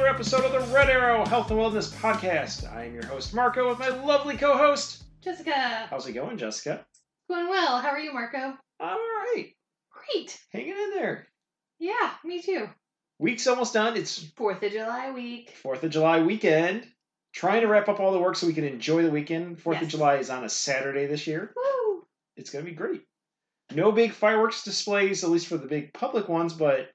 episode of the Red Arrow Health and Wellness Podcast. I am your host, Marco, with my lovely co-host, Jessica. How's it going, Jessica? Going well. How are you, Marco? I'm all right. Great. Hanging in there. Yeah, me too. Week's almost done. It's 4th of July week. 4th of July weekend. Trying to wrap up all the work so we can enjoy the weekend. 4th of July is on a Saturday this year. Woo! It's going to be great. No big fireworks displays, at least for the big public ones, but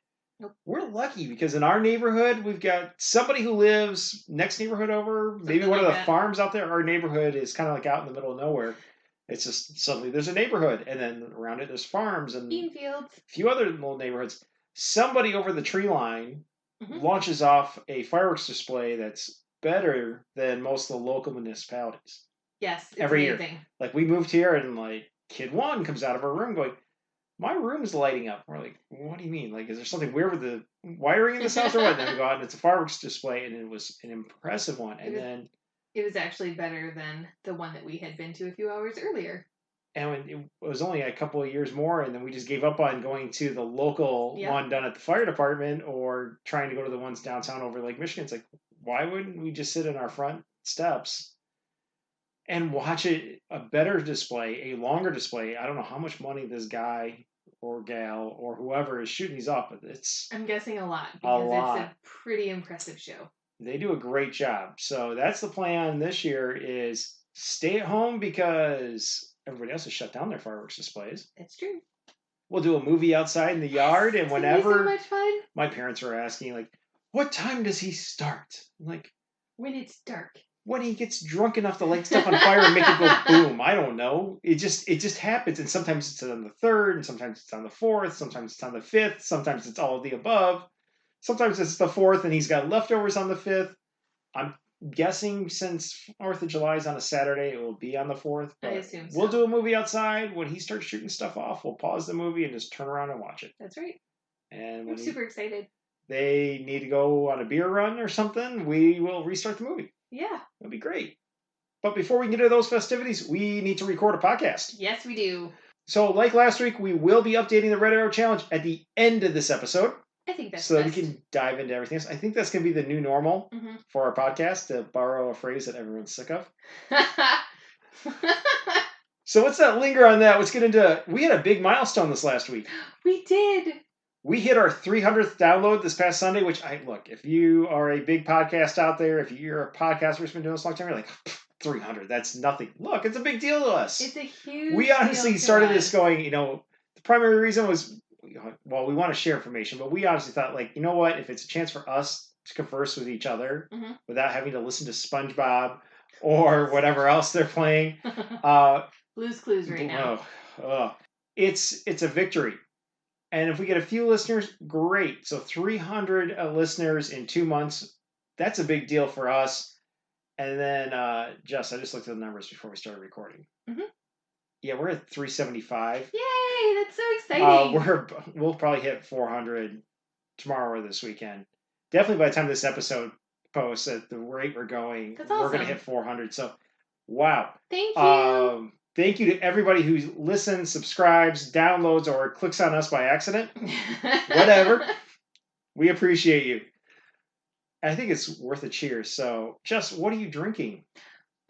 we're lucky because in our neighborhood, we've got somebody who lives next neighborhood over, maybe one of the farms out there. Our neighborhood is kind of like out in the middle of nowhere. It's just suddenly there's a neighborhood, and then around it there's farms and bean fields. A few other little neighborhoods. Somebody over the tree line launches off a fireworks display that's better than most of the local municipalities. Yes, it's every amazing. Year. Like we moved here, and like kid one comes out of her room going, "My room's lighting up." We're like, "What do you mean? Like, is there something weird with the wiring in this house or what?" And then we go out, and it's a fireworks display, and it was an impressive one. And it was actually better than the one that we had been to a few hours earlier. And it was only a couple of years more, and then we just gave up on going to the local one done at the fire department or trying to go to the ones downtown over Lake Michigan. It's like, why wouldn't we just sit in our front steps and watch a better display, a longer display? I don't know how much money this guy or gal or whoever is shooting these off, but I'm guessing a lot because it's a pretty impressive show. They do a great job. So that's the plan this year is stay at home because everybody else has shut down their fireworks displays. That's true. We'll do a movie outside in the yard, and whenever so much fun. My parents were asking, like, what time does he start? I'm like, when it's dark. When he gets drunk enough to light stuff on fire and make it go boom. I don't know. It just happens, and sometimes it's on the 3rd, and sometimes it's on the 4th, sometimes it's on the 5th, sometimes it's all of the above. Sometimes it's the 4th, and he's got leftovers on the 5th. I'm guessing since 4th of July is on a Saturday, it will be on the 4th. I assume so. We'll do a movie outside. When he starts shooting stuff off, we'll pause the movie and just turn around and watch it. That's right. And I'm super excited. They need to go on a beer run or something, we will restart the movie. Yeah. It'll be great. But before we get into those festivities, we need to record a podcast. Yes, we do. So like last week, we will be updating the Red Arrow Challenge at the end of this episode. I think that's so best. We can dive into everything else. I think that's going to be the new normal for our podcast, to borrow a phrase that everyone's sick of. So let's not linger on that. Let's get into... We had a big milestone this last week. We did. We hit our 300th download this past Sunday, which look, if you are a big podcast out there, if you're a podcaster who's been doing this a long time, you're like, 300, that's nothing. Look, it's a big deal to us. It's a huge We honestly started this going, the primary reason was... Well, we want to share information, but we honestly thought, like, you know what? If it's a chance for us to converse with each other without having to listen to SpongeBob or whatever else they're playing, Blue's Clues right now. It's a victory. And if we get a few listeners, great. So 300 listeners in 2 months, that's a big deal for us. And then, Jess, I just looked at the numbers before we started recording. Yeah, we're at 375. Yay, that's so exciting. We'll probably hit 400 tomorrow or this weekend. Definitely by the time this episode posts, at the rate we're going, that's awesome. We're going to hit 400. So, wow. Thank you. Thank you to everybody who listens, subscribes, downloads, or clicks on us by accident. Whatever. We appreciate you. I think it's worth a cheers. So, Jess, what are you drinking?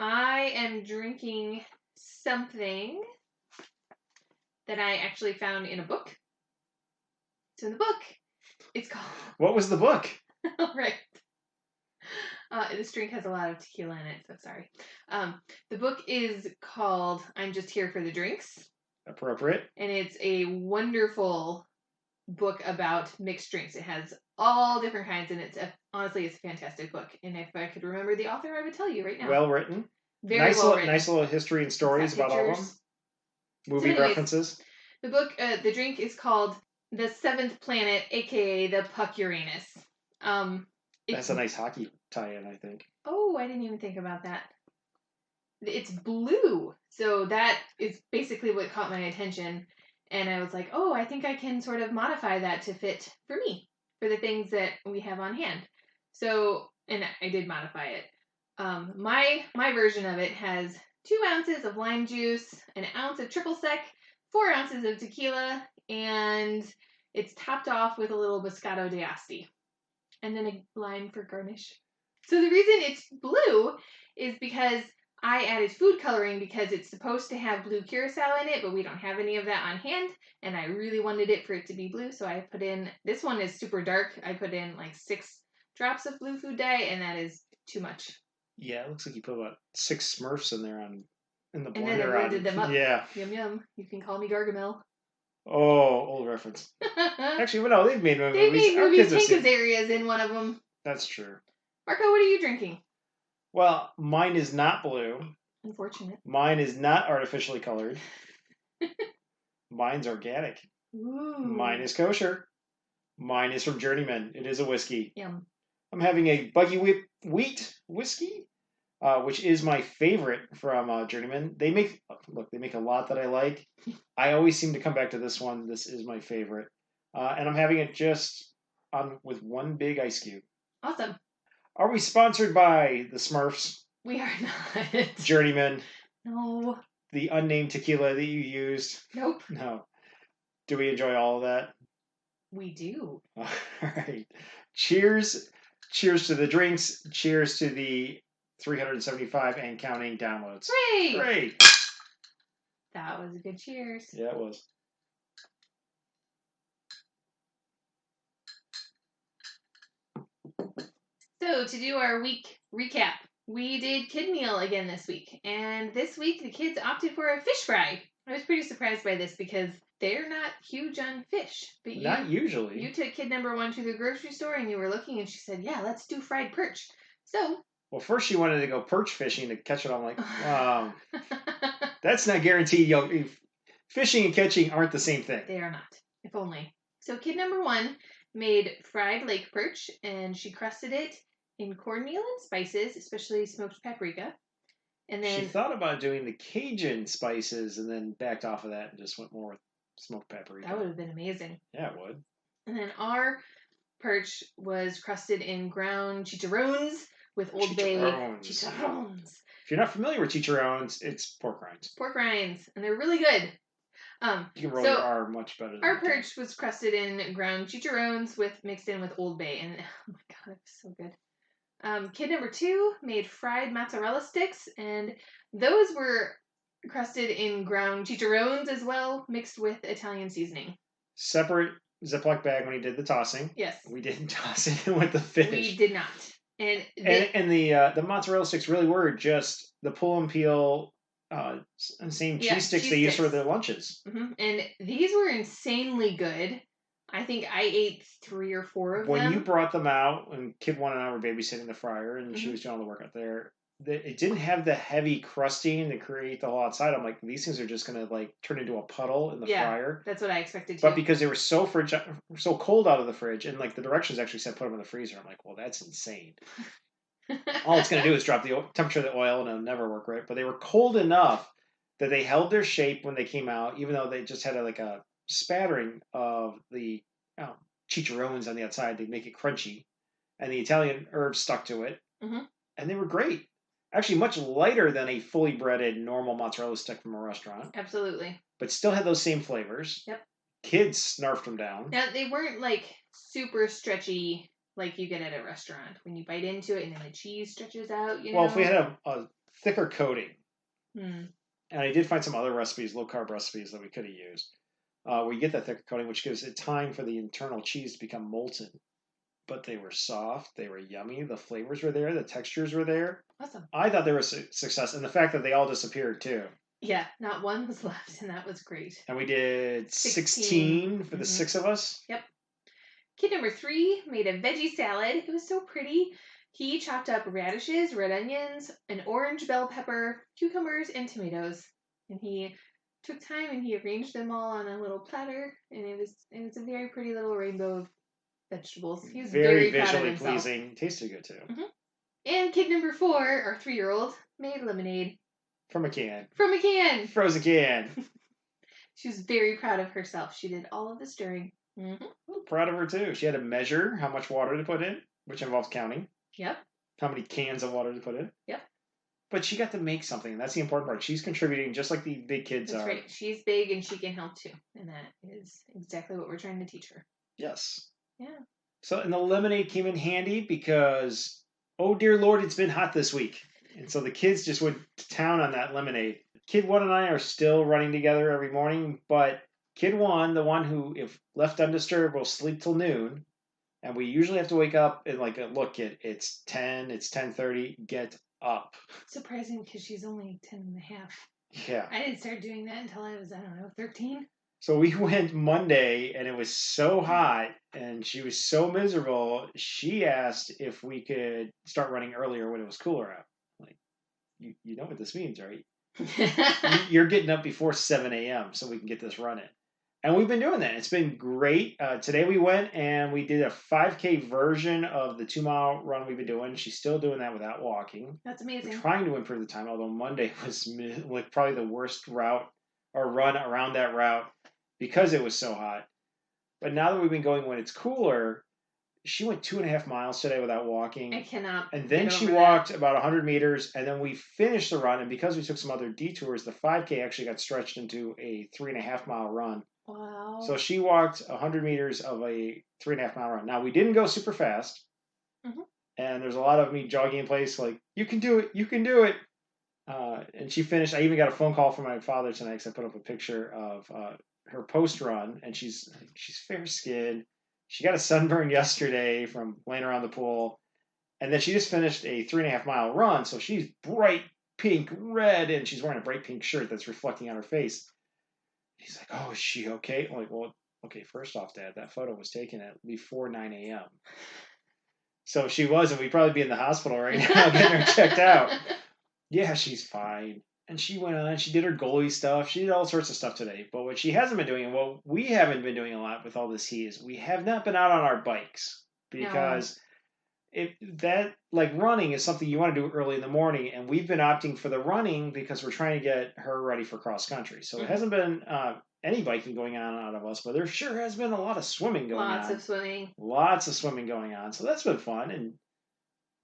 I am drinking something that I actually found in a book. So in the book, it's called... What was the book? Right. This drink has a lot of tequila in it, so sorry. The book is called I'm Just Here for the Drinks. Appropriate. And it's a wonderful book about mixed drinks. It has all different kinds, and honestly, it's a fantastic book. And if I could remember the author, I would tell you right now. Well written. Very well written. Nice little history and stories about all of them. Movie references. The book, the drink is called The Seventh Planet, aka the Puck Uranus. That's a nice hockey tie-in, I think. Oh, I didn't even think about that. It's blue, so that is basically what caught my attention. And I was like, oh, I think I can sort of modify that to fit for me, for the things that we have on hand. So, and I did modify it. My version of it has 2 ounces of lime juice, an ounce of triple sec, 4 ounces of tequila, and it's topped off with a little Moscato d'Asti. And then a lime for garnish. So the reason it's blue is because I added food coloring because it's supposed to have blue curacao in it, but we don't have any of that on hand. And I really wanted it for it to be blue. So I put in, this one is super dark. I put in like 6 drops of blue food dye, and that is too much. Yeah, it looks like you put about 6 Smurfs in there in the blender. And then I blended them up. Yeah. Yum, yum. You can call me Gargamel. Oh, old reference. Actually, no, they've made movies. They made movies. Hank Azaria's in one of them. That's true. Marco, what are you drinking? Well, mine is not blue. Unfortunate. Mine is not artificially colored. Mine's organic. Ooh. Mine is kosher. Mine is from Journeyman. It is a whiskey. Yum. I'm having a Buggy Wheat whiskey, which is my favorite from Journeyman. They make a lot that I like. I always seem to come back to this one. This is my favorite, and I'm having it just with one big ice cube. Awesome. Are we sponsored by the Smurfs? We are not. Journeyman? No. The unnamed tequila that you used? Nope. No. Do we enjoy all of that? We do. All right. Cheers. Cheers to the drinks. Cheers to the 375 and counting downloads. Hooray! Great. That was a good cheers. Yeah, it was. So, to do our week recap, we did kid meal again this week. And this week, the kids opted for a fish fry. I was pretty surprised by this because they're not huge on fish. But not usually. You took kid number 1 to the grocery store and you were looking and she said, yeah, let's do fried perch. So. Well, first she wanted to go perch fishing to catch it. I'm like, that's not guaranteed. Fishing and catching aren't the same thing. They are not. If only. So kid number 1 made fried lake perch and she crusted it in cornmeal and spices, especially smoked paprika. And then she thought about doing the Cajun spices and then backed off of that and just went more with smoked paprika. That would have been amazing. Yeah, it would. And then our perch was crusted in ground chicharrones with Old Bay. Chicharrones. If you're not familiar with chicharrones, it's pork rinds. Pork rinds, and they're really good. You can roll your R much better than our perch was crusted in ground chicharrones mixed in with Old Bay, and oh my god, it was so good. Kid number 2 made fried mozzarella sticks, and those were crusted in ground chicharrones as well, mixed with Italian seasoning. Separate Ziploc bag when he did the tossing. Yes. We didn't toss it in with the fish. We did not. And the mozzarella sticks really were just the pull and peel same cheese sticks they use for their lunches. Mm-hmm. And these were insanely good. I think I ate 3 or 4 of them. When you brought them out, and Kid 1 and I were babysitting the fryer, and she was doing all the work out there, it didn't have the heavy crusting to create the whole outside. I'm like, these things are just going to turn into a puddle in the fryer. That's what I expected too. But because they were so cold out of the fridge, and the directions actually said put them in the freezer, I'm like, well, that's insane. All it's going to do is drop the temperature of the oil, and it'll never work right. But they were cold enough that they held their shape when they came out, even though they just had a spattering of the chicharrones on the outside to make it crunchy, and the Italian herbs stuck to it, and they were great. Actually, much lighter than a fully breaded normal mozzarella stick from a restaurant. Absolutely. But still had those same flavors. Yep. Kids snarfed them down. Now, they weren't super stretchy like you get at a restaurant when you bite into it and then the cheese stretches out. Well, if we had a thicker coating, and I did find some other recipes, low carb recipes that we could have used. We get that thicker coating, which gives it time for the internal cheese to become molten. But they were soft, they were yummy, the flavors were there, the textures were there. Awesome. I thought they were a success, and the fact that they all disappeared too. Yeah, not one was left, and that was great. And we did 16 for the 6 of us. Yep. Kid number 3 made a veggie salad. It was so pretty. He chopped up radishes, red onions, an orange bell pepper, cucumbers, and tomatoes. And he took time and he arranged them all on a little platter, and it was a very pretty little rainbow of vegetables. He was very visually pleasing. Tasted good too. And kid number 4, our 3-year-old, made lemonade. From a can. Frozen can. She was very proud of herself. She did all of the stirring. I'm proud of her too. She had to measure how much water to put in, which involves counting. Yep. How many cans of water to put in. Yep. But she got to make something, and that's the important part. She's contributing just like the big kids are. That's right. She's big and she can help too. And that is exactly what we're trying to teach her. Yes. Yeah. So, and the lemonade came in handy because, oh dear Lord, it's been hot this week. And so the kids just went to town on that lemonade. Kid 1 and I are still running together every morning, but Kid 1, the one who, if left undisturbed, will sleep till noon. And we usually have to wake up and like, look, kid, it's 10, it's 10:30, get up. Surprising because she's only 10 and a half. Yeah. I didn't start doing that until I was, 13. So we went Monday and it was so hot and she was so miserable. She asked if we could start running earlier when it was cooler out. Like, you know what this means, right? You're getting up before 7 a.m. so we can get this running. And we've been doing that. It's been great. Today we went and we did a 5K version of the 2-mile run we've been doing. She's still doing that without walking. That's amazing. We're trying to improve the time, although Monday was like probably the worst route or run around that route because it was so hot. But now that we've been going when it's cooler, she went 2.5 miles today without walking. I cannot. And then she walked about 100 meters, and then we finished the run. And because we took some other detours, the 5K actually got stretched into a 3.5 mile run. Wow. So she walked 100 meters of a 3.5 mile run. Now, we didn't go super fast. Mm-hmm. And there's a lot of me jogging in place like, you can do it, you can do it. And she finished. I even got a phone call from my father tonight because I put up a picture of her post run, and she's fair skinned. She got a sunburn yesterday from laying around the pool, and then she just finished a 3.5 mile run. So she's bright pink red, and she's wearing a bright pink shirt that's reflecting on her face. He's like, "Oh, is she okay?" I'm like, "Well, okay. First off, Dad, that photo was taken at before 9 a.m. So if she wasn't, we'd probably be in the hospital right now getting her checked out." Yeah, she's fine. And she went on, she did her goalie stuff. She did all sorts of stuff today. But what she hasn't been doing, and what we haven't been doing a lot with all this heat, is we have not been out on our bikes. Because running is something you want to do early in the morning. And we've been opting for the running because we're trying to get her ready for cross country. So it hasn't been any biking going on out of us, but there sure has been a lot of swimming going on. Lots of swimming. Lots of swimming going on. So that's been fun. And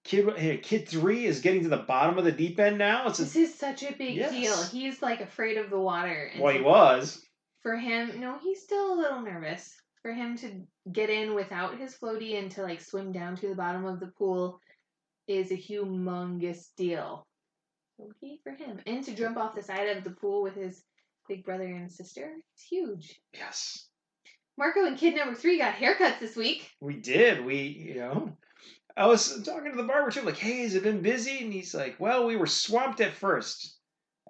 Kid 3 is getting to the bottom of the deep end now. This is such a big deal. He's like afraid of the water. Well, he was. For him, no, he's still a little nervous. For him to get in without his floaty and to like swim down to the bottom of the pool is a humongous deal. Okay, for him. And to jump off the side of the pool with his big brother and sister, it's huge. Yes. Marco and kid number 3 got haircuts this week. We did. I was talking to the barber too, like, "Hey, has it been busy?" And he's like, "Well, we were swamped at first,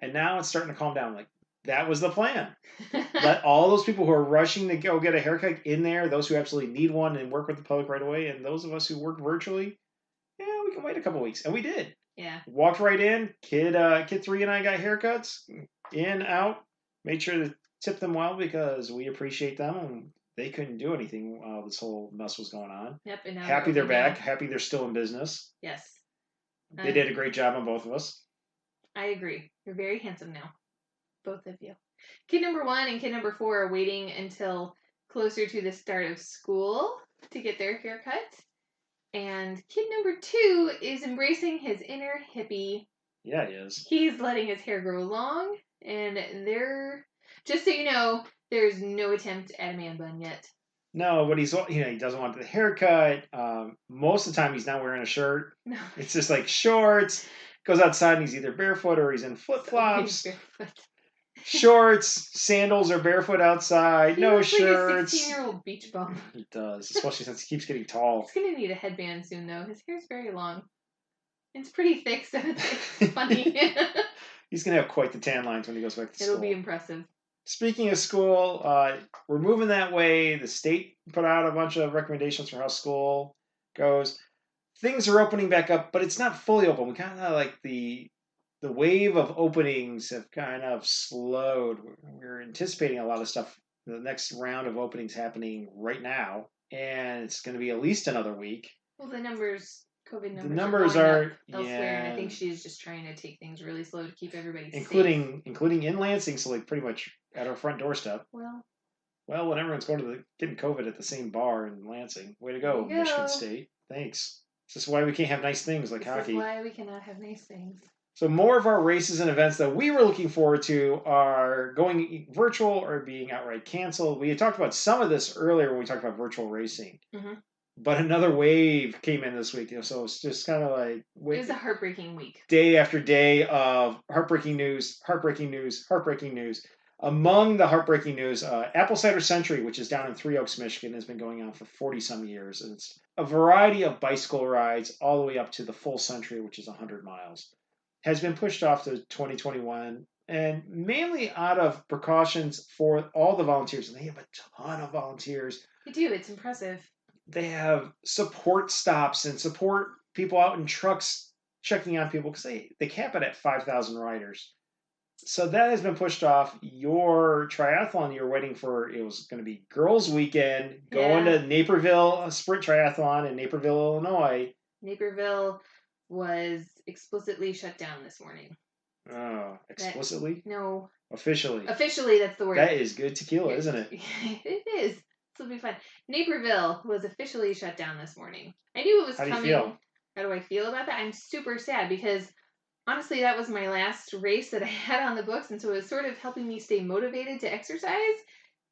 and now it's starting to calm down." Like, that was the plan. Let all those people who are rushing to go get a haircut in there, those who absolutely need one and work with the public right away, and those of us who work virtually, yeah, we can wait a couple weeks. And we did. Yeah. Walked right in. Kid 3 and I got haircuts. In, out. Made sure to tip them well because we appreciate them, and they couldn't do anything while this whole mess was going on. Yep. And now happy they're back. Happy they're still in business. Yes. They did a great job on both of us. I agree. You're very handsome now. Both of you. Kid number 1 and kid number 4 are waiting until closer to the start of school to get their haircut. And kid number 2 is embracing his inner hippie. Yeah, he is. He's letting his hair grow long, and just so you know, there's no attempt at a man bun yet. No, but he doesn't want the haircut. Most of the time, he's not wearing a shirt. No. It's just like shorts. Goes outside and he's either barefoot or he's in flip-flops. Shorts, sandals, or barefoot outside. He no looks shirts. Like a 16-year-old beach bum. He does, especially since he keeps getting tall. He's gonna need a headband soon, though. His hair's very long. It's pretty thick, so it's funny. He's gonna have quite the tan lines when he goes back to school. It'll be impressive. Speaking of school, we're moving that way. The state put out a bunch of recommendations for how school goes. Things are opening back up, but it's not fully open. We kind of like the wave of openings have kind of slowed. We're anticipating a lot of stuff. The next round of openings happening right now, and it's going to be at least another week. Well, COVID numbers the numbers are elsewhere, and I think she's just trying to take things really slow to keep everybody safe. Including in Lansing, so like pretty much at our front doorstep. Well, when everyone's getting COVID at the same bar in Lansing. Way to go, Michigan State. Thanks. This is why we can't have nice things like hockey. This is why we cannot have nice things. So more of our races and events that we were looking forward to are going virtual or being outright canceled. We had talked about some of this earlier when we talked about virtual racing. Mm-hmm. But another wave came in this week, so it's just kind of like it was a heartbreaking week. Day after day of heartbreaking news, heartbreaking news, heartbreaking news. Among the heartbreaking news, Apple Cider Century, which is down in Three Oaks, Michigan, has been going on for 40-some years. And it's a variety of bicycle rides all the way up to the full century, which is 100 miles. Has been pushed off to 2021, and mainly out of precautions for all the volunteers. And they have a ton of volunteers. They do. It's impressive. They have support stops and support people out in trucks checking on people because they cap it at 5,000 riders. So that has been pushed off. Your triathlon you're waiting for, it was going to be girls' weekend, going to Naperville, a sprint triathlon in Naperville, Illinois. Naperville was explicitly shut down this morning. Oh, explicitly? No. Officially. Officially, that's the word. That is good tequila, isn't it? It is. This will be fun. Naperville was officially shut down this morning. I knew it was coming. How do you feel? How do I feel about that? I'm super sad because honestly, that was my last race that I had on the books, and so it was sort of helping me stay motivated to exercise.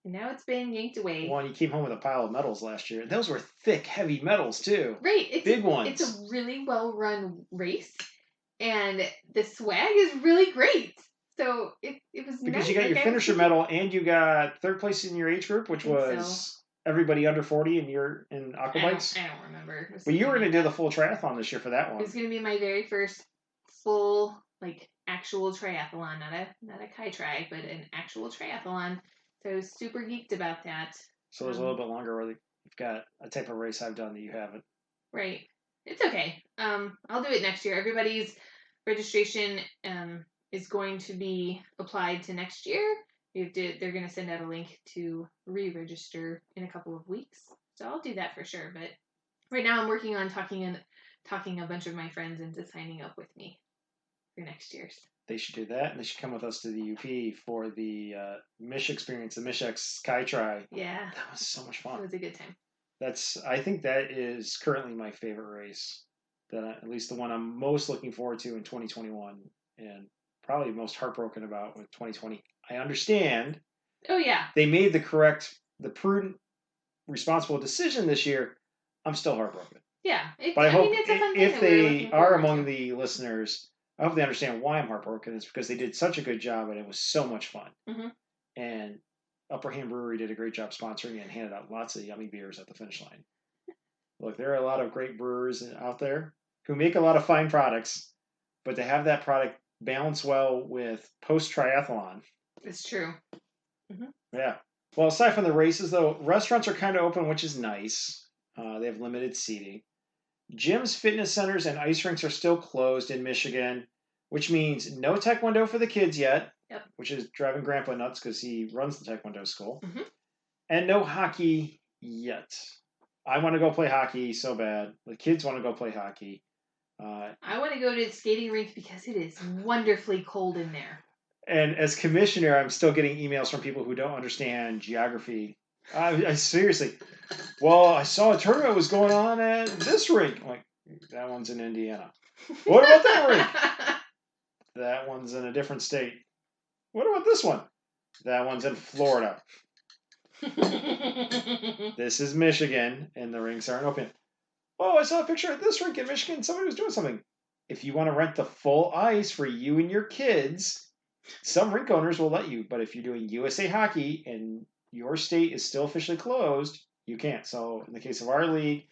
And now it's been yanked away. Well, you came home with a pile of medals last year. Those were thick, heavy medals, too. Right. Big ones. It's a really well-run race, and the swag is really great. So it was because nice. You got your finisher medal, and you got third place in your age group, which was everybody under 40 in aquabikes. I don't remember. But you were going to do the full triathlon this year for that one. It was going to be my very first full, actual triathlon, not a kai-tri, but an actual triathlon. So I was super geeked about that. So it was a little bit longer where you've got a type of race I've done that you haven't. Right. It's okay. I'll do it next year. Everybody's registration is going to be applied to next year. They're going to send out a link to re-register in a couple of weeks. So I'll do that for sure. But right now I'm working on talking a bunch of my friends into signing up with me for next year's. They should do that, and they should come with us to the UP for the Mish experience, the Mish X Sky-Tri. Yeah. That was so much fun. It was a good time. I think that is currently my favorite race. At least the one I'm most looking forward to in 2021, and probably most heartbroken about with 2020. I understand. Oh, yeah. They made the prudent, responsible decision this year. I'm still heartbroken. Yeah. But I hope if they are among the listeners, I hope they understand why I'm heartbroken. It's because they did such a good job, and it was so much fun. Mm-hmm. And Upper Hand Brewery did a great job sponsoring and handed out lots of yummy beers at the finish line. Look, there are a lot of great brewers out there who make a lot of fine products, but to have that product balance well with post-triathlon. It's true. Mm-hmm. Yeah. Well, aside from the races, though, restaurants are kind of open, which is nice. They have limited seating. Gyms, fitness centers, and ice rinks are still closed in Michigan, which means no taekwondo for the kids yet, yep. Which is driving Grandpa nuts because he runs the taekwondo school. Mm-hmm. And no hockey yet. I want to go play hockey so bad. The kids want to go play hockey. I want to go to the skating rink because it is wonderfully cold in there. And as commissioner, I'm still getting emails from people who don't understand geography. I seriously. Well, I saw a tournament was going on at this rink. I'm like, that one's in Indiana. What about that rink? That one's in a different state. What about this one? That one's in Florida. This is Michigan, and the rinks aren't open. Oh, I saw a picture of this rink in Michigan. Somebody was doing something. If you want to rent the full ice for you and your kids, some rink owners will let you. But if you're doing USA Hockey and your state is still officially closed, you can't. So in the case of our league,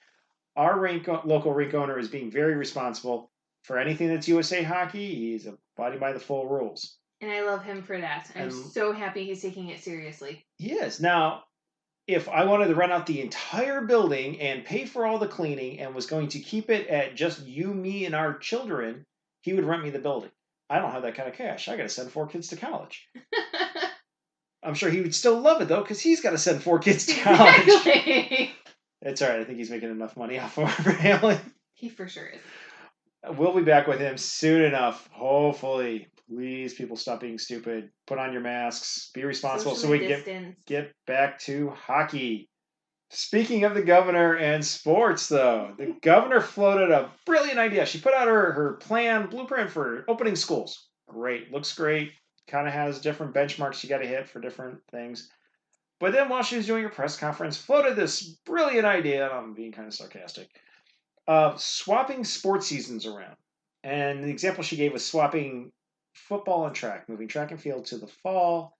our local rink owner is being very responsible for anything that's USA Hockey. He's abiding by the full rules. And I love him for that. I'm so happy he's taking it seriously. He is. Now, if I wanted to rent out the entire building and pay for all the cleaning and was going to keep it at just you, me, and our children, he would rent me the building. I don't have that kind of cash. I got to send 4 kids to college. I'm sure he would still love it, though, because he's got to send 4 kids to college. Exactly. It's all right. I think he's making enough money off of our family. He for sure is. We'll be back with him soon enough, hopefully. Please, people, stop being stupid. Put on your masks. Be responsible so we can get back to hockey. Speaking of the governor and sports, though, the governor floated a brilliant idea. She put out her blueprint for opening schools. Great. Looks great. Kind of has different benchmarks you got to hit for different things. But then while she was doing her press conference, floated this brilliant idea, and I'm being kind of sarcastic, of swapping sports seasons around. And the example she gave was swapping football and track, moving track and field to the fall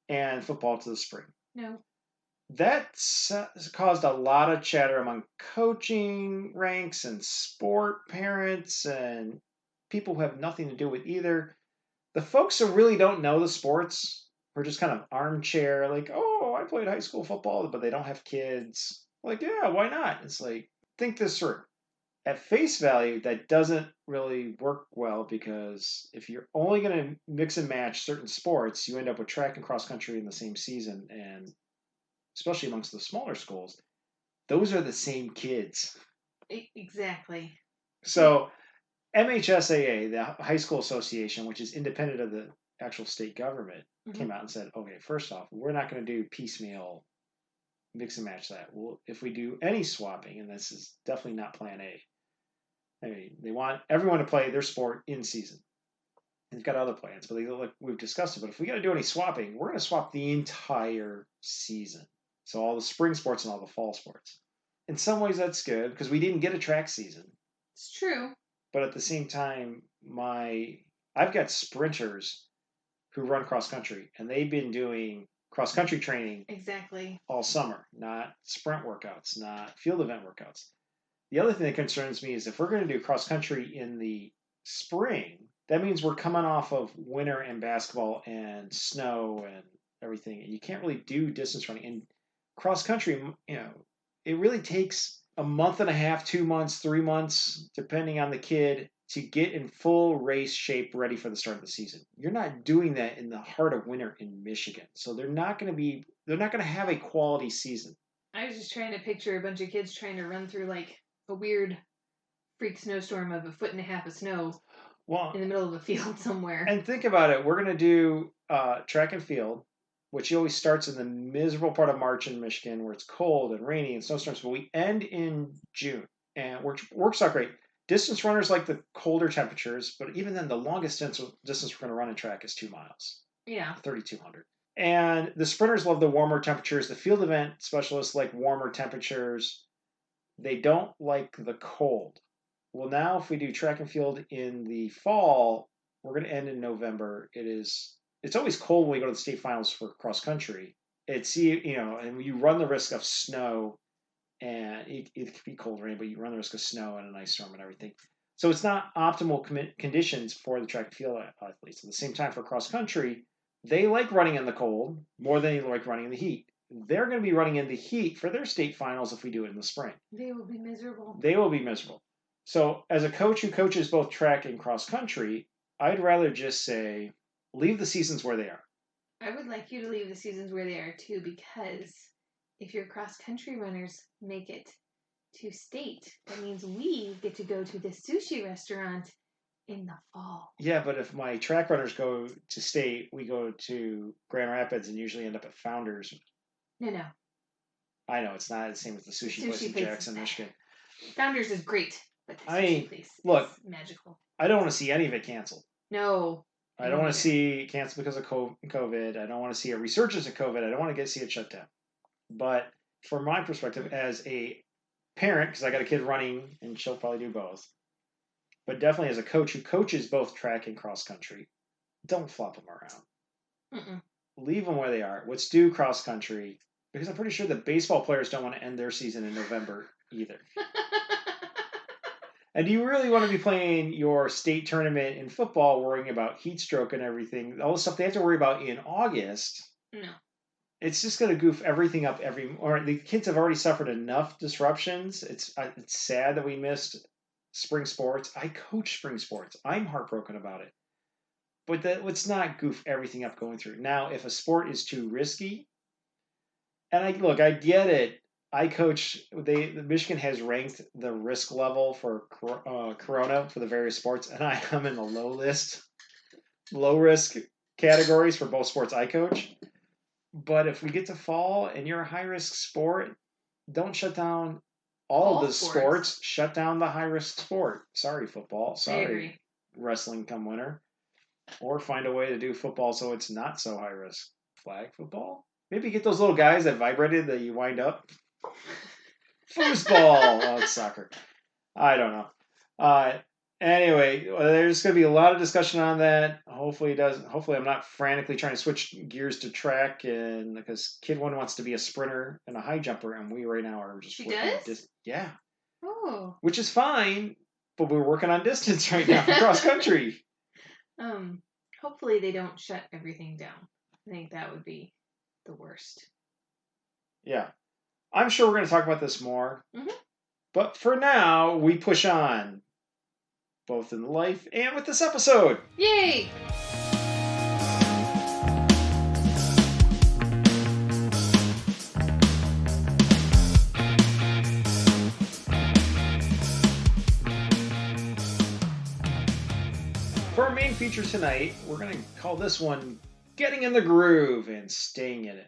and football to the spring. No. That's caused a lot of chatter among coaching ranks and sport parents and people who have nothing to do with either. The folks who really don't know the sports, who are just kind of armchair, like, oh, I played high school football, but they don't have kids. Like, yeah, why not? It's like, think this through. At face value, that doesn't really work well because if you're only going to mix and match certain sports, you end up with track and cross country in the same season. And especially amongst the smaller schools, those are the same kids. Exactly. So MHSAA, the High School Association, which is independent of the actual state government, came out and said, okay, first off, we're not going to do piecemeal mix and match that. Well, if we do any swapping, and this is definitely not plan A, I mean, they want everyone to play their sport in season. They've got other plans, but like we've discussed it. But if we got to do any swapping, we're going to swap the entire season. So all the spring sports and all the fall sports. In some ways, that's good because we didn't get a track season. It's true. But at the same time, I've got sprinters who run cross country, and they've been doing cross country training exactly all summer, not sprint workouts, not field event workouts. The other thing that concerns me is if we're going to do cross country in the spring, that means we're coming off of winter and basketball and snow and everything, and you can't really do distance running. And cross country, it really takes a month and a half, 2 months, 3 months, depending on the kid, to get in full race shape ready for the start of the season. You're not doing that in the heart of winter in Michigan. So they're not going to have a quality season. I was just trying to picture a bunch of kids trying to run through like a weird freak snowstorm of 1.5 feet of snow in the middle of a field somewhere. And think about it. We're going to do track and field, which always starts in the miserable part of March in Michigan where it's cold and rainy and snowstorms, but we end in June. And works out great. Distance runners like the colder temperatures, but even then, the longest distance we're going to run in track is 2 miles. Yeah. 3,200. And the sprinters love the warmer temperatures. The field event specialists like warmer temperatures. They don't like the cold. Well, now if we do track and field in the fall, we're going to end in November. It's always cold when we go to the state finals for cross country. And you run the risk of snow. And it could be cold rain, but you run the risk of snow and an ice storm and everything. So it's not optimal conditions for the track and field athletes. At the same time, for cross country, they like running in the cold more than they like running in the heat. They're going to be running in the heat for their state finals if we do it in the spring. They will be miserable. They will be miserable. So as a coach who coaches both track and cross country, I'd rather just say, leave the seasons where they are. I would like you to leave the seasons where they are too, because if your cross-country runners make it to state, that means we get to go to the sushi restaurant in the fall. Yeah, but if my track runners go to state, we go to Grand Rapids and usually end up at Founders. No. I know, it's not the same as the sushi place in Jackson, Michigan. Founders is great, but the sushi place is magical. I don't want to see any of it canceled. No. I don't want to see it canceled because of COVID. I don't want to see a resurgence of COVID. I don't want to see it shut down. But from my perspective as a parent, because I got a kid running and she'll probably do both, but definitely as a coach who coaches both track and cross country, don't flop them around. Mm-mm. Leave them where they are. Let's do cross country, because I'm pretty sure the baseball players don't want to end their season in November either. And do you really want to be playing your state tournament in football, worrying about heat stroke and everything, all the stuff they have to worry about in August? No. It's just going to goof everything up. The kids have already suffered enough disruptions. It's sad that we missed spring sports. I coach spring sports. I'm heartbroken about it. But let's not goof everything up going through. Now, if a sport is too risky, and I get it. I coach. Michigan has ranked the risk level for Corona for the various sports, and I am in the low risk categories for both sports I coach. But if we get to fall and you're a high-risk sport, don't shut down all the sports. Shut down the high-risk sport. Sorry, football. Sorry, wrestling come winter. Or find a way to do football so it's not so high-risk. Flag football? Maybe get those little guys that vibrated that you wind up. Foosball. Oh, it's soccer. I don't know. Anyway, there's going to be a lot of discussion on that. Hopefully I'm not frantically trying to switch gears to track, and because kid one wants to be a sprinter and a high jumper, and we right now are just she does. Yeah. Oh. Which is fine, but we're working on distance right now for cross country. Hopefully they don't shut everything down. I think that would be the worst. Yeah. I'm sure we're going to talk about this more. Mm-hmm. But for now, we push on. Both in life and with this episode. Yay! For our main feature tonight, we're going to call this one Getting in the Groove and Staying in It.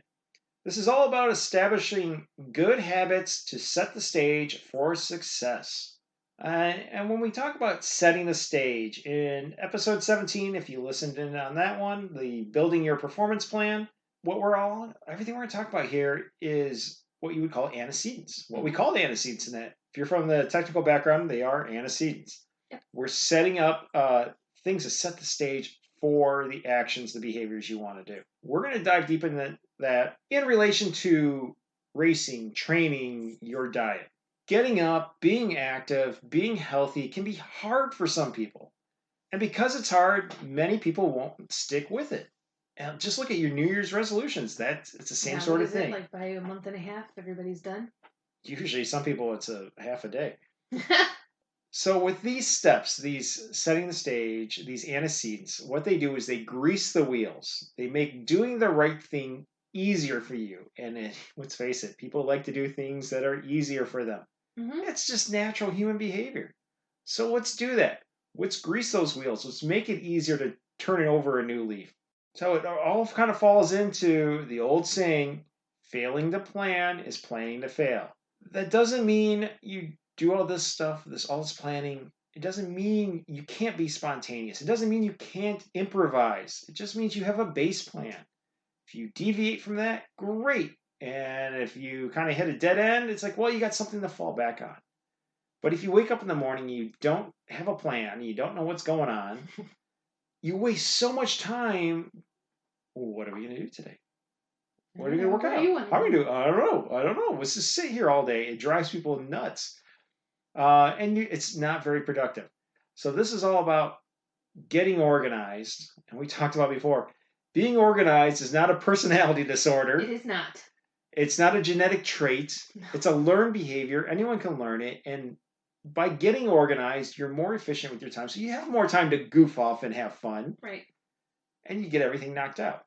This is all about establishing good habits to set the stage for success. And when we talk about setting the stage, in episode 17, if you listened in on that one, the building your performance plan, everything we're going to talk about here is what you would call antecedents. What we call the antecedents in that. If you're from the technical background, they are antecedents. Yep. We're setting up things to set the stage for the actions, the behaviors you want to do. We're going to dive deep into that in relation to racing, training, your diet. Getting up, being active, being healthy can be hard for some people. And because it's hard, many people won't stick with it. And just look at your New Year's resolutions. It's the same sort of thing. Like by a month and a half, everybody's done? Usually, some people, it's a half a day. So with these steps, these setting the stage, these antecedents, what they do is they grease the wheels. They make doing the right thing easier for you. And let's face it, people like to do things that are easier for them. Mm-hmm. It's just natural human behavior. So let's do that. Let's grease those wheels. Let's make it easier to turn it over a new leaf. So it all kind of falls into the old saying, failing to plan is planning to fail. That doesn't mean you do all this stuff, all this planning. It doesn't mean you can't be spontaneous. It doesn't mean you can't improvise. It just means you have a base plan. If you deviate from that, great. And if you kind of hit a dead end, it's like, well, you got something to fall back on. But if you wake up in the morning, you don't have a plan, you don't know what's going on, you waste so much time. Well, what are we going to do today? What are we going to work out? How are we going to do? I don't know. Let's just sit here all day. It drives people nuts. And it's not very productive. So this is all about getting organized. And we talked about before, being organized is not a personality disorder. It is not. It's not a genetic trait. No. It's a learned behavior. Anyone can learn it. And by getting organized, you're more efficient with your time. So you have more time to goof off and have fun. Right. And you get everything knocked out.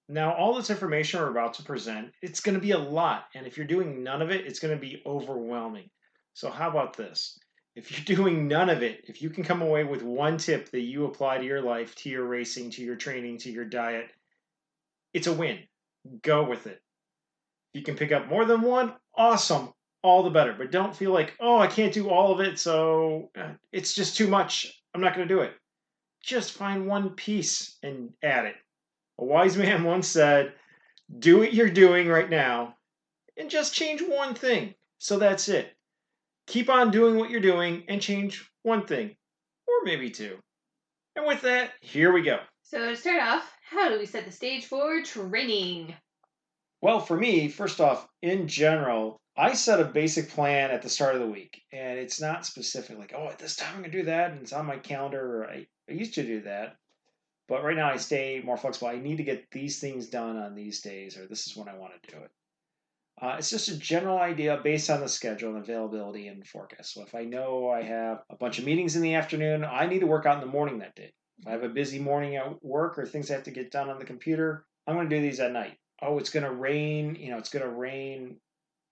Now, all this information we're about to present, it's going to be a lot. And if you're doing none of it, it's going to be overwhelming. So how about this? If you're doing none of it, if you can come away with one tip that you apply to your life, to your racing, to your training, to your diet, it's a win. Go with it. If you can pick up more than one, awesome. All the better. But don't feel like, oh, I can't do all of it, so it's just too much. I'm not going to do it. Just find one piece and add it. A wise man once said, do what you're doing right now and just change one thing. So that's it. Keep on doing what you're doing and change one thing, or maybe two. And with that, here we go. So to start off, how do we set the stage for training? Well, for me, first off, in general, I set a basic plan at the start of the week. And it's not specific, like, oh, at this time I'm going to do that, and it's on my calendar. Or I used to do that. But right now I stay more flexible. I need to get these things done on these days, or this is when I want to do it. It's just a general idea based on the schedule and availability and forecast. So if I know I have a bunch of meetings in the afternoon, I need to work out in the morning that day. If I have a busy morning at work or things I have to get done on the computer, I'm going to do these at night. Oh, it's going to rain. It's going to rain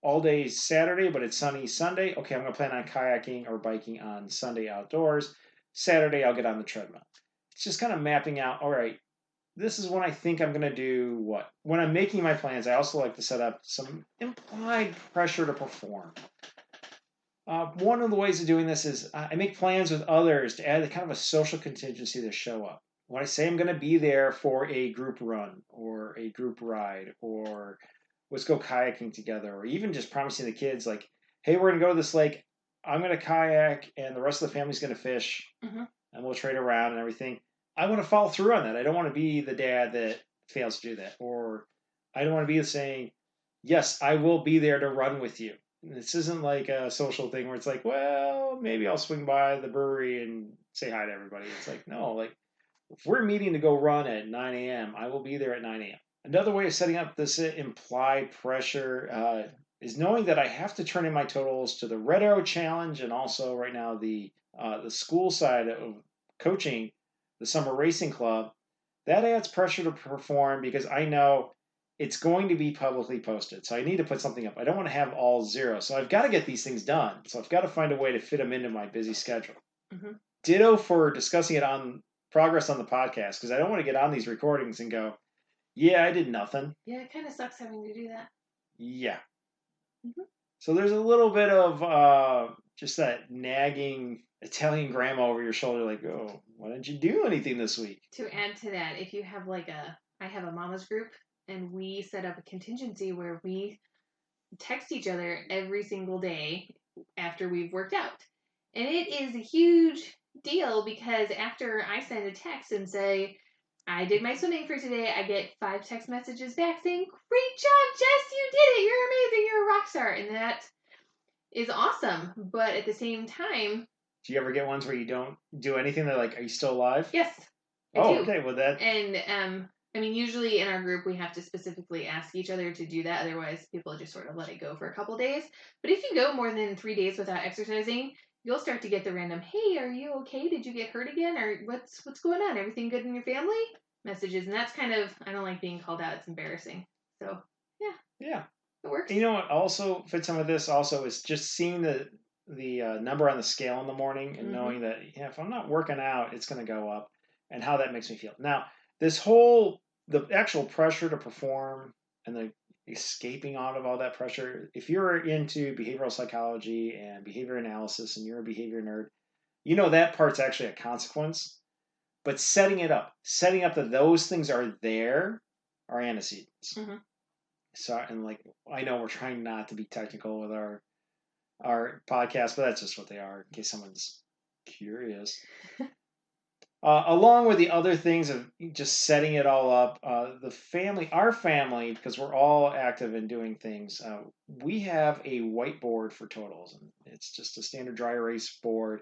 all day Saturday, but it's sunny Sunday. Okay, I'm going to plan on kayaking or biking on Sunday outdoors. Saturday, I'll get on the treadmill. It's just kind of mapping out, all right, this is when I think I'm going to do what. When I'm making my plans, I also like to set up some implied pressure to perform. One of the ways of doing this is I make plans with others to add kind of a social contingency to show up. when I say I'm going to be there for a group run or a group ride or let's go kayaking together, or even just promising the kids, like, hey, we're going to go to this lake. I'm going to kayak and the rest of the family's going to fish and we'll trade around and everything. I want to follow through on that. I don't want to be the dad that fails to do that. Or I don't want to be saying, yes, I will be there to run with you. This isn't like a social thing where it's like, well, maybe I'll swing by the brewery and say hi to everybody. It's like, no, like if we're meeting to go run at 9 a.m., I will be there at 9 a.m. Another way of setting up this implied pressure is knowing that I have to turn in my totals to the Red Arrow Challenge and also right now the school side of coaching, the summer racing club. That adds pressure to perform because I know it's going to be publicly posted. So I need to put something up. I don't want to have all zero. So I've got to get these things done. So I've got to find a way to fit them into my busy schedule. Ditto for discussing it on progress on the podcast because I don't want to get on these recordings and go, yeah, I did nothing. Yeah, it kind of sucks having to do that. Yeah. So there's a little bit of just that nagging Italian grandma over your shoulder, like, oh, why didn't you do anything this week? To add to that, if you have I have a mama's group, and we set up a contingency where we text each other every single day after we've worked out. And it is a huge deal because after I send a text and say, I did my swimming for today, I get 5 text messages back saying, great job, Jess, you did it, you're amazing, you're a rock star. And that is awesome. But at the same time... Do you ever get ones where you don't do anything? They're like, are you still alive? Yes. I do. Okay, well that... And, I mean, usually in our group, we have to specifically ask each other to do that. Otherwise, people just sort of let it go for a couple days. But if you go more than 3 days without exercising, you'll start to get the random, hey, are you okay? Did you get hurt again? Or what's going on? Everything good in your family? Messages. And that's kind of, I don't like being called out. It's embarrassing. So, yeah. Yeah. It works. You know what also fits in with this also is just seeing the number on the scale in the morning and knowing that if I'm not working out, it's going to go up and how that makes me feel. Now, the actual pressure to perform and the escaping out of all that pressure, if you're into behavioral psychology and behavior analysis and you're a behavior nerd, you know that part's actually a consequence. But setting up that those things are there are antecedents. So, and like, I know we're trying not to be technical with our podcast, but that's just what they are in case someone's curious. Along with the other things of just setting it all up, our family, because we're all active in doing things, we have a whiteboard for totals. And it's just a standard dry erase board.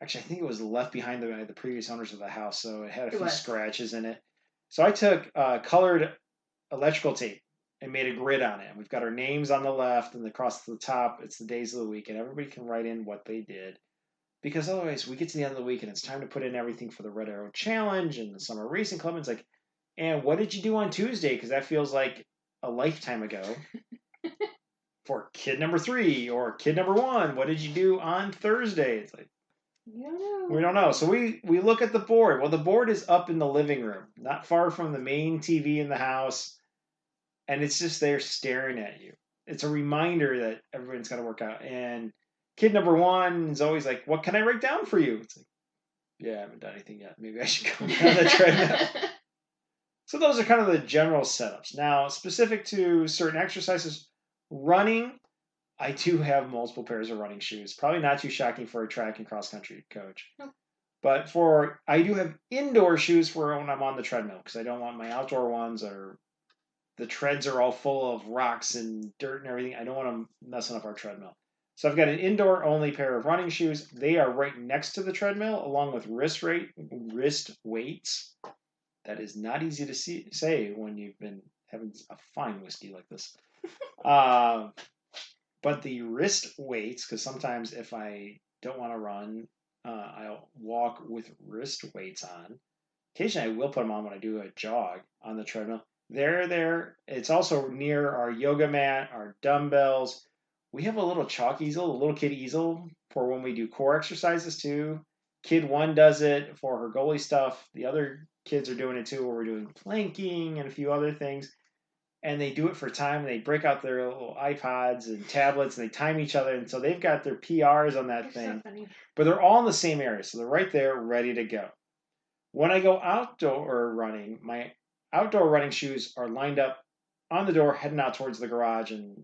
Actually, I think it was left behind by the previous owners of the house, so it had a few scratches in it. So I took colored electrical tape and made a grid on it. We've got our names on the left, and across the top, it's the days of the week, and everybody can write in what they did. Because otherwise, we get to the end of the week, and it's time to put in everything for the Red Arrow Challenge and the Summer Racing Club. And it's like, and what did you do on Tuesday? Because that feels like a lifetime ago. For kid number 3 or kid number 1, what did you do on Thursday? It's like, we don't know. So we look at the board. Well, the board is up in the living room, not far from the main TV in the house. And it's just there staring at you. It's a reminder that everyone's got to work out. And kid number 1 is always like, what can I write down for you? It's like, yeah, I haven't done anything yet. Maybe I should go down the treadmill. So those are kind of the general setups. Now, specific to certain exercises, running, I do have multiple pairs of running shoes. Probably not too shocking for a track and cross-country coach. Nope. But I do have indoor shoes for when I'm on the treadmill because I don't want my outdoor ones the treads are all full of rocks and dirt and everything. I don't want them messing up our treadmill. So I've got an indoor-only pair of running shoes. They are right next to the treadmill, along with wrist weights. That is not easy to say when you've been having a fine whiskey like this. But the wrist weights, because sometimes if I don't want to run, I'll walk with wrist weights on. Occasionally I will put them on when I do a jog on the treadmill. They're there. It's also near our yoga mat, our dumbbells. We have a little chalk easel, a little kid easel for when we do core exercises too. Kid 1 does it for her goalie stuff. The other kids are doing it too, where we're doing planking and a few other things. And they do it for time. They break out their little iPods and tablets, and they time each other. And so they've got their PRs on that thing. So funny. But they're all in the same area. So they're right there, ready to go. When I go outdoor running, my outdoor running shoes are lined up on the door, heading out towards the garage and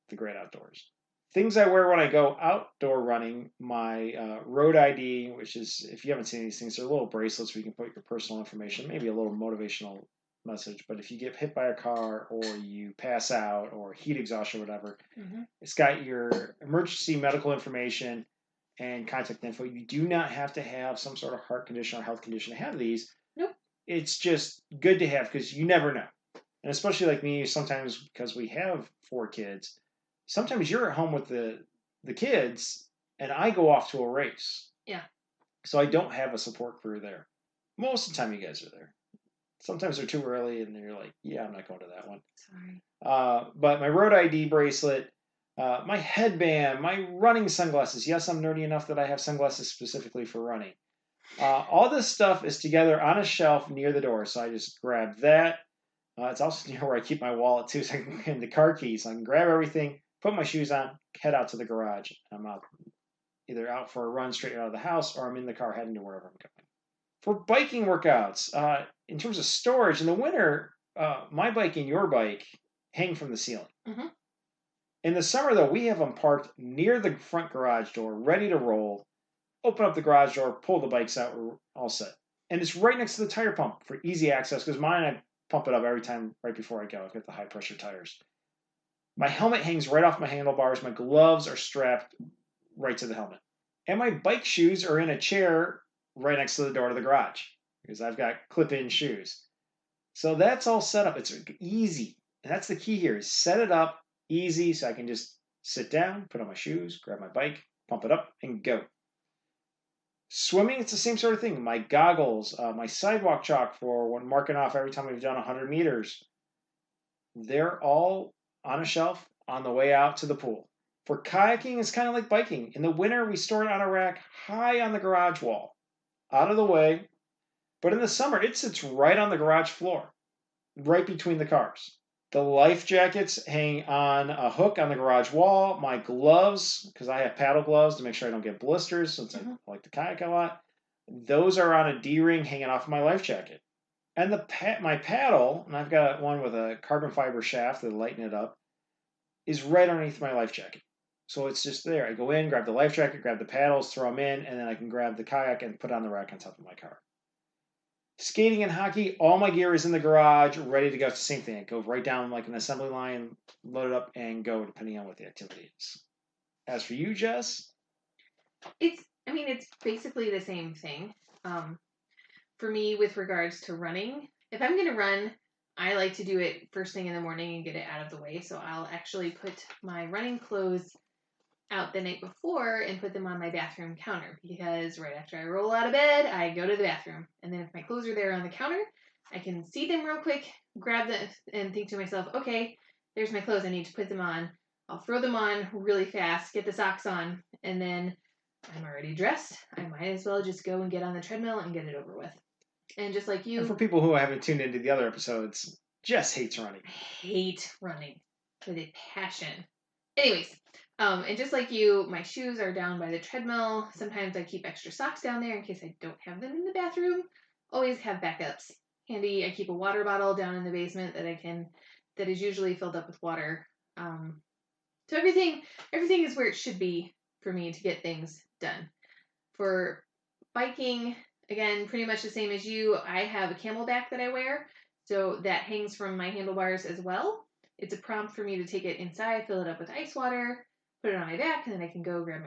the great outdoors. Things I wear when I go outdoor running, my road ID, which is, if you haven't seen these things, they're little bracelets where you can put your personal information, maybe a little motivational message. But if you get hit by a car or you pass out or heat exhaustion or whatever, it's got your emergency medical information and contact info. You do not have to have some sort of heart condition or health condition to have these. Nope. It's just good to have because you never know. And especially like me, sometimes because we have 4 kids, sometimes you're at home with the kids and I go off to a race. Yeah. So I don't have a support crew there. Most of the time you guys are there. Sometimes they're too early and you're like, yeah, I'm not going to that one. Sorry. But my road ID bracelet, my headband, my running sunglasses. Yes, I'm nerdy enough that I have sunglasses specifically for running. All this stuff is together on a shelf near the door. So I just grab that. It's also near where I keep my wallet too, so I can, and the car keys. So I can grab everything, put my shoes on, head out to the garage. I'm out, either out for a run straight out of the house, or I'm in the car heading to wherever I'm going. For biking workouts, in terms of storage, in the winter, my bike and your bike hang from the ceiling. Mm-hmm. In the summer, though, we have them parked near the front garage door, ready to roll. Open up the garage door, pull the bikes out, we're all set. And it's right next to the tire pump for easy access, because mine, I pump it up every time right before I go. I've got the high pressure tires. My helmet hangs right off my handlebars. My gloves are strapped right to the helmet. And my bike shoes are in a chair right next to the door to the garage because I've got clip-in shoes. So that's all set up. It's easy. And that's the key here is set it up easy so I can just sit down, put on my shoes, grab my bike, pump it up, and go. Swimming, it's the same sort of thing. My goggles, my sidewalk chalk for when marking off every time we've done 100 meters, they're all on a shelf on the way out to the pool. For kayaking, it's kind of like biking. In the winter, we store it on a rack high on the garage wall, out of the way. But in the summer, it sits right on the garage floor, right between the cars. The life jackets hang on a hook on the garage wall. My gloves, because I have paddle gloves to make sure I don't get blisters since I like to kayak a lot, those are on a D-ring hanging off my life jacket. And my paddle, and I've got one with a carbon fiber shaft to lighten it up, is right underneath my life jacket. So it's just there. I go in, grab the life jacket, grab the paddles, throw them in, and then I can grab the kayak and put it on the rack on top of my car. Skating and hockey, all my gear is in the garage, ready to go. It's the same thing. I go right down like an assembly line, load it up, and go, depending on what the activity is. As for you, Jess? It's basically the same thing. For me, with regards to running, if I'm going to run, I like to do it first thing in the morning and get it out of the way. So I'll actually put my running clothes out the night before and put them on my bathroom counter, because right after I roll out of bed, I go to the bathroom. And then if my clothes are there on the counter, I can see them real quick, grab them, and think to myself, okay, there's my clothes. I need to put them on. I'll throw them on really fast, get the socks on, and then I'm already dressed. I might as well just go and get on the treadmill and get it over with. And just like you... And for people who haven't tuned into the other episodes, Jess hates running. I hate running with a passion. Anyways, and just like you, my shoes are down by the treadmill. Sometimes I keep extra socks down there in case I don't have them in the bathroom. Always have backups handy. I keep a water bottle down in the basement that is usually filled up with water. So everything is where it should be for me to get things done. For biking, again, pretty much the same as you. I have a camelback that I wear, so that hangs from my handlebars as well. It's a prompt for me to take it inside, fill it up with ice water, put it on my back, and then I can go grab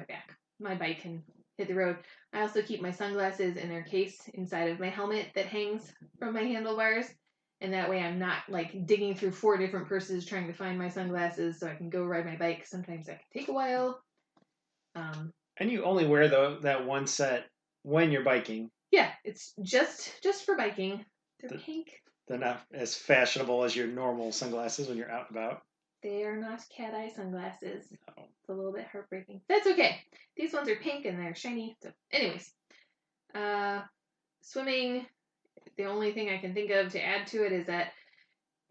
my bike and hit the road. I also keep my sunglasses in their case inside of my helmet that hangs from my handlebars, and that way I'm not like digging through 4 different purses trying to find my sunglasses so I can go ride my bike. Sometimes that can take a while. And you only wear that one set when you're biking. Yeah, it's just for biking. They're pink. They're not as fashionable as your normal sunglasses when you're out and about. They are not cat eye sunglasses. No. It's a little bit heartbreaking. That's okay. These ones are pink and they're shiny. So, anyways, swimming. The only thing I can think of to add to it is that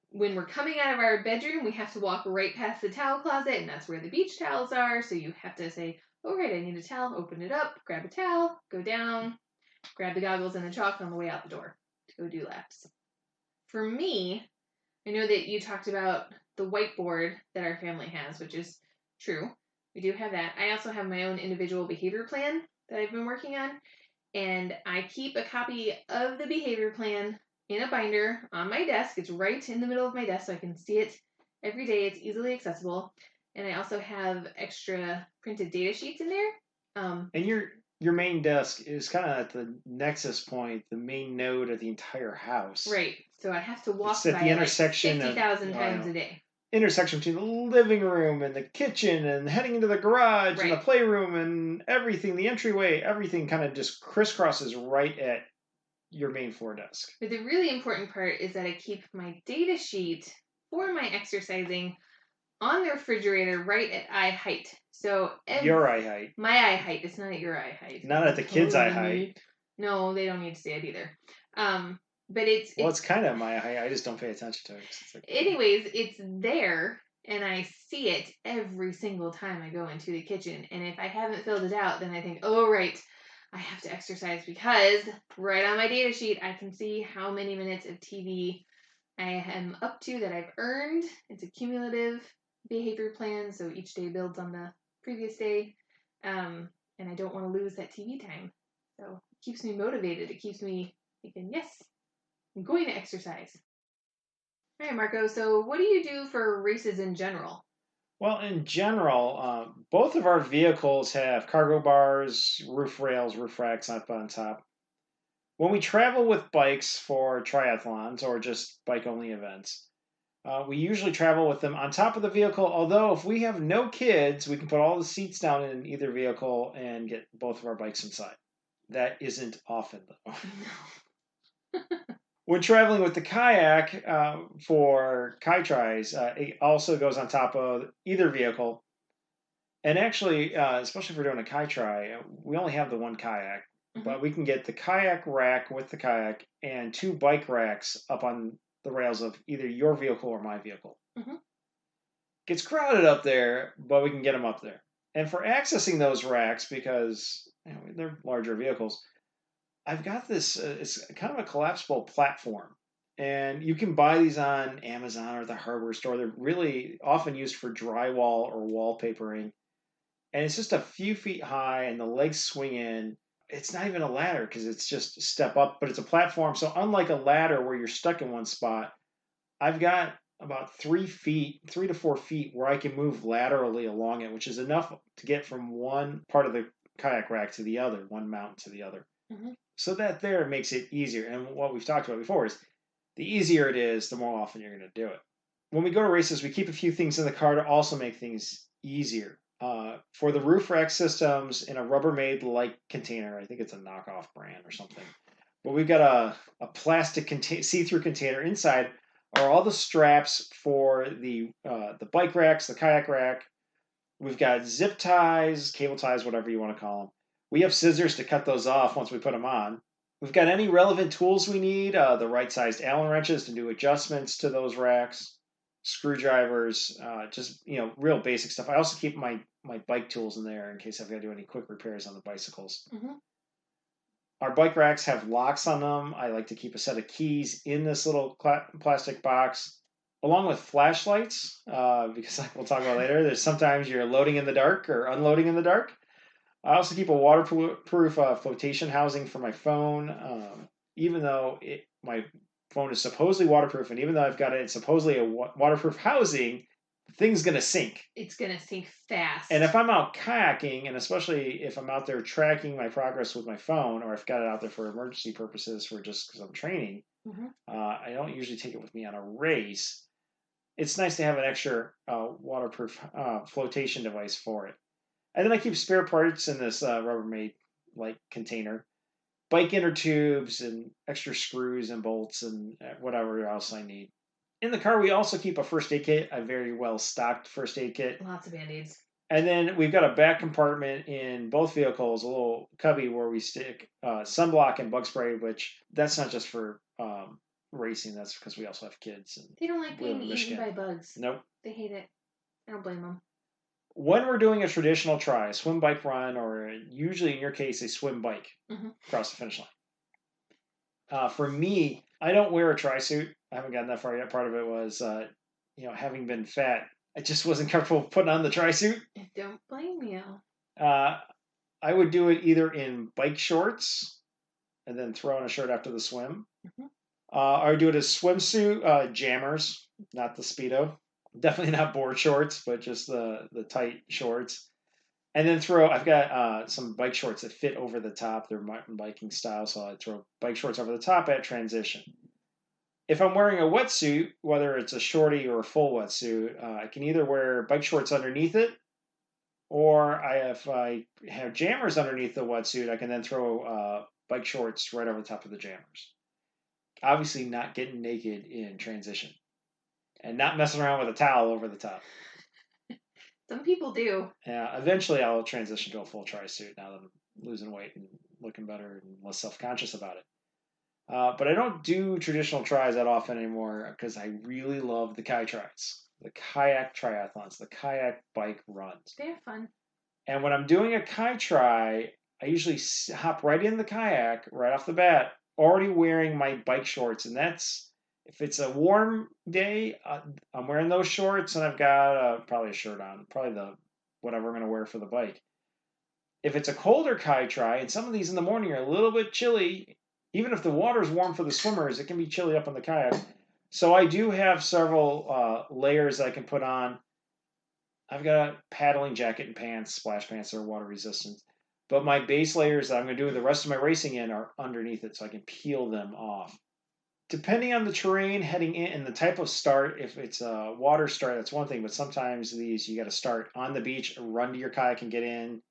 when we're coming out of our bedroom, we have to walk right past the towel closet, and that's where the beach towels are. So you have to say, "Oh, right, I need a towel." Open it up, grab a towel, go down. grab the goggles and the chalk on the way out the door to go do laps. For me, I know that you talked about the whiteboard that our family has, which is true. We do have that. I also have my own individual behavior plan that I've been working on, and I keep a copy of the behavior plan in a binder on my desk. It's right in the middle of my desk, so I can see it every day. It's easily accessible, and I also have extra printed data sheets in there. And your main desk is kind of at the nexus point, the main node of the entire house. Right. So I have to walk by the intersection 50,000 times a day. Intersection between the living room and the kitchen and heading into the garage and the playroom and everything, the entryway, everything kind of just crisscrosses right at your main floor desk. But the really important part is that I keep my data sheet for my exercising on the refrigerator right at eye height. So your eye height. My eye height. It's not at your eye height. Not at the kids' eye height. No, they don't need to see it either. But it's kind of my height. I just don't pay attention to it. Anyways, it's there, and I see it every single time I go into the kitchen. And if I haven't filled it out, then I think, oh, right, I have to exercise, because right on my data sheet, I can see how many minutes of TV I am up to that I've earned. It's a cumulative behavior plan, so each day builds on the previous day. And I don't want to lose that TV time. So it keeps me motivated. It keeps me thinking, yes, I'm going to exercise. All right, Marco, so what do you do for races in general? Well, in general, both of our vehicles have cargo bars, roof rails, roof racks up on top. When we travel with bikes for triathlons or just bike-only events, we usually travel with them on top of the vehicle, although if we have no kids, we can put all the seats down in either vehicle and get both of our bikes inside. That isn't often, though. No. When traveling with the kayak for Kai-Tris, it also goes on top of either vehicle. And actually, especially if we're doing a Kai-Tri, we only have the one kayak. Mm-hmm. But we can get the kayak rack with the kayak and 2 bike racks up on the rails of either your vehicle or my vehicle. Mm-hmm. Gets crowded up there, but we can get them up there. And for accessing those racks, because they're larger vehicles, I've got this, it's kind of a collapsible platform. And you can buy these on Amazon or the hardware store. They're really often used for drywall or wallpapering. And it's just a few feet high, and the legs swing in. It's not even a ladder because it's just a step up, but it's a platform. So unlike a ladder where you're stuck in one spot, I've got about 3 to 4 feet where I can move laterally along it, which is enough to get from one part of the kayak rack to the other, one mount to the other. Mm-hmm. So that there makes it easier. And what we've talked about before is the easier it is, the more often you're going to do it. When we go to races, we keep a few things in the car to also make things easier. For the roof rack systems, in a Rubbermaid-like container, I think it's a knockoff brand or something, but we've got a plastic see-through container. Inside are all the straps for the bike racks, the kayak rack. We've got zip ties, cable ties, whatever you want to call them. We have scissors to cut those off once we put them on. We've got any relevant tools we need, the right-sized Allen wrenches to do adjustments to those racks, screwdrivers, just real basic stuff. I also keep my bike tools in there in case I've got to do any quick repairs on the bicycles. Mm-hmm. Our bike racks have locks on them. I like to keep a set of keys in this little plastic box, along with flashlights, because like we'll talk about later, there's sometimes you're loading in the dark or unloading in the dark. I also keep a waterproof flotation housing for my phone, even though my phone is supposedly waterproof, and even though I've got it supposedly a waterproof housing, the thing's going to sink. It's going to sink fast. And if I'm out kayaking, and especially if I'm out there tracking my progress with my phone, or I've got it out there for emergency purposes for just because I'm training, mm-hmm. I don't usually take it with me on a race. It's nice to have an extra waterproof flotation device for it. And then I keep spare parts in this Rubbermaid-like container. Bike inner tubes and extra screws and bolts and whatever else I need. In the car, we also keep a first aid kit, a very well-stocked first aid kit. Lots of Band-Aids. And then we've got a back compartment in both vehicles, a little cubby where we stick sunblock and bug spray, which that's not just for racing. That's because we also have kids. And they don't like being eaten by bugs. Nope. They hate it. I don't blame them. When we're doing a traditional try, swim, bike, run, or usually in your case, a swim bike mm-hmm. across the finish line, For me, I don't wear a tri-suit. I haven't gotten that far yet. Part of it was, having been fat, I just wasn't comfortable putting on the tri-suit. Don't blame you. I would do it either in bike shorts and then throw on a shirt after the swim. Mm-hmm. I would do it as swimsuit, jammers, not the Speedo. Definitely not board shorts, but just the tight shorts. And then I've got some bike shorts that fit over the top. They're mountain biking style, so I throw bike shorts over the top at transition. If I'm wearing a wetsuit, whether it's a shorty or a full wetsuit, I can either wear bike shorts underneath it, or if I have jammers underneath the wetsuit, I can then throw bike shorts right over the top of the jammers. Obviously, not getting naked in transition, and not messing around with a towel over the top. Some people do. Yeah, eventually I'll transition to a full tri-suit now that I'm losing weight and looking better and less self-conscious about it. But I don't do traditional tries that often anymore because I really love the tries, the kayak triathlons, the kayak bike runs. They're fun. And when I'm doing a try, I usually hop right in the kayak right off the bat, already wearing my bike shorts. And that's, if it's a warm day, I'm wearing those shorts and I've got probably a shirt on, probably whatever I'm going to wear for the bike. If it's a colder try, and some of these in the morning are a little bit chilly, even if the water's warm for the swimmers, it can be chilly up on the kayak. So I do have several layers I can put on. I've got a paddling jacket and pants, splash pants that are water resistant. But my base layers that I'm going to do the rest of my racing in are underneath it, so I can peel them off. Depending on the terrain heading in and the type of start, if it's a water start, that's one thing. But sometimes these, you got to start on the beach, run to your kayak and get in.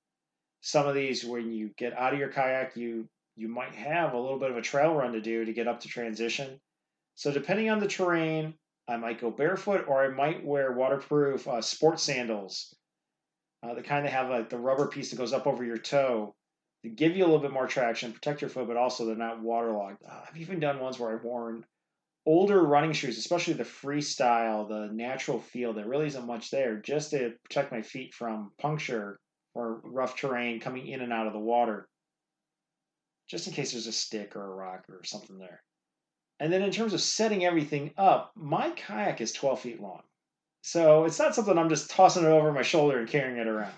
Some of these, when you get out of your kayak, you might have a little bit of a trail run to do to get up to transition. So depending on the terrain, I might go barefoot, or I might wear waterproof sport sandals. The kind that have like the rubber piece that goes up over your toe to give you a little bit more traction, protect your foot, but also they're not waterlogged. I've even done ones where I've worn older running shoes, especially the freestyle, the natural feel. There really isn't much there, just to protect my feet from puncture or rough terrain coming in and out of the water, just in case there's a stick or a rock or something there. And then in terms of setting everything up, my kayak is 12 feet long. So it's not something I'm just tossing it over my shoulder and carrying it around.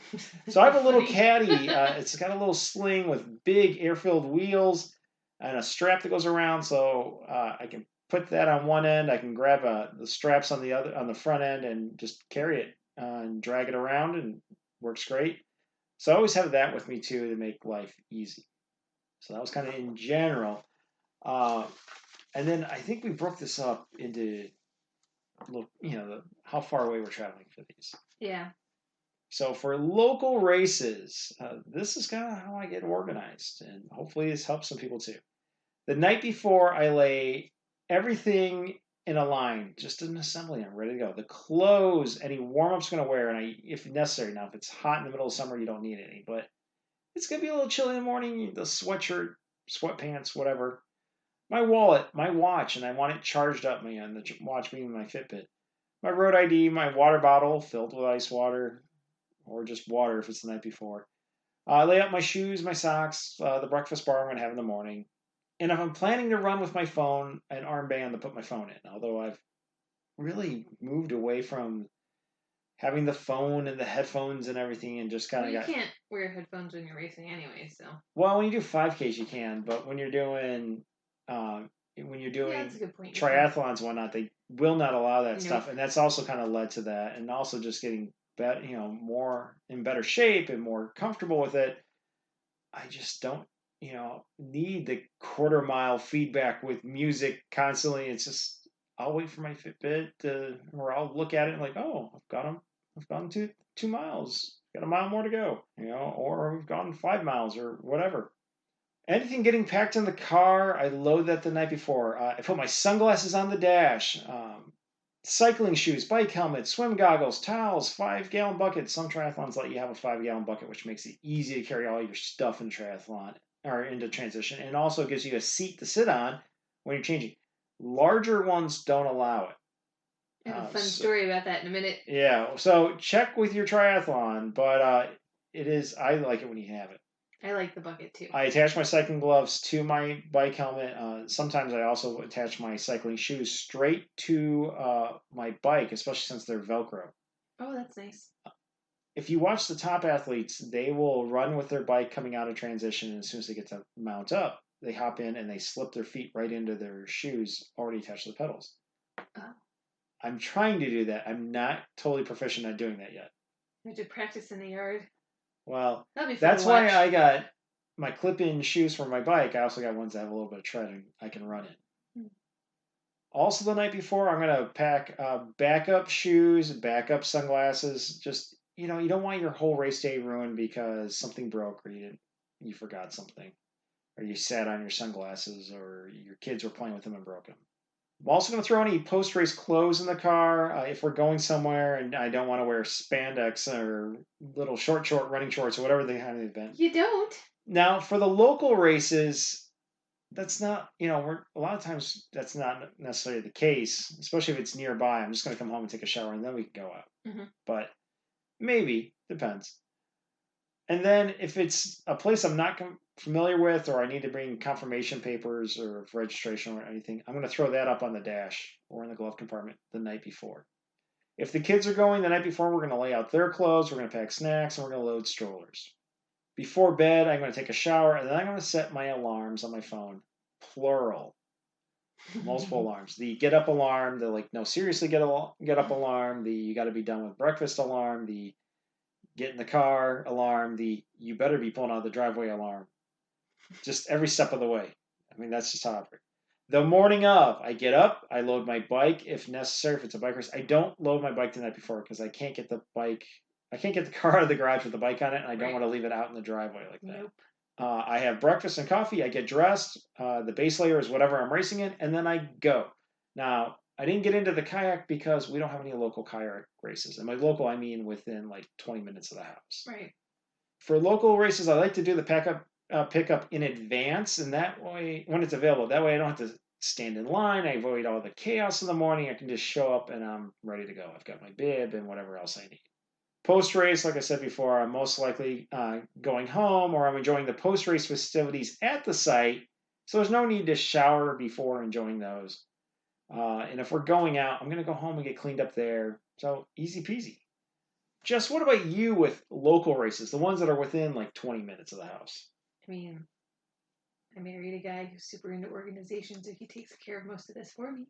So I have a little caddy. It's got a little sling with big air-filled wheels and a strap that goes around, so I can put that on one end. I can grab the straps on the front end and just carry it and drag it around, and works great. So I always have that with me too to make life easy. So that was kind of in general. And then I think we broke this up into how far away we're traveling for these. Yeah. So for local races, this is kind of how I get organized, and hopefully this helps some people too. The night before, I lay everything in a line, just an assembly. I'm ready to go. The clothes, any warm-ups going to wear, and if necessary. Now, if it's hot in the middle of summer, you don't need any, but it's going to be a little chilly in the morning. The sweatshirt, sweatpants, whatever. My wallet, my watch, and I want it charged up, man. The watch being my Fitbit. My road ID, my water bottle filled with ice water, or just water if it's the night before. I lay out my shoes, my socks, the breakfast bar I'm going to have in the morning. And if I'm planning to run with my phone, an armband to put my phone in. Although I've really moved away from having the phone and the headphones and everything, and just kind of you can't wear headphones when you're racing anyway, so. Well, when you do 5Ks, you can, but when you're doing triathlons and whatnot, they will not allow that stuff, and that's also kind of led to that, and also just getting more in better shape and more comfortable with it. I just don't need the quarter mile feedback with music constantly. It's just I'll wait for my Fitbit or I'll look at it and like, oh, I've gone 2 miles, got a mile more to go, or we've gone 5 miles or whatever. Anything getting packed in the car, I load that the night before. I put my sunglasses on the dash, cycling shoes, bike helmets, swim goggles, towels, 5-gallon buckets. Some triathlons let you have a 5-gallon bucket, which makes it easy to carry all your stuff in triathlon or into transition, and also gives you a seat to sit on when you're changing. Larger ones don't allow it. I have a fun story about that in a minute. Yeah, so check with your triathlon, but I like it when you have it. I like the bucket too. I attach my cycling gloves to my bike helmet. Sometimes I also attach my cycling shoes straight to my bike, especially since they're Velcro. Oh, that's nice. If you watch the top athletes, they will run with their bike coming out of transition, and as soon as they get to mount up, they hop in and they slip their feet right into their shoes already attached to the pedals. Oh. I'm trying to do that. I'm not totally proficient at doing that yet. You have to practice in the yard. Well, that's why I got my clip-in shoes for my bike. I also got ones that have a little bit of tread and I can run in. Also, the night before, I'm going to pack backup shoes, backup sunglasses. Just, you don't want your whole race day ruined because something broke or you forgot something. Or you sat on your sunglasses or your kids were playing with them and broke them. I'm also going to throw any post-race clothes in the car if we're going somewhere and I don't want to wear spandex or little short running shorts or whatever they have in the event. You don't? Now, for the local races, that's not, a lot of times that's not necessarily the case, especially if it's nearby. I'm just going to come home and take a shower and then we can go out. Mm-hmm. But maybe, depends. And then if it's a place I'm not familiar with or I need to bring confirmation papers or registration or anything, I'm going to throw that up on the dash or in the glove compartment the night before. If the kids are going the night before, we're going to lay out their clothes, we're going to pack snacks, and we're going to load strollers. Before bed, I'm going to take a shower, and then I'm going to set my alarms on my phone. Plural. Multiple alarms. The get up alarm, the no, seriously get up alarm, the you got to be done with breakfast alarm, the get in the car alarm, the you better be pulling out of the driveway alarm. Just every step of the way. I mean, that's just how I operate. The morning of, I get up, I load my bike if necessary, if it's a bike race. I don't load my bike the night before because I can't get the car out of the garage with the bike on it, and I don't want to leave it out in the driveway like that. Nope. I have breakfast and coffee. I get dressed. The base layer is whatever I'm racing in, and then I go. Now, I didn't get into the kayak because we don't have any local kayak races. And by local, I mean within 20 minutes of the house. Right. For local races, I like to do the pickup in advance, and that way, when it's available, that way I don't have to stand in line. I avoid all the chaos in the morning. I can just show up and I'm ready to go. I've got my bib and whatever else I need. Post-race, like I said before, I'm most likely going home or I'm enjoying the post-race festivities at the site. So there's no need to shower before enjoying those. And if we're going out, I'm going to go home and get cleaned up there. So easy peasy. Jess, what about you with local races, the ones that are within 20 minutes of the house? I mean, I married a guy who's super into organization, so he takes care of most of this for me.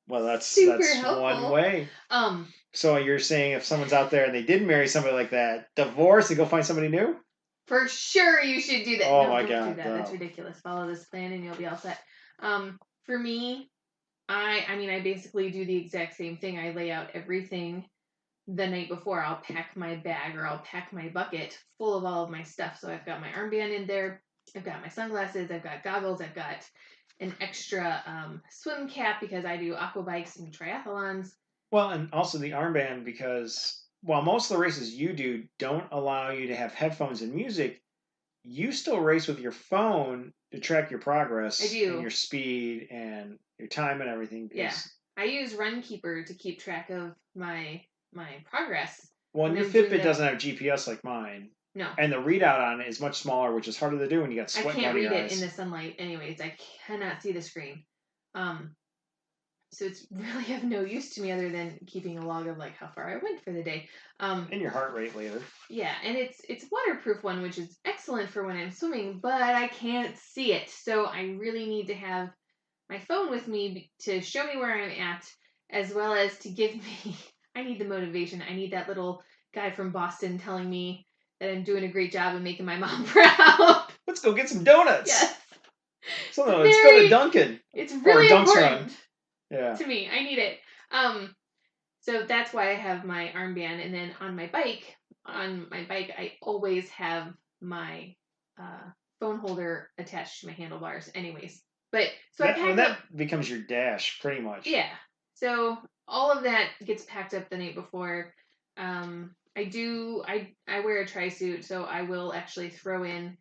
Well, that's helpful. One way. So you're saying if someone's out there and they did marry somebody like that, divorce and go find somebody new? For sure, you should do that. Oh no, my don't God, do that. no. That's ridiculous. Follow this plan and you'll be all set. For me, I basically do the exact same thing. I lay out everything the night before. I'll pack my bag or I'll pack my bucket full of all of my stuff. So I've got my armband in there. I've got my sunglasses. I've got goggles. I've got an extra swim cap because I do aqua bikes and triathlons. Well, and also the armband because while most of the races you do don't allow you to have headphones and music, you still race with your phone to track your progress. I do. And your speed and your time and everything. Yeah. I use Runkeeper to keep track of my progress. Well, and your Fitbit doesn't have GPS like mine. No. And the readout on it is much smaller, which is harder to do when you got sweat on your eyes. I can't read it in the sunlight anyways. I cannot see the screen. So it's really of no use to me other than keeping a log of how far I went for the day. And your heart rate later. Yeah, and it's waterproof one, which is excellent for when I'm swimming, but I can't see it. So I really need to have my phone with me to show me where I'm at, as well as to give me, I need the motivation. I need that little guy from Boston telling me that I'm doing a great job and making my mom proud. Let's go get some donuts. Yes. So no, let's go to Dunkin'. It's really important to me. I need it. So that's why I have my armband, and then on my bike, I always have my phone holder attached to my handlebars anyways. But so that becomes your dash pretty much. Yeah. So all of that gets packed up the night before. I wear a tri-suit, so I will actually throw in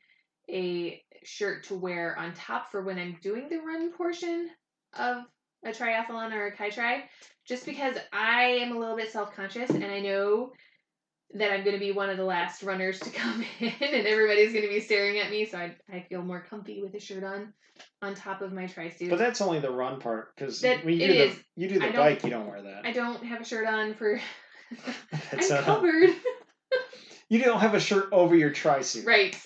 a shirt to wear on top for when I'm doing the run portion of a triathlon or a kai-tri, just because I am a little bit self-conscious, and I know that I'm going to be one of the last runners to come in, and everybody's going to be staring at me, so I feel more comfy with a shirt on top of my tri-suit. But that's only the run part, because when you do the bike, you don't wear that. I don't have a shirt on for... I'm covered. You don't have a shirt over your tri-suit. Right.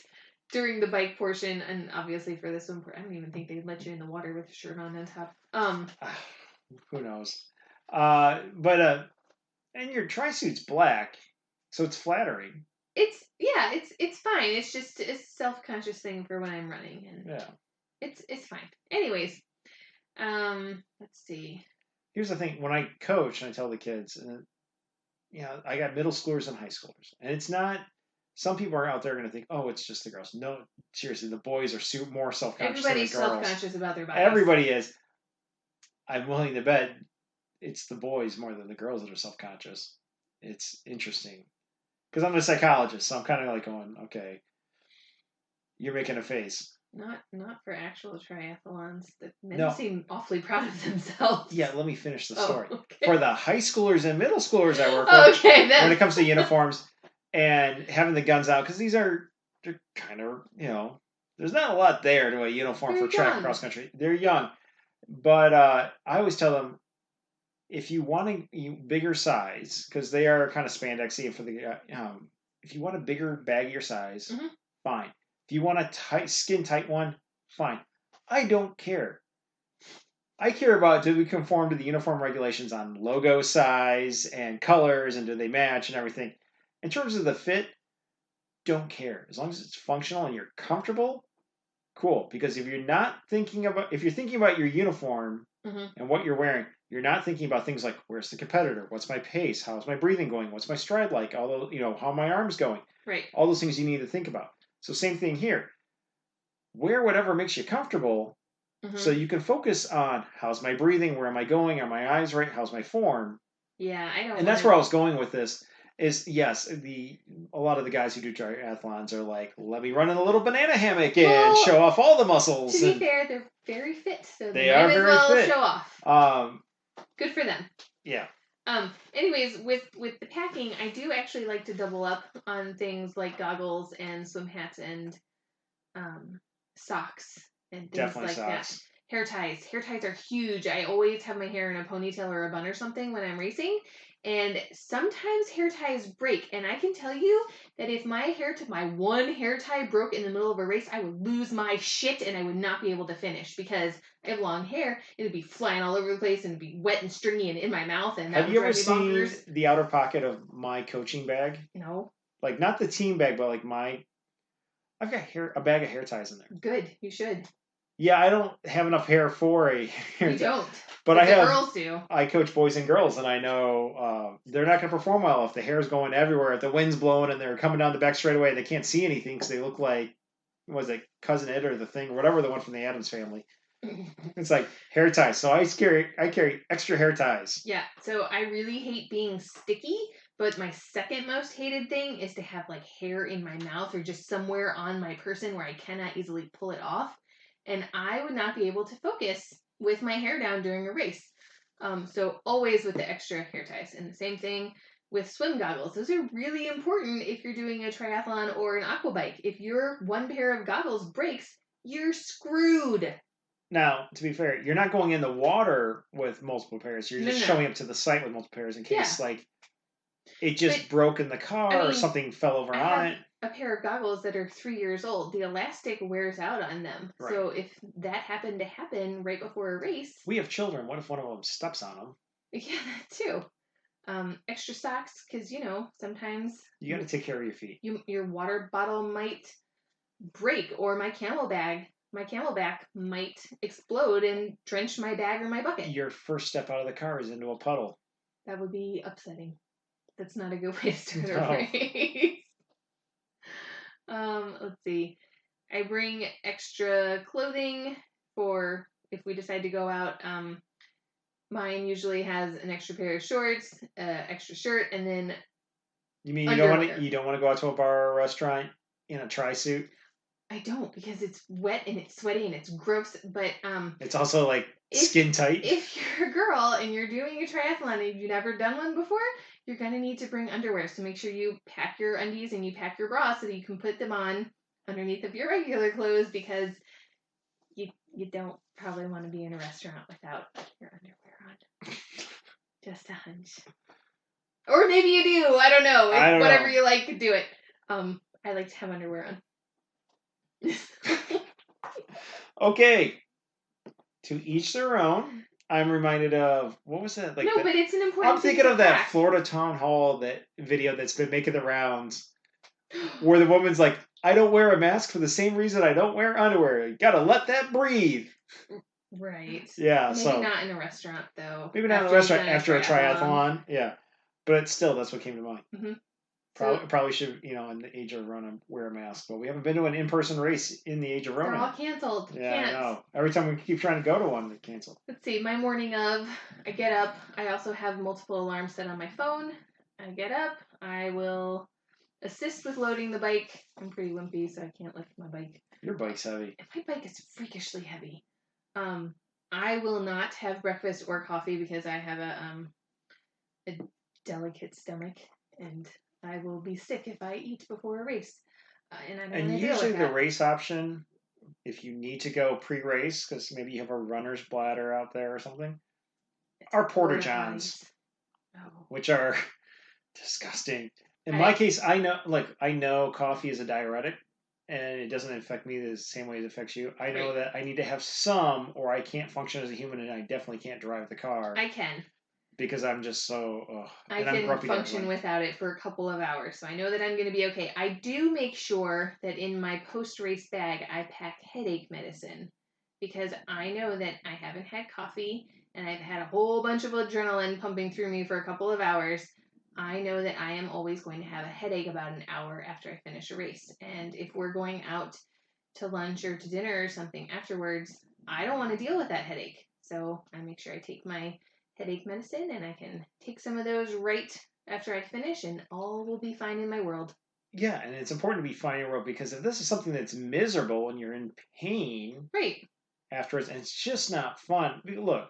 During the bike portion, and obviously for the swim part, I don't even think they'd let you in the water with a shirt on top. Who knows? But and your tri-suit's black, so it's flattering. It's fine. It's just a self-conscious thing for when I'm running, and it's fine. Anyways, let's see. Here's the thing: when I coach, and I tell the kids, and I got middle schoolers and high schoolers, and it's not. Some people are out there going to think, "Oh, it's just the girls." No, seriously, the boys are more self-conscious than the girls. Everybody's self-conscious about their bodies. Everybody is. I'm willing to bet it's the boys more than the girls that are self-conscious. It's interesting. Because I'm a psychologist, so I'm kind of like going, okay, you're making a face. Not for actual triathlons. The men seem awfully proud of themselves. Yeah, let me finish the story. Okay. For the high schoolers and middle schoolers I work with, when it comes to uniforms and having the guns out, because they're kind of, there's not a lot there to a uniform for track cross country. They're young. But I always tell them, if you want a bigger size, because they are kind of spandexy, for the if you want a bigger, baggier size, fine. If you want a tight, skin tight one, fine. I don't care. I care about, do we conform to the uniform regulations on logo size and colors, and do they match and everything. In terms of the fit, don't care. As long as it's functional and you're comfortable, cool. Because if you're thinking about your uniform and what you're wearing, you're not thinking about things like, where's the competitor? What's my pace? How's my breathing going? What's my stride like? Although, how are my arms going? Right. All those things you need to think about. So same thing here. Wear whatever makes you comfortable so you can focus on, how's my breathing? Where am I going? Are my eyes right? How's my form? Yeah, I know. And that's where I was going with this. Is yes, a lot of the guys who do triathlons are like, let me run in a little banana hammock and show off all the muscles. To be fair, they're very fit, so they are very fit. Show off. Good for them. Yeah. Anyways, with the packing, I do actually like to double up on things like goggles and swim hats and socks and things Definitely like socks. that. Hair ties. Hair ties are huge. I always have my hair in a ponytail or a bun or something when I'm racing. And sometimes hair ties break. And I can tell you that if my one hair tie broke in the middle of a race, I would lose my shit and I would not be able to finish because I have long hair. It would be flying all over the place and be wet and stringy and in my mouth. And have you ever seen the outer pocket of my coaching bag? No. Like, not the team bag, but like I've got a bag of hair ties in there. Good. You should. Yeah, I don't have enough hair for a hair tie. You don't. But the girls do. I coach boys and girls, and I know they're not going to perform well if the hair's going everywhere, if the wind's blowing, and they're coming down the back straightaway, and they can't see anything because they look like, was it Cousin Ed or the Thing, or whatever, the one from the Addams Family. It's like hair ties. So I carry extra hair ties. Yeah. So I really hate being sticky, but my second most hated thing is to have like hair in my mouth or just somewhere on my person where I cannot easily pull it off. And I would not be able to focus with my hair down during a race. So always with the extra hair ties. And the same thing with swim goggles. Those are really important if you're doing a triathlon or an aqua bike. If your one pair of goggles breaks, you're screwed. Now, to be fair, you're not going in the water with multiple pairs. You're just showing up to the site with multiple pairs in case, it just broke in the car or something fell over on it. A pair of goggles that are 3 years old, the elastic wears out on them. Right. So if that happened to happen right before a race... We have children. What if one of them steps on them? Yeah, that too. Extra socks, because, sometimes... You got to take care of your feet. Your water bottle might break, or my camelback might explode and drench my bag or my bucket. Your first step out of the car is into a puddle. That would be upsetting. That's not a good way to start a race. Let's see. I bring extra clothing for if we decide to go out. Mine usually has an extra pair of shorts, extra shirt, and then. You mean you don't want to go out to a bar or a restaurant in a tri-suit? I don't, because it's wet and it's sweaty and it's gross. But it's also like skin tight. If you're a girl and you're doing a triathlon and you've never done one before, you're going to need to bring underwear. So make sure you pack your undies and you pack your bra so that you can put them on underneath of your regular clothes, because you don't probably want to be in a restaurant without your underwear on. Just a hunch. Or maybe you do. I don't know. Whatever you like, do it. I like to have underwear on. Okay. To each their own. I'm reminded of, what was that? Like, no, but it's an important I'm thinking of that Florida town hall video that's been making the rounds, where the woman's like, I don't wear a mask for the same reason I don't wear underwear. You gotta let that breathe. Right. Yeah. Maybe not in a restaurant, though. Maybe not in a restaurant after a triathlon. Yeah. But still, that's what came to mind. Mm-hmm. Probably should, in the age of run, wear a mask. But we haven't been to an in-person race in the age of Rona. They're all canceled. Yeah, I know. Every time we keep trying to go to one, they're canceled. Let's see. My morning of, I get up. I also have multiple alarms set on my phone. I get up. I will assist with loading the bike. I'm pretty wimpy, so I can't lift my bike. Your bike's heavy. My bike is freakishly heavy. I will not have breakfast or coffee because I have a delicate stomach, and I will be sick if I eat before a race. And I don't want to deal with that. Usually the race option, if you need to go pre-race, because maybe you have a runner's bladder out there or something, are Porta Johns, which are disgusting. In my case, I know coffee is a diuretic, and it doesn't affect me the same way it affects you. I know that I need to have some, or I can't function as a human, and I definitely can't drive the car. I can. Because I'm just so... I can function without it for a couple of hours, so I know that I'm going to be okay. I do make sure that in my post-race bag, I pack headache medicine, because I know that I haven't had coffee, and I've had a whole bunch of adrenaline pumping through me for a couple of hours. I know that I am always going to have a headache about an hour after I finish a race, and if we're going out to lunch or to dinner or something afterwards, I don't want to deal with that headache. So I make sure I take my headache medicine, and I can take some of those right after I finish, and all will be fine in my world. Yeah, and it's important to be fine in your world, because if this is something that's miserable and you're in pain afterwards, and it's just not fun. Look,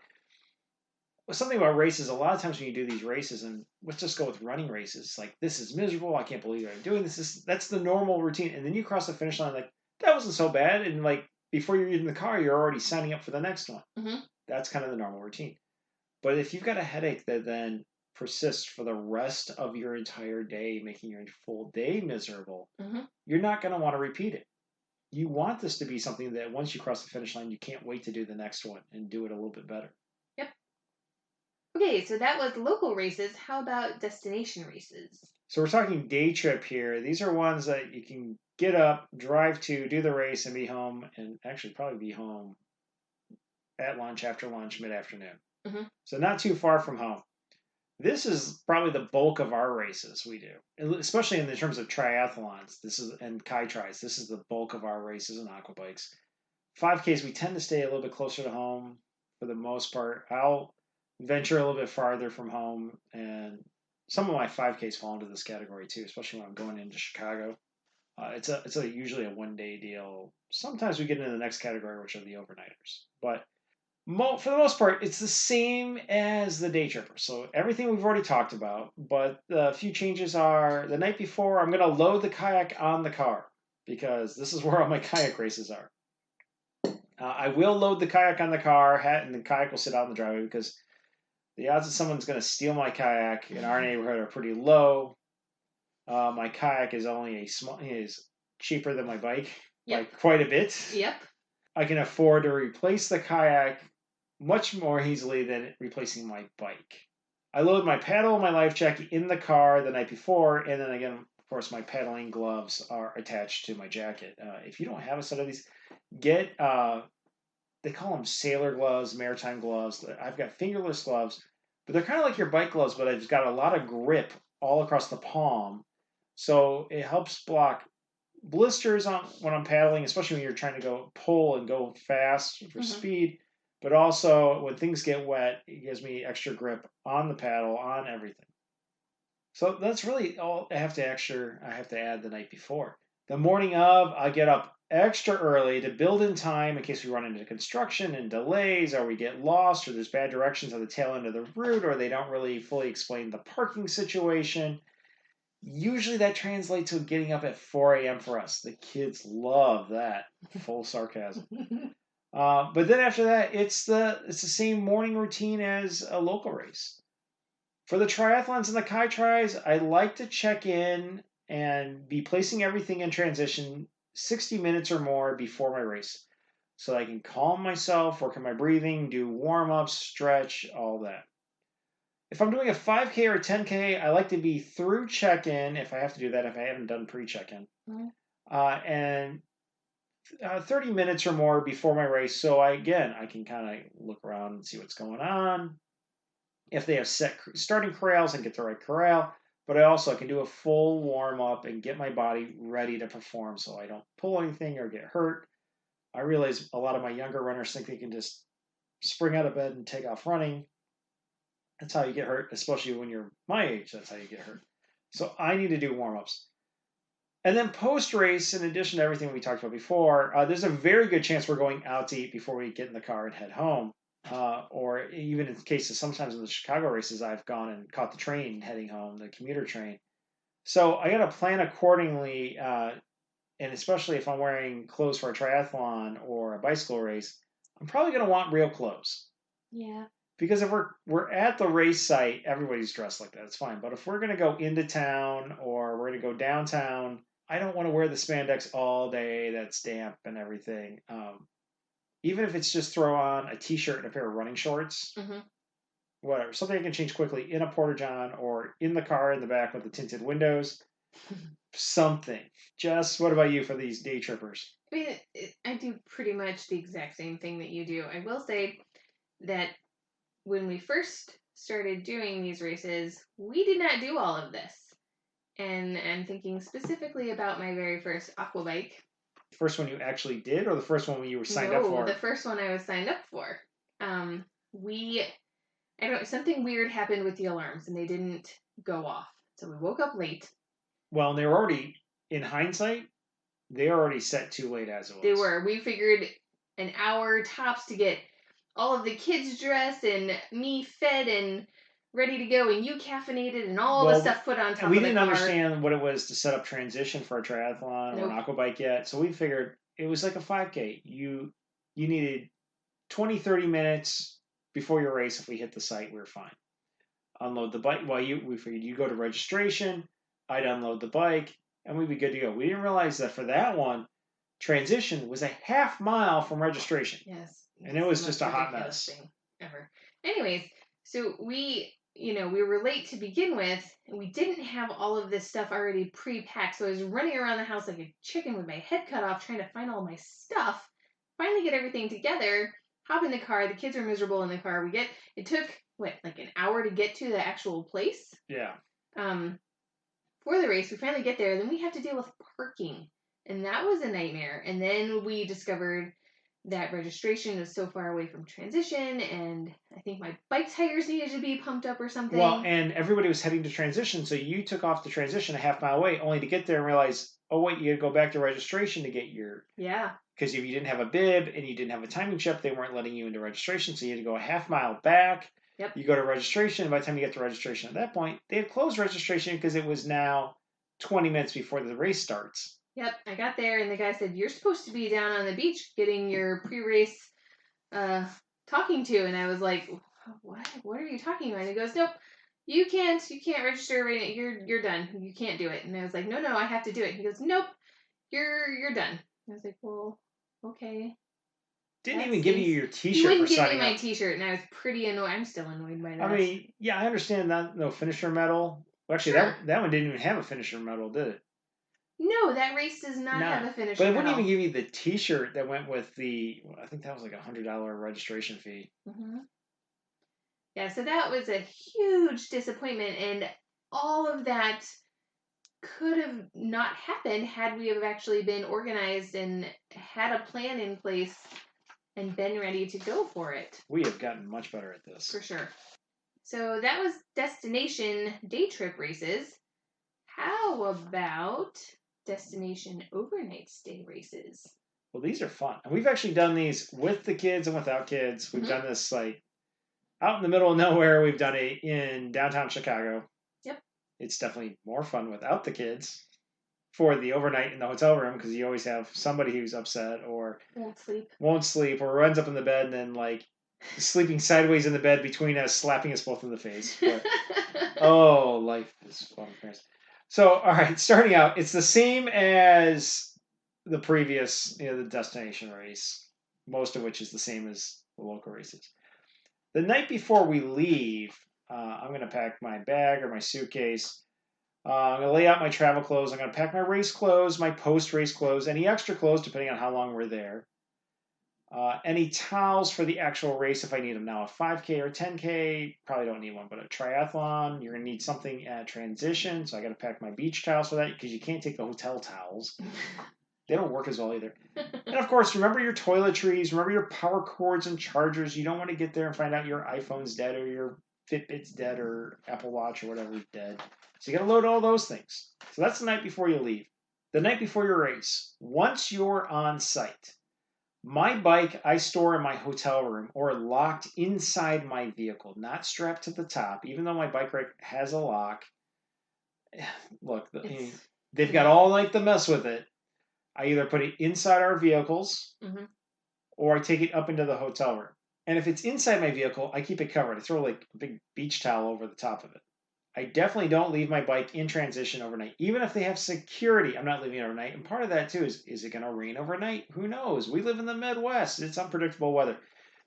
something about races, a lot of times when you do these races, and let's just go with running races, like, this is miserable, I can't believe I'm doing this. That's the normal routine. And then you cross the finish line, like, that wasn't so bad. And like, before you're in the car, you're already signing up for the next one. Mm-hmm. That's kind of the normal routine. But if you've got a headache that then persists for the rest of your entire day, making your full day miserable, you're not going to want to repeat it. You want this to be something that once you cross the finish line, you can't wait to do the next one and do it a little bit better. Yep. Okay, so that was local races. How about destination races? So we're talking day trip here. These are ones that you can get up, drive to, do the race, and be home, and actually probably be home at lunch, after lunch, mid-afternoon. Mm-hmm. So not too far from home. This is probably the bulk of our races we do, especially in the terms of triathlons. And Kai-Tris. This is the bulk of our races and aqua bikes. 5Ks, we tend to stay a little bit closer to home for the most part. I'll venture a little bit farther from home, and some of my 5Ks fall into this category too, especially when I'm going into Chicago. It's usually a one-day deal. Sometimes we get into the next category, which are the overnighters. But for the most part, it's the same as the day tripper. So everything we've already talked about, but a few changes are the night before, I'm going to load the kayak on the car, because this is where all my kayak races are. I will load the kayak on the car, and the kayak will sit out in the driveway, because the odds that someone's going to steal my kayak in our neighborhood are pretty low. My kayak is is cheaper than my bike by quite a bit. Yep. I can afford to replace the kayak much more easily than replacing my bike. I load my paddle and my life jacket in the car the night before, and then again, of course, my paddling gloves are attached to my jacket. If you don't have a set of these, get, they call them sailor gloves, maritime gloves. I've got fingerless gloves, but they're kind of like your bike gloves, but it's got a lot of grip all across the palm. So it helps block blisters when I'm paddling, especially when you're trying to go pull and go fast for speed. But also, when things get wet, it gives me extra grip on the paddle, on everything. So that's really all I have to add the night before. The morning of, I get up extra early to build in time in case we run into construction and delays, or we get lost, or there's bad directions on the tail end of the route, or they don't really fully explain the parking situation. Usually that translates to getting up at 4 a.m. for us. The kids love that. Full sarcasm. But then after that, it's the same morning routine as a local race. For the triathlons and the Kai Tris, I like to check in and be placing everything in transition 60 minutes or more before my race. So I can calm myself, work on my breathing, do warm-ups, stretch, all that. If I'm doing a 5K or a 10K, I like to be through check-in, if I have to do that, if I haven't done pre-check-in. And 30 minutes or more before my race. So I can kind of look around and see what's going on. If they have set starting corrals, and get the right corral. But I can do a full warm-up and get my body ready to perform so I don't pull anything or get hurt. I realize a lot of my younger runners think they can just spring out of bed and take off running. That's how you get hurt, especially when you're my age. That's how you get hurt. So I need to do warm-ups. And then post-race, in addition to everything we talked about before, there's a very good chance we're going out to eat before we get in the car and head home. Or even in cases, sometimes in the Chicago races, I've gone and caught the train heading home, the commuter train. So I got to plan accordingly, and especially if I'm wearing clothes for a triathlon or a bicycle race, I'm probably going to want real clothes. Yeah. Because if we're at the race site, everybody's dressed like that. It's fine. But if we're going to go into town or we're going to go downtown, I don't want to wear the spandex all day. That's damp and everything. Even if it's just throw on a t-shirt and a pair of running shorts, whatever, something I can change quickly in a porta-john or in the car in the back with the tinted windows, something. Jess, what about you for these day trippers? I mean, I do pretty much the exact same thing that you do. I will say that when we first started doing these races, we did not do all of this. And I'm thinking specifically about my very first aqua bike. First one you actually did, or the first one you were signed up for? No, the first one I was signed up for. Something weird happened with the alarms, and they didn't go off. So we woke up late. Well, they were already, in hindsight, they were already set too late as it was. They were. We figured an hour tops to get all of the kids dressed and me fed and ready to go, and you caffeinated and all the stuff put on top of the car. We didn't understand what it was to set up transition for a triathlon or an aqua bike yet, so we figured it was like a 5K. You needed 20, 30 minutes before your race. If we hit the site, we were fine. Unload the bike. We figured you go to registration, I'd unload the bike, and we'd be good to go. We didn't realize that for that one, transition was a half mile from registration. Yes. And it was just a hot mess. Thing ever. Anyways, so we were late to begin with, and we didn't have all of this stuff already pre-packed. So I was running around the house like a chicken with my head cut off, trying to find all my stuff. Finally get everything together, hop in the car. The kids are miserable in the car. It took, like an hour to get to the actual place? Yeah. For the race, we finally get there. Then we have to deal with parking. And that was a nightmare. And then we discovered that registration is so far away from transition, and I think my bike tires needed to be pumped up or something. Well, and everybody was heading to transition, so you took off the transition a half mile away, only to get there and realize, oh wait, you got to go back to registration to get your... Yeah. Because if you didn't have a bib and you didn't have a timing chip, they weren't letting you into registration, so you had to go a half mile back. Yep. You go to registration, and by the time you get to registration at that point, they had closed registration because it was now 20 minutes before the race starts. Yep, I got there, and the guy said, you're supposed to be down on the beach getting your pre-race talking to, and I was like, what are you talking about? And he goes, nope, you can't register right now. You're done. You can't do it. And I was like, no, I have to do it. He goes, nope, you're done. I was like, well, okay. Didn't even give you your T-shirt. He wouldn't give me my T-shirt, and I was pretty annoyed. I'm still annoyed by that. I mean, yeah, I understand that no finisher medal. Well, actually, sure. that one didn't even have a finisher medal, did it? No, that race does not have a finisher medal. But it wouldn't even give you the T-shirt that went with I think that was like $100 registration fee. Mm-hmm. Yeah, so that was a huge disappointment, and all of that could have not happened had we have actually been organized and had a plan in place and been ready to go for it. We have gotten much better at this. For sure. So that was destination day trip races. How about destination overnight stay races. Well, these are fun. And we've actually done these with the kids and without kids. We've done this like out in the middle of nowhere. We've done it in downtown Chicago. Yep. It's definitely more fun without the kids for the overnight in the hotel room because you always have somebody who's upset or won't sleep or ends up in the bed and then like sleeping sideways in the bed between us, slapping us both in the face. But, oh, life is fun. So, all right, starting out, it's the same as the previous, the destination race, most of which is the same as the local races. The night before we leave, I'm going to pack my bag or my suitcase. I'm going to lay out my travel clothes. I'm going to pack my race clothes, my post-race clothes, any extra clothes depending on how long we're there. Any towels for the actual race if I need them. Now, a 5K or 10K, probably don't need one, but a triathlon, you're going to need something at transition. So I got to pack my beach towels for that because you can't take the hotel towels. They don't work as well either. And of course, remember your toiletries, remember your power cords and chargers. You don't want to get there and find out your iPhone's dead or your Fitbit's dead or Apple Watch or whatever is dead. So you got to load all those things. So that's the night before you leave. The night before your race, once you're on site, my bike I store in my hotel room or locked inside my vehicle, not strapped to the top, even though my bike rack has a lock. Look, they've got all night to mess with it. I either put it inside our vehicles or I take it up into the hotel room. And if it's inside my vehicle, I keep it covered. I throw like a big beach towel over the top of it. I definitely don't leave my bike in transition overnight. Even if they have security, I'm not leaving it overnight. And part of that, too, is it going to rain overnight? Who knows? We live in the Midwest. It's unpredictable weather.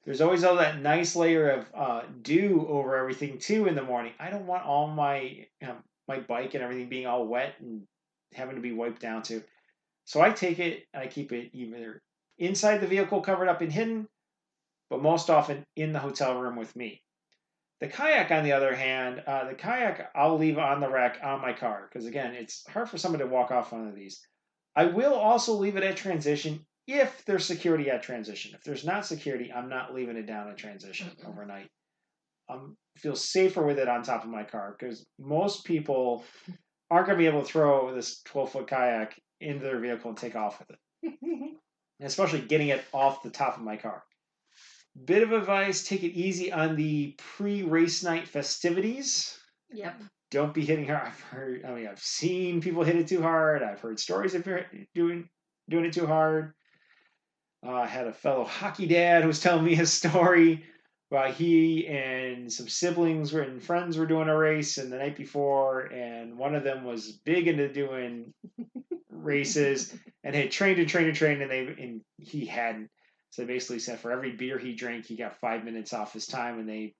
There's always all that nice layer of dew over everything, too, in the morning. I don't want all my my bike and everything being all wet and having to be wiped down, too. So I take it and I keep it either inside the vehicle covered up and hidden, but most often in the hotel room with me. The kayak, on the other hand, the kayak I'll leave on the rack on my car because, again, it's hard for somebody to walk off one of these. I will also leave it at transition if there's security at transition. If there's not security, I'm not leaving it down at transition overnight. I feel safer with it on top of my car because most people aren't going to be able to throw this 12-foot kayak into their vehicle and take off with it, especially getting it off the top of my car. Bit of advice, take it easy on the pre-race night festivities. Yep. Don't be hitting hard. I've seen people hit it too hard. I've heard stories of doing it too hard. I had a fellow hockey dad who was telling me his story about he and some siblings and friends were doing a race and the night before, and one of them was big into doing races and had trained, and he hadn't. So they basically said for every beer he drank, he got 5 minutes off his time, and they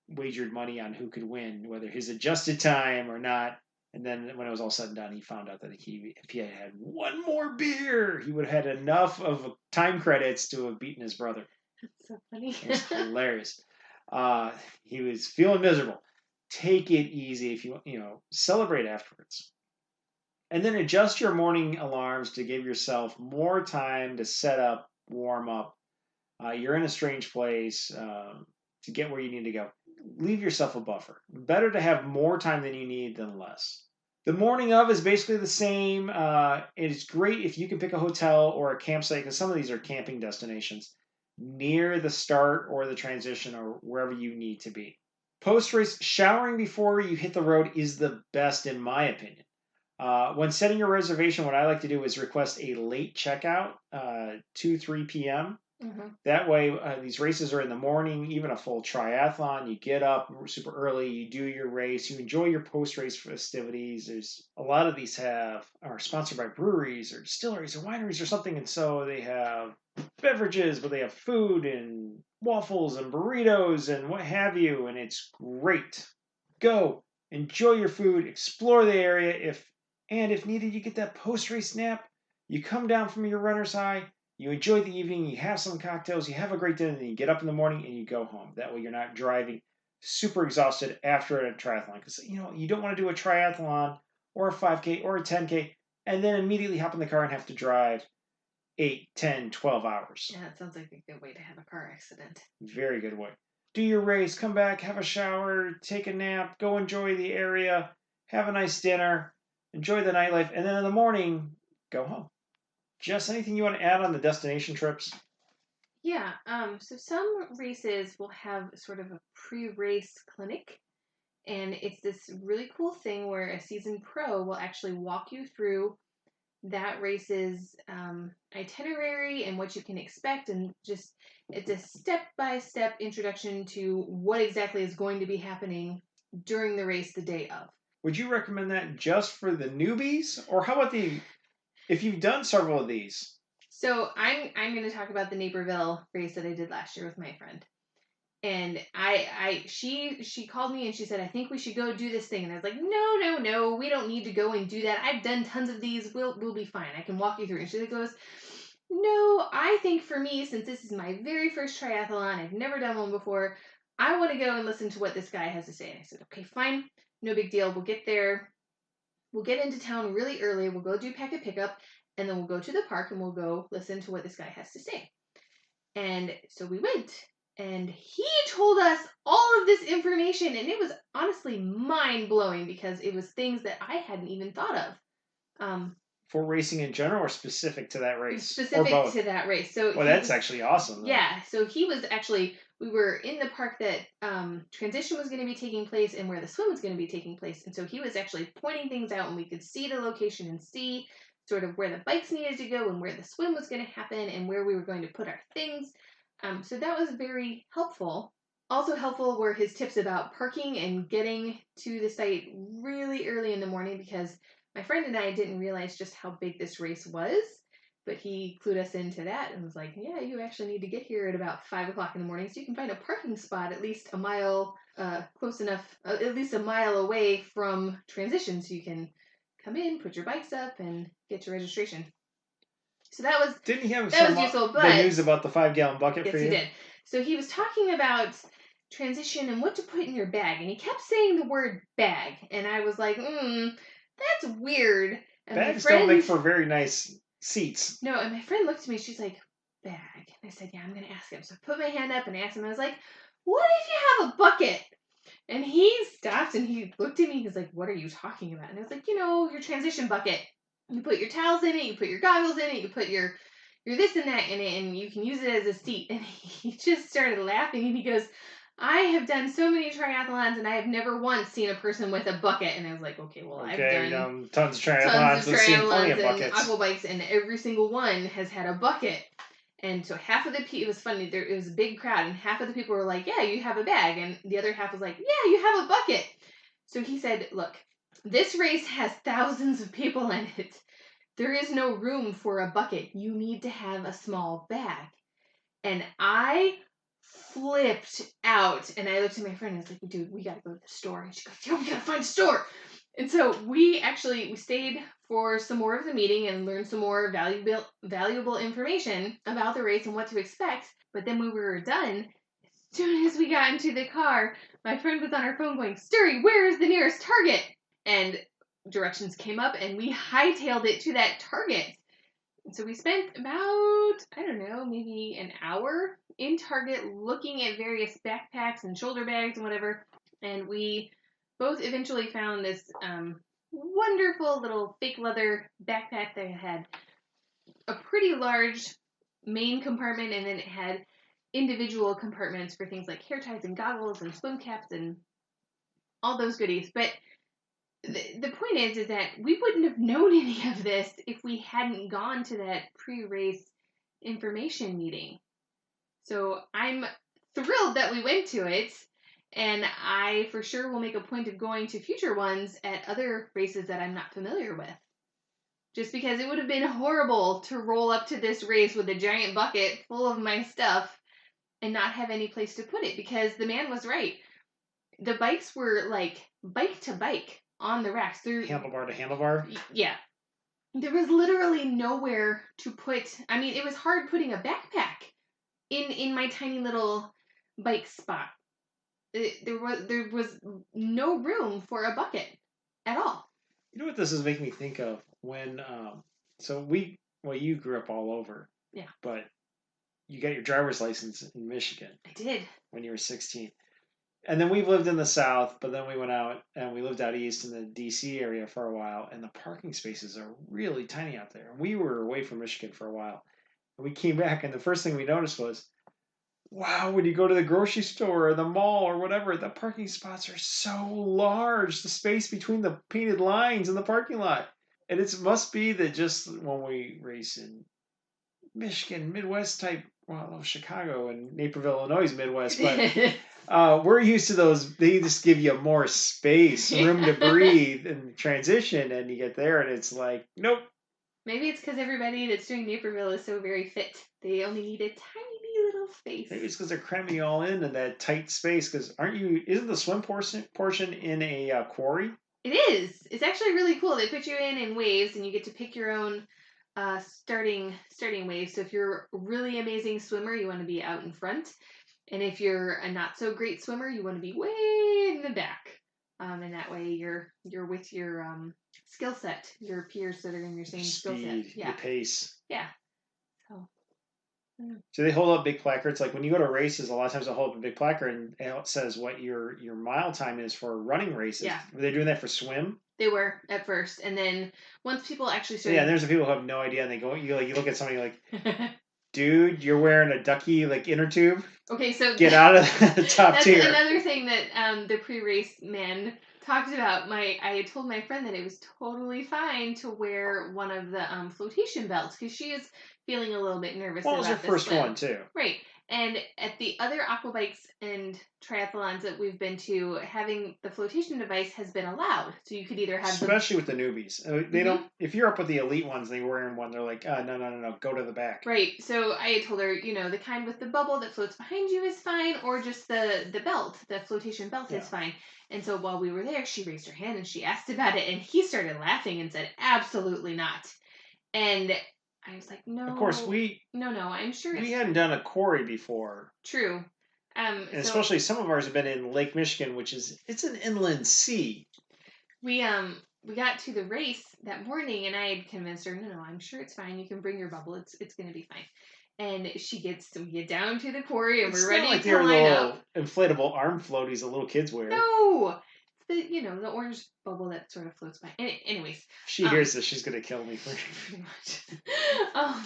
wagered money on who could win, whether his adjusted time or not. And then when it was all said and done, he found out that if he had had one more beer, he would have had enough of time credits to have beaten his brother. That's so funny. It was hilarious. He was feeling miserable. Take it easy if you celebrate afterwards. And then adjust your morning alarms to give yourself more time to set up, warm up. You're in a strange place to get where you need to go. Leave yourself a buffer. Better to have more time than you need than less. The morning of is basically the same. It's great if you can pick a hotel or a campsite, because some of these are camping destinations, near the start or the transition or wherever you need to be. Post-race, showering before you hit the road is the best in my opinion. When setting your reservation, what I like to do is request a late checkout, 2-3 p.m. That way, these races are in the morning, even a full triathlon. You get up super early, you do your race, you enjoy your post-race festivities. There's a lot of these are sponsored by breweries or distilleries or wineries or something, and so they have beverages, but they have food and waffles and burritos and what have you, and it's great. Go, enjoy your food, explore the area. If needed, you get that post-race nap. You come down from your runner's high. You enjoy the evening, you have some cocktails, you have a great dinner, and then you get up in the morning and you go home. That way you're not driving super exhausted after a triathlon. Because, you don't want to do a triathlon or a 5K or a 10K and then immediately hop in the car and have to drive 8, 10, 12 hours. Yeah, that sounds like a good way to have a car accident. Very good way. Do your race, come back, have a shower, take a nap, go enjoy the area, have a nice dinner, enjoy the nightlife, and then in the morning, go home. Jess, anything you want to add on the destination trips? Yeah, so some races will have sort of a pre-race clinic, and it's this really cool thing where a seasoned pro will actually walk you through that race's itinerary and what you can expect, and just it's a step-by-step introduction to what exactly is going to be happening during the race the day of. Would you recommend that just for the newbies, or how about if you've done several of these? So I'm going to talk about the Naperville race that I did last year with my friend. And she called me and she said, I think we should go do this thing. And I was like, no, we don't need to go and do that. I've done tons of these. We'll be fine. I can walk you through. And she goes, no, I think for me, since this is my very first triathlon, I've never done one before, I want to go and listen to what this guy has to say. And I said, okay, fine. No big deal. We'll get there. We'll get into town really early. We'll go do packet pickup. And then we'll go to the park and we'll go listen to what this guy has to say. And so we went. And he told us all of this information, and it was honestly mind-blowing because it was things that I hadn't even thought of. For racing in general or specific to that race? Specific to that race. So well, that's actually awesome. Though. Yeah, so he was actually, we were in the park that transition was going to be taking place and where the swim was going to be taking place. And so he was actually pointing things out, and we could see the location and see sort of where the bikes needed to go and where the swim was going to happen and where we were going to put our things. So that was very helpful. Also helpful were his tips about parking and getting to the site really early in the morning, because my friend and I didn't realize just how big this race was, but he clued us into that and was like, yeah, you actually need to get here at about 5 o'clock in the morning so you can find a parking spot at least a mile, close enough, at least a mile away from transition so you can come in, put your bikes up, and get your registration. So that was Didn't he have that was useful, but the news about the 5-gallon bucket for you? Yes, he did. So he was talking about transition and what to put in your bag, and he kept saying the word bag, and I was like, that's weird. And bags don't make for very nice seats. No, and my friend looked at me, she's like, bag. And I said, yeah, I'm going to ask him. So I put my hand up and asked him, I was like, what if you have a bucket? And he stopped and he looked at me, he's like, what are you talking about? And I was like, your transition bucket. You put your towels in it, you put your goggles in it, you put your this and that in it, and you can use it as a seat. And he just started laughing, and he goes, I have done so many triathlons, and I have never once seen a person with a bucket. And I was like, okay, well, I've done tons of triathlons and aqua bikes, and every single one has had a bucket. And so half of the people, it was funny, it was a big crowd, and half of the people were like, yeah, you have a bag, and the other half was like, yeah, you have a bucket. So he said, look, this race has thousands of people in it. There is no room for a bucket. You need to have a small bag. And I flipped out. And I looked at my friend and I was like, dude, we got to go to the store. And she goes, yeah, we got to find a store. And so we stayed for some more of the meeting and learned some more valuable information about the race and what to expect. But then when we were done, as soon as we got into the car, my friend was on her phone going, Sturry, where is the nearest Target? And directions came up and we hightailed it to that Target. And so we spent about, I don't know, maybe an hour in Target looking at various backpacks and shoulder bags and whatever. And we both eventually found this wonderful little fake leather backpack that had a pretty large main compartment, and then it had individual compartments for things like hair ties and goggles and swim caps and all those goodies. But the point is that we wouldn't have known any of this if we hadn't gone to that pre-race information meeting. So I'm thrilled that we went to it, and I for sure will make a point of going to future ones at other races that I'm not familiar with. Just because it would have been horrible to roll up to this race with a giant bucket full of my stuff and not have any place to put it, because the man was right. The bikes were like bike to bike on the racks. Handlebar to handlebar? Yeah. There was literally nowhere to put, I mean, it was hard putting a backpack in my tiny little bike spot. There was no room for a bucket at all. You know what this is making me think of? When, you grew up all over. Yeah. But you got your driver's license in Michigan. I did. When you were 16. And then we've lived in the South, but then we went out and we lived out east in the DC area for a while, and the parking spaces are really tiny out there. We were away from Michigan for a while. And we came back, and the first thing we noticed was, wow, when you go to the grocery store or the mall or whatever, the parking spots are so large. The space between the painted lines in the parking lot. And it must be that just when we race in Michigan, Midwest type, well, Chicago and Naperville, Illinois is Midwest, but we're used to those. They just give you more space, room to breathe and transition, and you get there and it's like, nope. Maybe it's because everybody that's doing Naperville is so very fit. They only need a tiny little space. Maybe it's because they're cramming you all in that tight space. Because isn't the swim portion in a quarry? It is. It's actually really cool. They put you in waves, and you get to pick your own starting waves. So if you're a really amazing swimmer, you want to be out in front, and if you're a not so great swimmer, you want to be way in the back. And that way you're with your skill set, your peers that are in your same skill set. Yeah. Your pace. Yeah. So they hold up big placards. Like when you go to races, a lot of times they'll hold up a big placard and it says what your mile time is for running races. Yeah. Were they doing that for swim? They were at first, and then once people actually started. Yeah, and there's the people who have no idea, and they go. You look at somebody like, dude, you're wearing a ducky inner tube. Okay, so get out of the top tier. That's another thing that the pre-race man talked about. I had told my friend that it was totally fine to wear one of the flotation belts because she is feeling a little bit nervous. Well, it was her first one too. Right. And at the other aquabikes and triathlons that we've been to, having the flotation device has been allowed. So you could either have especially with the newbies. They don't. If you're up with the elite ones, they were in one. They're like, no, go to the back. Right. So I had told her, the kind with the bubble that floats behind you is fine, or just the belt, the flotation belt is fine. And so while we were there, she raised her hand and she asked about it, and he started laughing and said, "Absolutely not." And I was like, no. Of course, No, I'm sure we hadn't done a quarry before. True. And especially some of ours have been in Lake Michigan, it's an inland sea. We got to the race that morning, and I had convinced her, no, I'm sure it's fine. You can bring your bubble. It's going to be fine. And we get down to the quarry, and we're ready to line up. Inflatable arm floaties that little kids wear. No. The orange bubble that sort of floats by. Anyways. She hears this, she's going to kill me. Pretty much.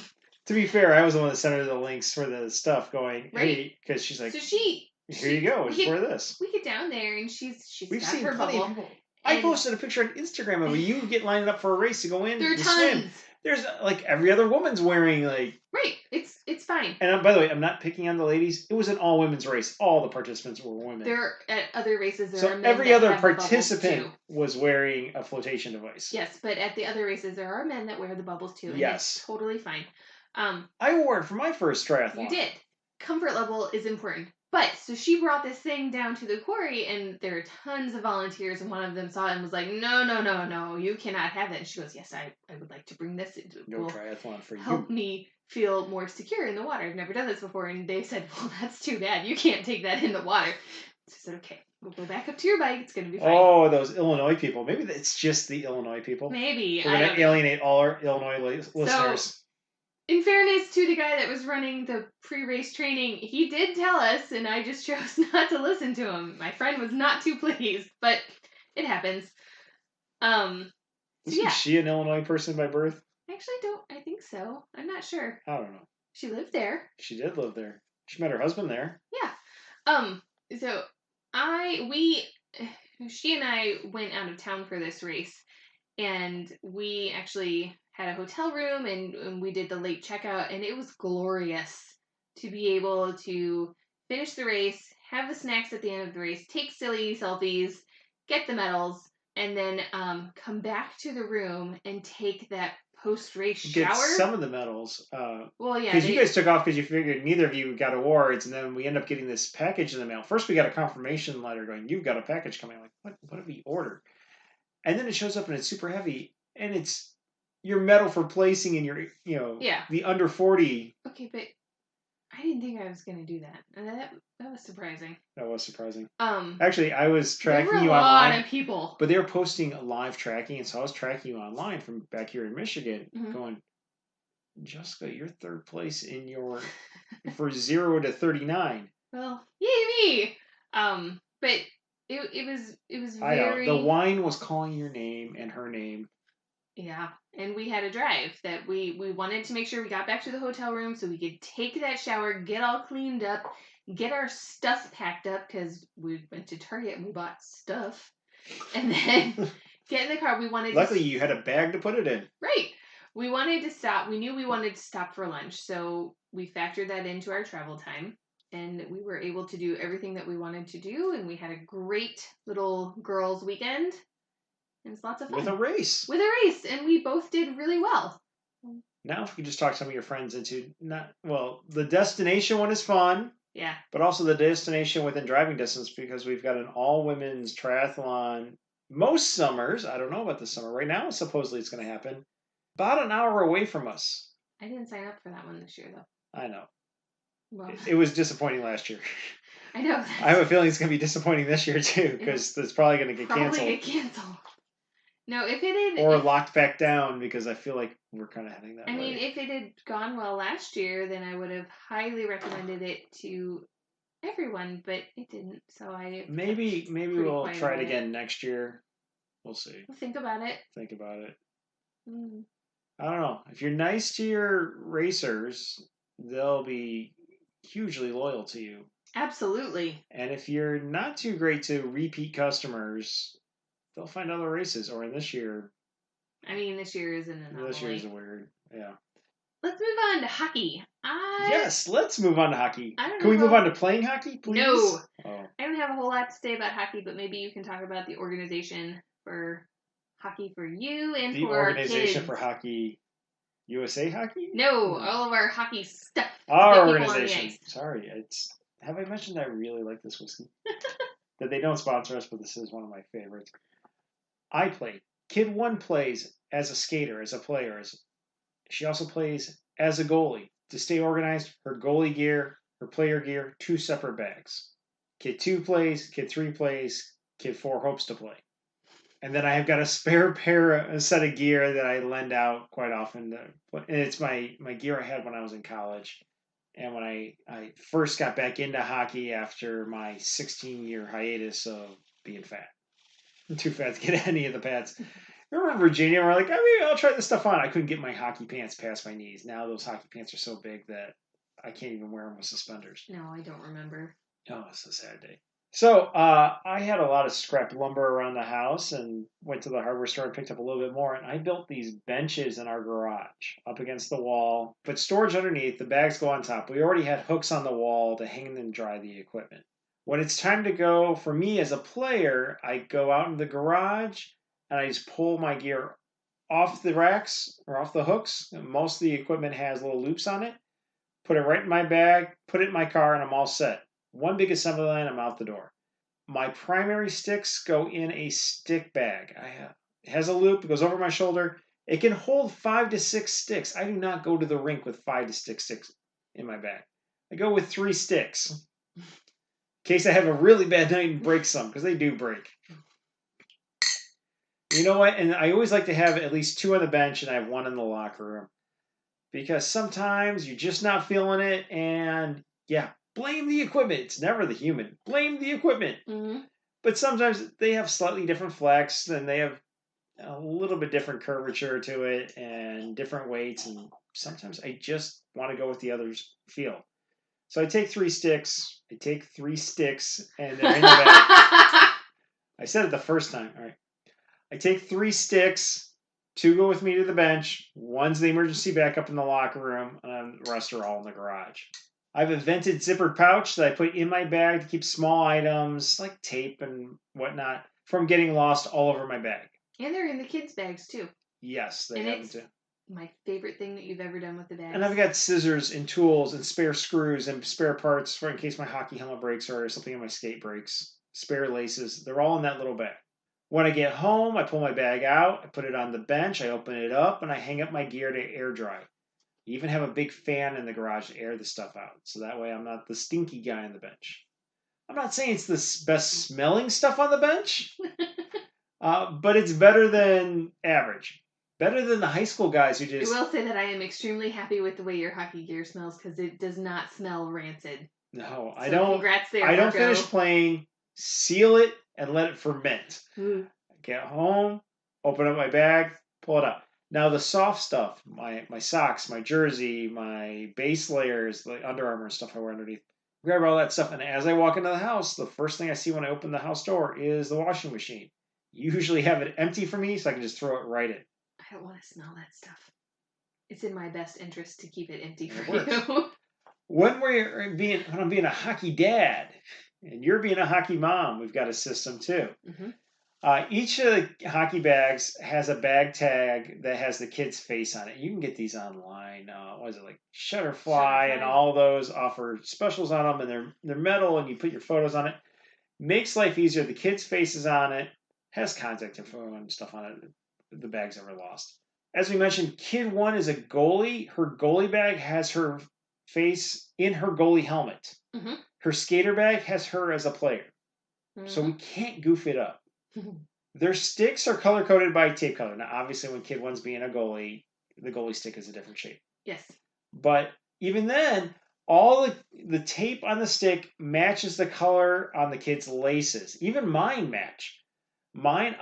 To be fair, I was the one that sent her the links for the stuff going, hey, because she's like, here you go, it's for this. We get down there, and she's We've got seen her plenty bubble. Of people. I posted a picture on Instagram of you get lined up for a race to go in there are to tons. swim. There's every other woman's wearing Right, it's fine. And by the way, I'm not picking on the ladies. It was an all women's race. All the participants were women. There at other races, so every other participant was wearing a flotation device. Yes, but at the other races, there are men that wear the bubbles too. And yes, it's totally fine. I wore it for my first triathlon. You did. Comfort level is important. But, so she brought this thing down to the quarry, and there are tons of volunteers, and one of them saw it and was like, no, you cannot have that. And she goes, yes, I would like to bring this. It no triathlon for you. Help me feel more secure in the water. I've never done this before. And they said, well, that's too bad. You can't take that in the water. So I said, okay, we'll go back up to your bike. It's going to be fine. Oh, those Illinois people. Maybe it's just the Illinois people. Maybe. We're going to alienate all our Illinois listeners. So, in fairness to the guy that was running the pre-race training, he did tell us, and I just chose not to listen to him. My friend was not too pleased, but it happens. Isn't she an Illinois person by birth? I think so. I'm not sure. I don't know. She lived there. She did live there. She met her husband there. Yeah. So she and I went out of town for this race, and we actually had a hotel room, and we did the late checkout, and it was glorious to be able to finish the race, have the snacks at the end of the race, take silly selfies, get the medals, and then come back to the room and take that post-race shower. Get some of the medals. Well, yeah. Because you guys took off because you figured neither of you got awards, and then we end up getting this package in the mail. First, we got a confirmation letter going, you've got a package coming. I'm like, what have we ordered? And then it shows up, and it's super heavy, and it's your medal for placing in your, the under 40. Okay, but I didn't think I was going to do that. And that was surprising. That was surprising. Actually, I was tracking you online. There were a lot of people. But they were posting live tracking, and so I was tracking you online from back here in Michigan, going, Jessica, you're third place in your for 0 to 39. Well, yay me! But it was I very... know. The wine was calling your name and her name. Yeah, and we had a drive that we wanted to make sure we got back to the hotel room so we could take that shower, get all cleaned up, get our stuff packed up because we went to Target and we bought stuff, and then get in the car. We wanted Luckily, you had a bag to put it in. Right. We wanted to stop. We knew we wanted to stop for lunch, so we factored that into our travel time, and we were able to do everything that we wanted to do, and we had a great little girls' weekend. It was lots of fun. With a race. With a race, and we both did really well. Now, if you just talk some of your friends into the destination one is fun. Yeah. But also the destination within driving distance, because we've got an all-women's triathlon most summers. I don't know about this summer. Right now, supposedly it's going to happen. About an hour away from us. I didn't sign up for that one this year, though. I know. Well, it was disappointing last year. I know. I have a feeling it's going to be disappointing this year, too, because it's probably going to get canceled. Probably get canceled. No, if it had... Or locked back down, because I feel like we're kind of heading that way. I mean, if it had gone well last year, then I would have highly recommended it to everyone, but it didn't, so I... Maybe we'll try it again next year. We'll see. We'll think about it. Mm. I don't know. If you're nice to your racers, they'll be hugely loyal to you. Absolutely. And if you're not too great to repeat customers, they'll find other races. Or in this year... I mean, this year is an anomaly. This year is weird. Yeah. Let's move on to hockey. Yes, let's move on to hockey. Can we move on to playing hockey, please? No. Oh. I don't have a whole lot to say about hockey, but maybe you can talk about the organization for hockey for you and the for our kids. The organization for hockey, USA Hockey? No, all of our hockey stuff. Our organization. Sorry, have I mentioned I really like this whiskey? That they don't sponsor us, but this is one of my favorites. I play. Kid 1 plays as a skater, as a player. She also plays as a goalie. To stay organized, her goalie gear, her player gear, 2 separate bags. Kid 2 plays, Kid 3 plays, Kid 4 hopes to play. And then I have got a spare set of gear that I lend out quite often. And it's my gear I had when I was in college. And when I first got back into hockey after my 16-year hiatus of being fat. I'm too fat to get any of the pads. Remember in Virginia, we're like, maybe I'll try this stuff on. I couldn't get my hockey pants past my knees. Now those hockey pants are so big that I can't even wear them with suspenders. No, I don't remember. Oh, it's a sad day. So I had a lot of scrap lumber around the house and went to the hardware store and picked up a little bit more. And I built these benches in our garage up against the wall. Put storage underneath. The bags go on top. We already had hooks on the wall to hang and dry the equipment. When it's time to go, for me as a player, I go out in the garage and I just pull my gear off the racks or off the hooks. Most of the equipment has little loops on it. Put it right in my bag, put it in my car, and I'm all set. One big assembly line, I'm out the door. My primary sticks go in a stick bag. It has a loop, it goes over my shoulder. It can hold 5 to 6 sticks. I do not go to the rink with 5 to 6 sticks in my bag. I go with 3 sticks. In case I have a really bad night and break some, because they do break. You know what? And I always like to have at least 2 on the bench, and I have 1 in the locker room. Because sometimes you're just not feeling it, and blame the equipment. It's never the human. Blame the equipment. Mm-hmm. But sometimes they have slightly different flex, and they have a little bit different curvature to it, and different weights, and sometimes I just want to go with the others' feel. So I take 3 sticks. And they're in the bag. I said it the first time. All right. I take 3 sticks, 2 go with me to the bench, 1's the emergency backup in the locker room, and the rest are all in the garage. I have a vented zippered pouch that I put in my bag to keep small items like tape and whatnot from getting lost all over my bag. And they're in the kids' bags too. Yes, they have too. My favorite thing that you've ever done with the bags. And I've got scissors and tools and spare screws and spare parts for in case my hockey helmet breaks or something on my skate breaks. Spare laces. They're all in that little bag. When I get home, I pull my bag out, I put it on the bench, I open it up, and I hang up my gear to air dry. I even have a big fan in the garage to air the stuff out, so that way I'm not the stinky guy on the bench. I'm not saying it's the best smelling stuff on the bench, but it's better than average. Better than the high school guys who just... I will say that I am extremely happy with the way your hockey gear smells, because it does not smell rancid. No, I don't. Congrats there, I don't finish playing, seal it, and let it ferment. Get home, open up my bag, pull it out. Now the soft stuff, my socks, my jersey, my base layers, the Under Armour stuff I wear underneath, grab all that stuff. And as I walk into the house, the first thing I see when I open the house door is the washing machine. Usually have it empty for me, so I can just throw it right in. I don't want to smell that stuff. It's in my best interest to keep it empty for you. When I'm being a hockey dad, and you're being a hockey mom, we've got a system too. Mm-hmm. Each of the hockey bags has a bag tag that has the kid's face on it. You can get these online. What is it, like Shutterfly and all those offer specials on them, and they're metal, and you put your photos on it. Makes life easier. The kid's face is on it, has contact info and stuff on it. The bag's never lost. As we mentioned, kid 1 is a goalie. Her goalie bag has her face in her goalie helmet. Mm-hmm. Her skater bag has her as a player. Mm-hmm. So we can't goof it up. Their sticks are color-coded by tape color. Now, obviously, when kid 1's being a goalie, the goalie stick is a different shape. Yes. But even then, all the tape on the stick matches the color on the kid's laces. Even mine match. My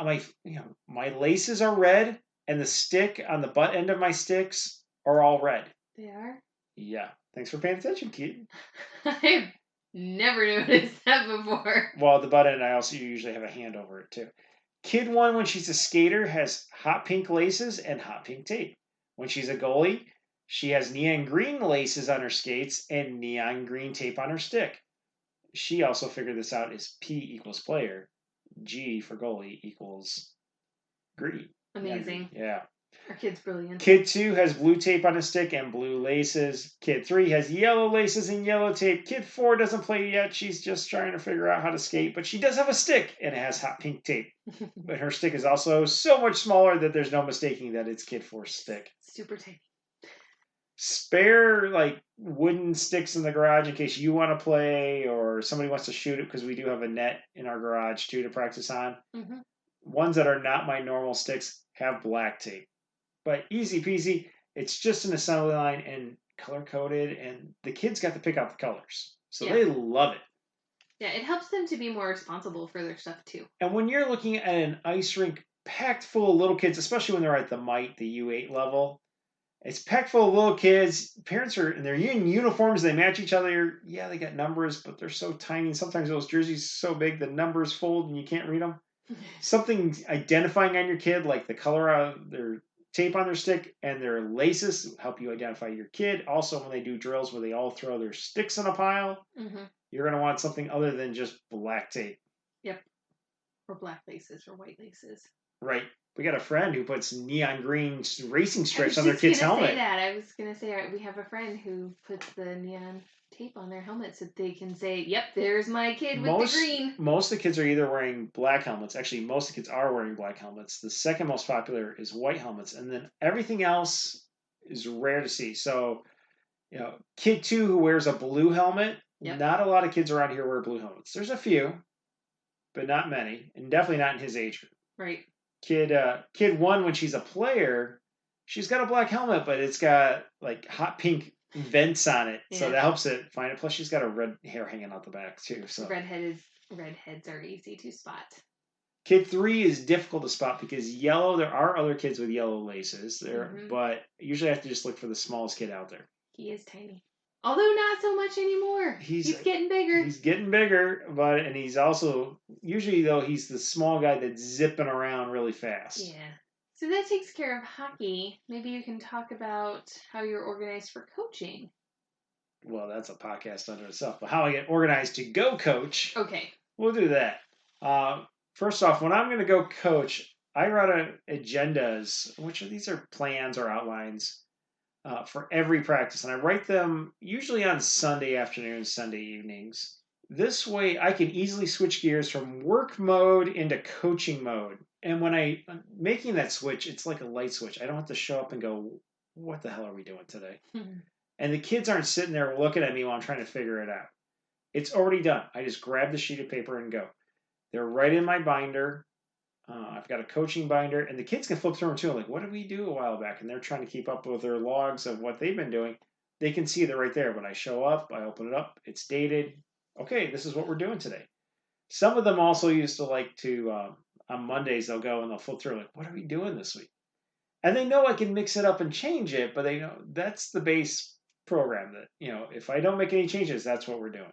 laces are red, and the stick on the butt end of my sticks are all red. They are? Yeah. Thanks for paying attention, kid. I've never noticed that before. Well, the butt end, I also usually have a hand over it, too. Kid 1, when she's a skater, has hot pink laces and hot pink tape. When she's a goalie, she has neon green laces on her skates and neon green tape on her stick. She also figured this out as P equals player. G for goalie equals green. Amazing. Yeah. Our kid's brilliant. Kid 2 has blue tape on his stick and blue laces. Kid 3 has yellow laces and yellow tape. Kid 4 doesn't play yet. She's just trying to figure out how to skate, but she does have a stick and it has hot pink tape. But her stick is also so much smaller that there's no mistaking that it's Kid 4's stick. Super tiny. Spare wooden sticks in the garage in case you want to play or somebody wants to shoot it, because we do have a net in our garage too to practice on. Mm-hmm. Ones that are not my normal sticks have black tape. But easy peasy, it's just an assembly line and color-coded, and the kids got to pick out the colors. So they love it. Yeah, it helps them to be more responsible for their stuff, too. And when you're looking at an ice rink packed full of little kids, especially when they're at the U8 level, it's packed full of little kids. Parents they're in uniforms, they match each other. Yeah, they got numbers, but they're so tiny. Sometimes those jerseys are so big, the numbers fold and you can't read them. Something identifying on your kid, like the color of their tape on their stick and their laces, help you identify your kid. Also, when they do drills where they all throw their sticks in a pile, you're going to want something other than just black tape. Yep. Or black laces or white laces. Right. We got a friend who puts neon green racing strips on their kid's helmet. I was going to say we have a friend who puts the neon tape on their helmet so they can say, yep, there's my kid with the green. Most of the kids are either wearing black helmets. Actually, most of the kids are wearing black helmets. The second most popular is white helmets. And then everything else is rare to see. So, kid 2 who wears a blue helmet, not a lot of kids around here wear blue helmets. There's a few, but not many. And definitely not in his age group. Right. Kid 1, when she's a player, she's got a black helmet, but it's got hot pink vents on it, so that helps it find it. Plus, she's got a red hair hanging out the back too. So redheads are easy to spot. Kid 3 is difficult to spot because yellow. There are other kids with yellow laces there, but usually I have to just look for the smallest kid out there. He is tiny. Although not so much anymore. He's getting bigger. He's getting bigger, and he's also, usually though, he's the small guy that's zipping around really fast. Yeah. So that takes care of hockey. Maybe you can talk about how you're organized for coaching. Well, that's a podcast unto itself. But how I get organized to go coach. Okay. We'll do that. First off, when I'm going to go coach, I write agendas, which these are plans or outlines for every practice. And I write them usually on Sunday afternoons, Sunday evenings. This way I can easily switch gears from work mode into coaching mode. And when I'm making that switch, it's like a light switch. I don't have to show up and go, what the hell are we doing today? And the kids aren't sitting there looking at me while I'm trying to figure it out. It's already done. I just grab the sheet of paper and go. They're right in my binder. I've got a coaching binder, and the kids can flip through them too. Like, what did we do a while back? And they're trying to keep up with their logs of what they've been doing. They can see they're right there. When I show up, I open it up. It's dated. Okay, this is what we're doing today. Some of them also used to like to, on Mondays, they'll go and they'll flip through like, what are we doing this week? And they know I can mix it up and change it, but they know that's the base program that, if I don't make any changes, that's what we're doing.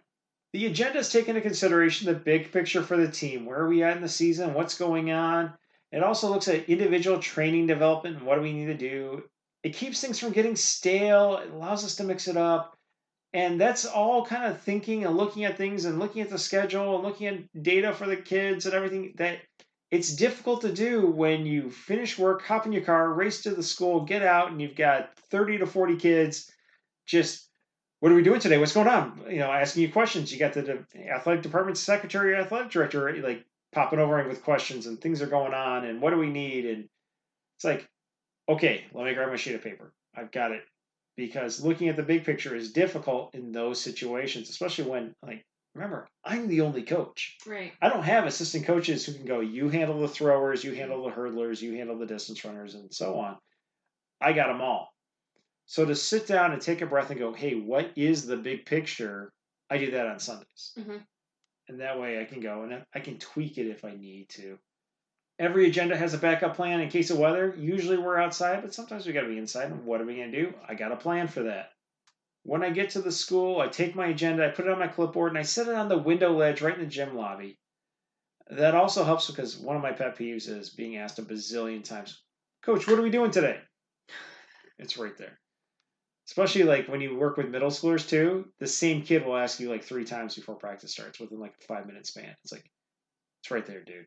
The agenda is taking into consideration the big picture for the team. Where are we at in the season? What's going on? It also looks at individual training development and what do we need to do. It keeps things from getting stale. It allows us to mix it up. And that's all kind of thinking and looking at things and looking at the schedule and looking at data for the kids and everything that it's difficult to do when you finish work, hop in your car, race to the school, get out, and you've got 30 to 40 kids just, what are we doing today? What's going on? Asking you questions. You got the athletic department secretary, athletic director, like popping over with questions and things are going on and what do we need? And it's like, okay, let me grab my sheet of paper. I've got it. Because looking at the big picture is difficult in those situations, especially when, remember, I'm the only coach. Right. I don't have assistant coaches who can go, you handle the throwers, you handle the hurdlers, you handle the distance runners, and so on. I got them all. So to sit down and take a breath and go, hey, what is the big picture? I do that on Sundays. Mm-hmm. And that way I can go and I can tweak it if I need to. Every agenda has a backup plan in case of weather. Usually we're outside, but sometimes we got to be inside. And what are we going to do? I got a plan for that. When I get to the school, I take my agenda, I put it on my clipboard, and I set it on the window ledge right in the gym lobby. That also helps because one of my pet peeves is being asked a bazillion times, Coach, what are we doing today? It's right there. Especially like when you work with middle schoolers too, the same kid will ask you like 3 times before practice starts within like a 5-minute span. It's like, it's right there, dude.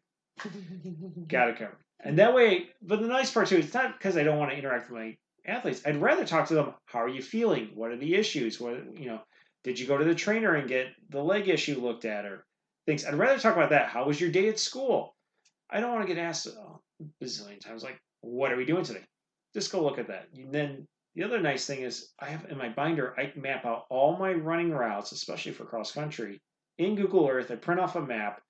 Got it covered. And that way, but the nice part too, it's not because I don't want to interact with my athletes. I'd rather talk to them. How are you feeling? What are the issues? Did you go to the trainer and get the leg issue looked at or things? I'd rather talk about that. How was your day at school? I don't want to get asked a bazillion times, like, what are we doing today? Just go look at that. And then the other nice thing is I have in my binder, I map out all my running routes, especially for cross country, in Google Earth. I print off a map.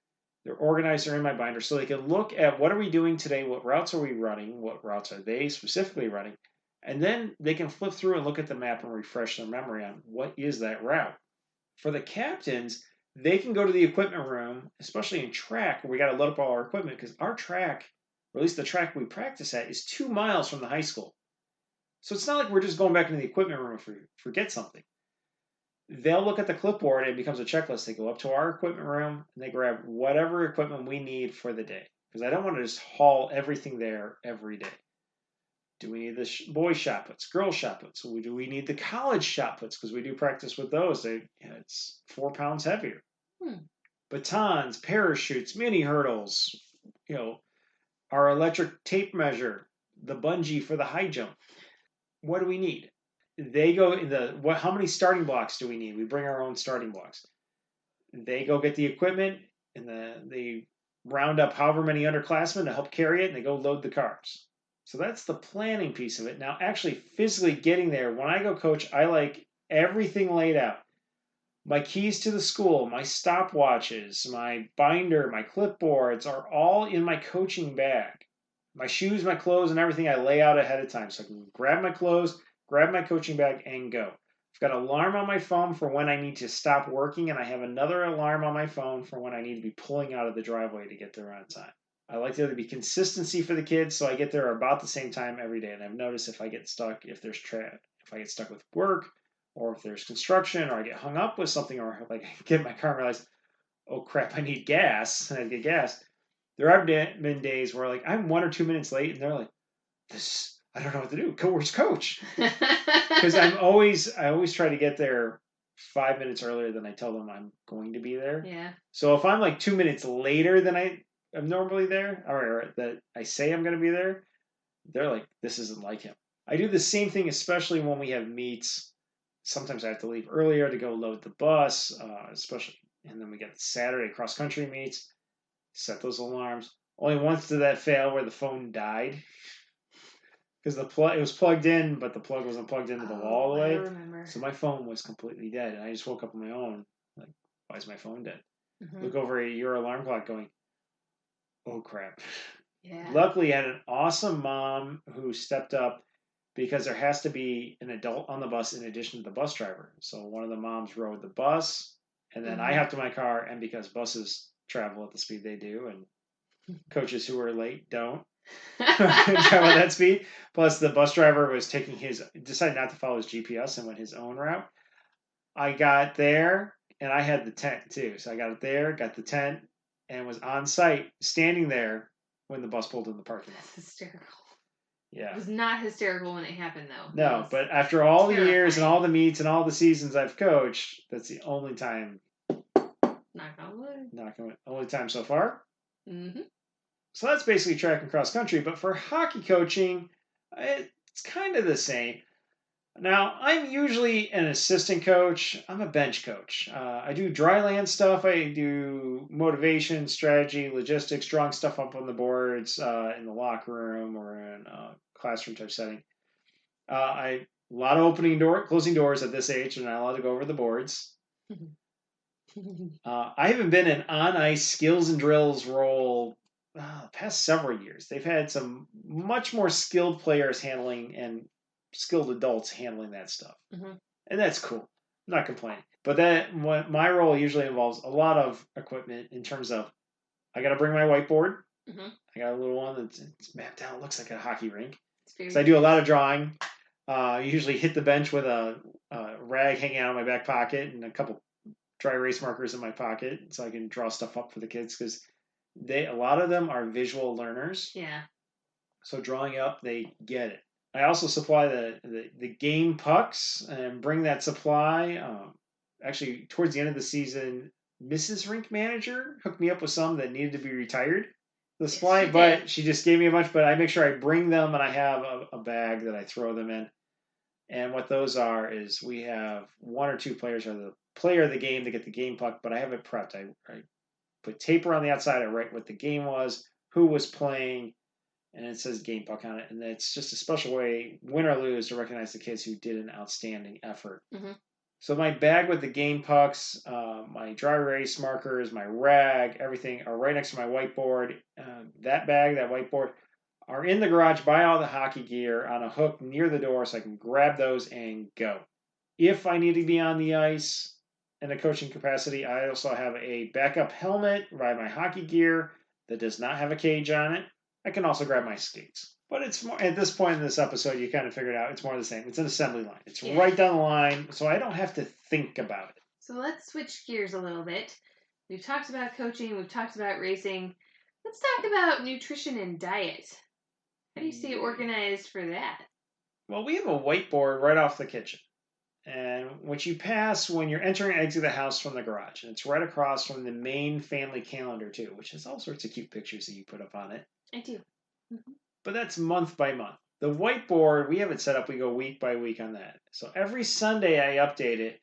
They're organized, they're in my binder, so they can look at what are we doing today, what routes are we running, what routes are they specifically running, and then they can flip through and look at the map and refresh their memory on what is that route. For the captains, they can go to the equipment room, especially in track, where we got to load up all our equipment, because our track, or at least the track we practice at, is 2 miles from the high school. So it's not like we're just going back into the equipment room if we forget something. They'll look at the clipboard and it becomes a checklist. They go up to our equipment room and they grab whatever equipment we need for the day. Because I don't want to just haul everything there every day. Do we need the boys shot puts, girls shot puts? Do we need the college shot puts? Because we do practice with those. It's 4 pounds heavier. Batons, parachutes, mini hurdles, our electric tape measure, the bungee for the high jump. What do we need? They go in how many starting blocks do we need? We bring our own starting blocks. They go get the equipment and they round up however many underclassmen to help carry it and they go load the cars. So that's the planning piece of it. Now, actually physically getting there, when I go coach, I like everything laid out. My keys to the school, my stopwatches, my binder, my clipboards are all in my coaching bag. My shoes, my clothes, and everything I lay out ahead of time. So I can grab my clothes, grab my coaching bag, and go. I've got an alarm on my phone for when I need to stop working, and I have another alarm on my phone for when I need to be pulling out of the driveway to get there on time. I like there to be consistency for the kids, so I get there about the same time every day. And I've noticed if I get stuck, if I get stuck with work, or if there's construction, or I get hung up with something, or like I get in my car and realize, oh crap, I need gas, and I get gas. There have been days where like I'm 1 or 2 minutes late, and they're like, I don't know what to do. Where's coach? Because I always try to get there 5 minutes earlier than I tell them I'm going to be there. Yeah. So if I'm like 2 minutes later than I am normally there, or that I say I'm going to be there, they're like, this isn't like him. I do the same thing, especially when we have meets. Sometimes I have to leave earlier to go load the bus, especially, and then we get Saturday cross country meets. Set those alarms. Only once did that fail where the phone died. Because it was plugged in, but the plug wasn't plugged into the wall all the way. I remember. So my phone was completely dead. And I just woke up on my own. Like, why is my phone dead? Mm-hmm. Look over at your alarm clock going, oh crap. Yeah. Luckily, I had an awesome mom who stepped up because there has to be an adult on the bus in addition to the bus driver. So one of the moms rode the bus, and then I hopped in my car, and because buses travel at the speed they do, and coaches who are late don't travel at that speed. Plus, the bus driver was decided not to follow his GPS and went his own route. I got there, and I had the tent too. So I got it there, got the tent, and was on site, standing there when the bus pulled in the parking lot. That's hysterical. Yeah. It was not hysterical when it happened, though. No, but after all the years and all the meets and all the seasons I've coached, that's the only time. Knock on wood. Only time so far. Mm-hmm. So that's basically track and cross country. But for hockey coaching, it's kind of the same. Now, I'm usually an assistant coach. I'm a bench coach. I do dry land stuff. I do motivation, strategy, logistics, drawing stuff up on the boards in the locker room or in a classroom type setting. A lot of closing doors at this age. I'm not allowed to go over the boards. I haven't been an on-ice skills and drills role the past several years. They've had some much more skilled players handling and skilled adults handling that stuff. Mm-hmm. And that's cool. I'm not complaining. But my role usually involves a lot of equipment in terms of I got to bring my whiteboard. Mm-hmm. I got a little one that's mapped out. It looks like a hockey rink. So I do a lot of drawing. I usually hit the bench with a rag hanging out of my back pocket and a couple dry erase markers in my pocket so I can draw stuff up for the kids because a lot of them are visual learners. Yeah. So drawing up, they get it. I also supply the game pucks and bring that supply. Actually, towards the end of the season, Mrs. Rink Manager hooked me up with some that needed to be retired. The supply, but she just gave me a bunch. But I make sure I bring them, and I have a bag that I throw them in. And what those are is we have one or two players are the player of the game to get the game puck, but I have it prepped. I put tape around the outside. I write what the game was, who was playing, and it says game puck on it. And it's just a special way, win or lose, to recognize the kids who did an outstanding effort. Mm-hmm. So my bag with the game pucks, my dry erase markers, my rag, everything are right next to my whiteboard. That bag, that whiteboard, are in the garage by all the hockey gear on a hook near the door so I can grab those and go. If I need to be on the ice in a coaching capacity, I also have a backup helmet by my hockey gear that does not have a cage on it. I can also grab my skates. But it's more, at this point in this episode, you kind of figured out it's more the same. It's an assembly line. It's right down the line, so I don't have to think about it. So let's switch gears a little bit. We've talked about coaching. We've talked about racing. Let's talk about nutrition and diet. How do you stay organized for that? Well, we have a whiteboard right off the kitchen. And which you pass when you're entering and exiting the house from the garage. And it's right across from the main family calendar, too, which has all sorts of cute pictures that you put up on it. I do. Mm-hmm. But that's month by month. The whiteboard, we have it set up, we go week by week on that. So every Sunday I update it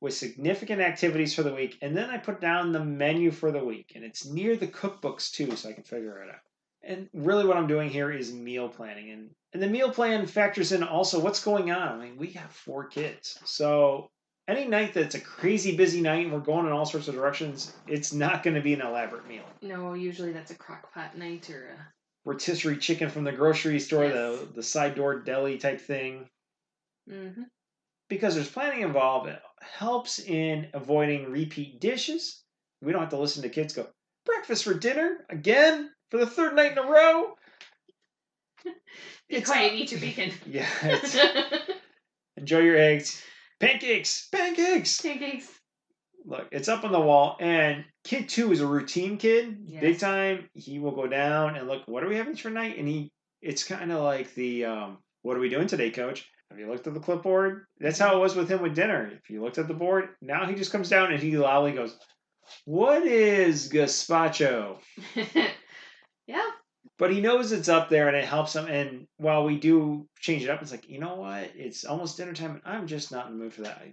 with significant activities for the week. And then I put down the menu for the week. And it's near the cookbooks, too, so I can figure it out. And really what I'm doing here is meal planning. And the meal plan factors in also what's going on. I mean, we have 4 kids. So any night that's a crazy busy night and we're going in all sorts of directions, it's not going to be an elaborate meal. No, usually that's a crock pot night or a rotisserie chicken from the grocery store, yes. the side door deli type thing. Mm-hmm. Because there's planning involved, it helps in avoiding repeat dishes. We don't have to listen to kids go, breakfast for dinner? Again? For the 3rd night in a row? Be quiet, eat your bacon. Yeah. Enjoy your eggs. Pancakes! Look, it's up on the wall, and kid 2 is a routine kid. Yes. Big time. He will go down and look, what are we having for night? And it's kind of like the, what are we doing today, coach? Have you looked at the clipboard? That's how it was with him with dinner. If you looked at the board, now he just comes down and he loudly goes, what is gazpacho? Yeah. But he knows it's up there and it helps him. And while we do change it up, it's like, you know what? It's almost dinner time and I'm just not in the mood for that.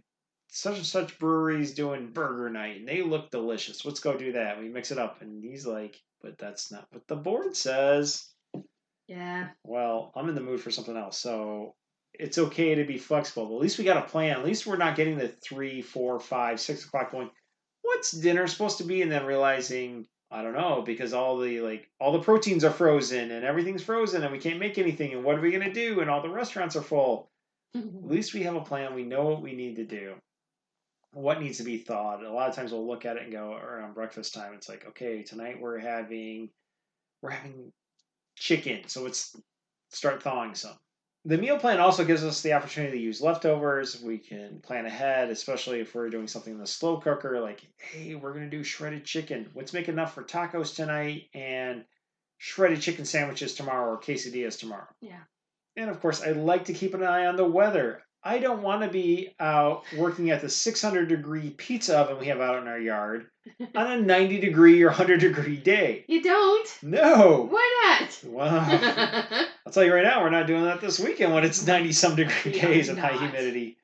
Such and such brewery's doing burger night and they look delicious. Let's go do that. We mix it up. And he's like, but that's not what the board says. Yeah. Well, I'm in the mood for something else. So it's okay to be flexible. But at least we got a plan. At least we're not getting the 3, 4, 5, 6 o'clock going, what's dinner supposed to be? And then realizing, I don't know, because all the proteins are frozen and everything's frozen and we can't make anything. And what are we going to do? And all the restaurants are full. At least we have a plan. We know what we need to do. what needs to be thawed. A lot of times we'll look at it and go around breakfast time. It's like, okay, tonight we're having chicken, so let's start thawing some. The meal plan also gives us the opportunity to use leftovers. We can plan ahead, especially if we're doing something in the slow cooker, like, hey, we're going to do shredded chicken. Let's make enough for tacos tonight and shredded chicken sandwiches tomorrow or quesadillas tomorrow. Yeah. And of course, I like to keep an eye on the weather. I don't want to be out working at the 600-degree pizza oven we have out in our yard on a 90-degree or 100-degree day. You don't? No. Why not? Well, I'll tell you right now, we're not doing that this weekend when it's 90-some degree days and high humidity.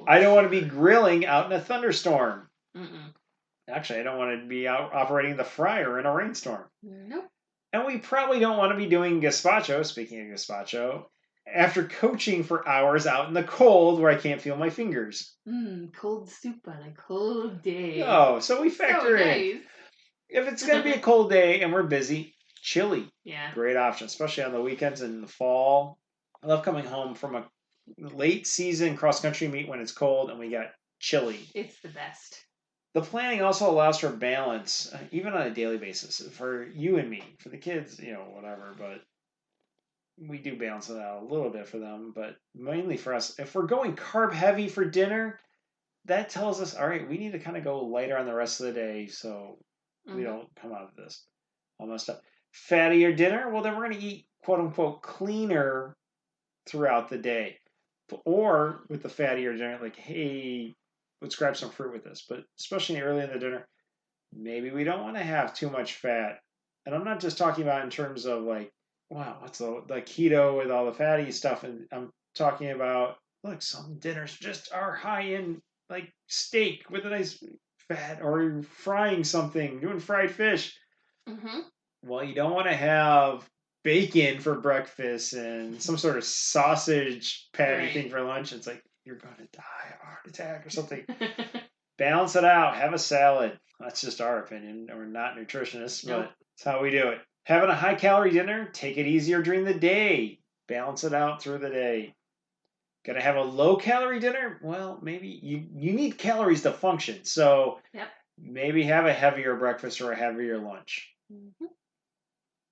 I don't want to be grilling out in a thunderstorm. Mm-mm. Actually, I don't want to be out operating the fryer in a rainstorm. Nope. And we probably don't want to be doing gazpacho, speaking of gazpacho, after coaching for hours out in the cold where I can't feel my fingers. Cold soup on a cold day. Oh, so we factor in. If it's going to be a cold day and we're busy, chili. Yeah. Great option, especially on the weekends in the fall. I love coming home from a late season cross-country meet when it's cold and we got chili. It's the best. The planning also allows for balance, even on a daily basis, for you and me. For the kids, whatever, but we do balance it out a little bit for them, but mainly for us. If we're going carb heavy for dinner, that tells us, all right, we need to kind of go lighter on the rest of the day so we don't come out of this all messed up. Fattier dinner, well, then we're going to eat, quote unquote, cleaner throughout the day. Or with the fattier dinner, like, hey, let's grab some fruit with this. But especially early in the dinner, maybe we don't want to have too much fat. And I'm not just talking about in terms of like, wow, what's the keto with all the fatty stuff. And I'm talking about, look, some dinners just are high in like steak with a nice fat, or frying something, doing fried fish. Mm-hmm. Well, you don't want to have bacon for breakfast and some sort of sausage patty thing for lunch. It's like, you're going to die of a heart attack or something. Balance it out. Have a salad. That's just our opinion. We're not nutritionists, but it's how we do it. Having a high-calorie dinner, take it easier during the day. Balance it out through the day. Gonna have a low-calorie dinner? Well, maybe you need calories to function. So maybe have a heavier breakfast or a heavier lunch. Mm-hmm.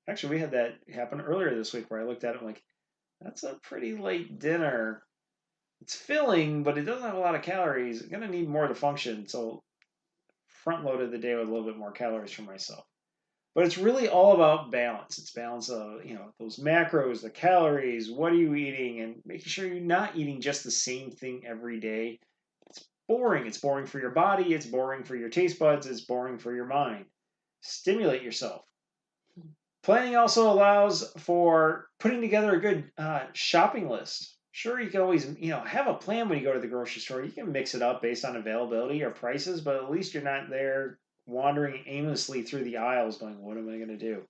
Actually, we had that happen earlier this week where I looked at it and like, that's a pretty late dinner. It's filling, but it doesn't have a lot of calories. I'm going to need more to function. So front-loaded the day with a little bit more calories for myself. But it's really all about balance. It's balance of, those macros, the calories, what are you eating, and making sure you're not eating just the same thing every day. It's boring. It's boring for your body. It's boring for your taste buds. It's boring for your mind. Stimulate yourself. Planning also allows for putting together a good shopping list. Sure, you can always, have a plan when you go to the grocery store. You can mix it up based on availability or prices, but at least you're not there wandering aimlessly through the aisles going, what am I going to do?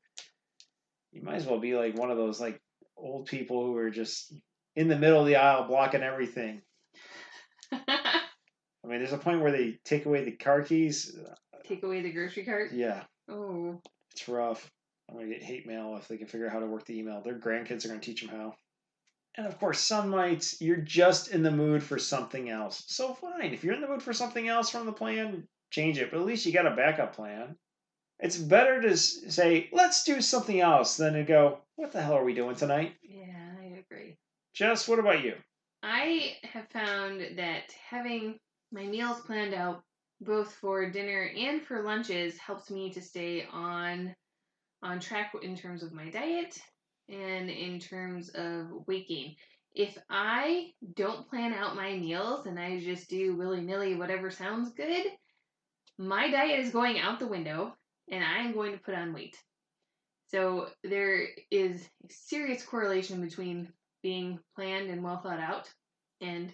You might as well be like one of those like old people who are just in the middle of the aisle blocking everything. I mean, there's a point where they take away the car keys. Take away the grocery cart? Yeah. Oh. It's rough. I'm going to get hate mail if they can figure out how to work the email. Their grandkids are going to teach them how. And of course, some nights you're just in the mood for something else. So fine. If you're in the mood for something else from the plan, change it. But at least you got a backup plan. It's better to say, let's do something else than to go, what the hell are we doing tonight? Yeah, I agree. Jess, what about you? I have found that having my meals planned out both for dinner and for lunches helps me to stay on track in terms of my diet and in terms of waking. If I don't plan out my meals and I just do willy-nilly whatever sounds good, my diet is going out the window and I am going to put on weight. So there is a serious correlation between being planned and well thought out and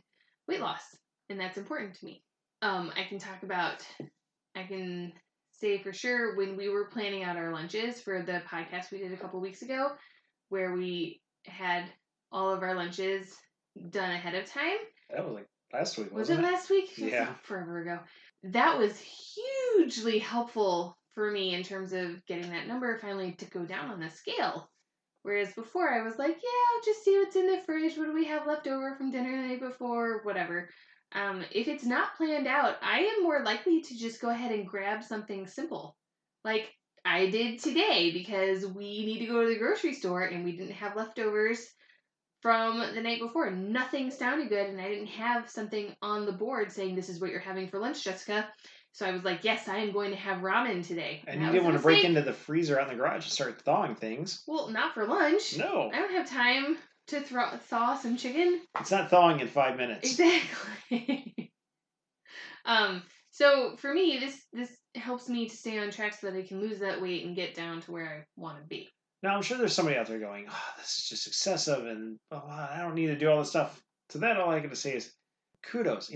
weight loss, and that's important to me. I can say for sure when we were planning out our lunches for the podcast we did a couple weeks ago, where we had all of our lunches done ahead of time. That was like last week, wasn't it? Was it last week? Yeah. Forever ago. That was hugely helpful for me in terms of getting that number finally to go down on the scale. Whereas before I was like, yeah, I'll just see what's in the fridge. What do we have left over from dinner the night before? Whatever. If it's not planned out, I am more likely to just go ahead and grab something simple. Like I did today because we need to go to the grocery store and we didn't have leftovers from the night before. Nothing sounded good and I didn't have something on the board saying this is what you're having for lunch, Jessica. So I was like, yes, I am going to have ramen today. And you didn't want to break into the freezer out in the garage and start thawing things. Well, not for lunch. No. I don't have time to thaw some chicken. It's not thawing in 5 minutes. Exactly. So for me, this helps me to stay on track so that I can lose that weight and get down to where I want to be. Now, I'm sure there's somebody out there going, oh, this is just excessive and I don't need to do all this stuff. To that, all I got to say is kudos.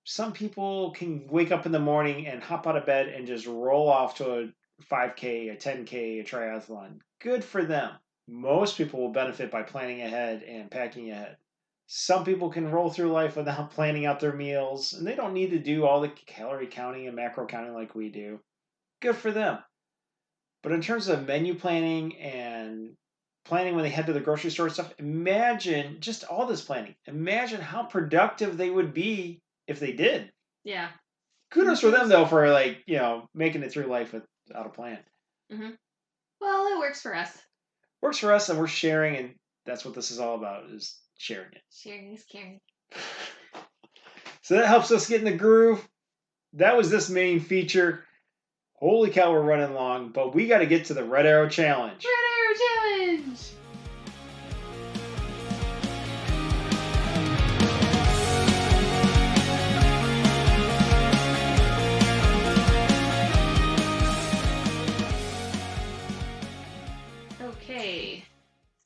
Some people can wake up in the morning and hop out of bed and just roll off to a 5K, a 10K, a triathlon. Good for them. Most people will benefit by planning ahead and packing ahead. Some people can roll through life without planning out their meals, and they don't need to do all the calorie counting and macro counting like we do. Good for them. But in terms of menu planning and planning when they head to the grocery store and stuff, imagine just all this planning. Imagine how productive they would be if they did. Yeah. Kudos for them, though, for making it through life without a plan. Mm-hmm. Well, it works for us. Works for us, and we're sharing, and that's what this is all about, is sharing it. Sharing is caring. So that helps us get in the groove. That was this main feature. Holy cow, we're running long, but we got to get to the Red Arrow Challenge. Red Arrow Challenge! Okay,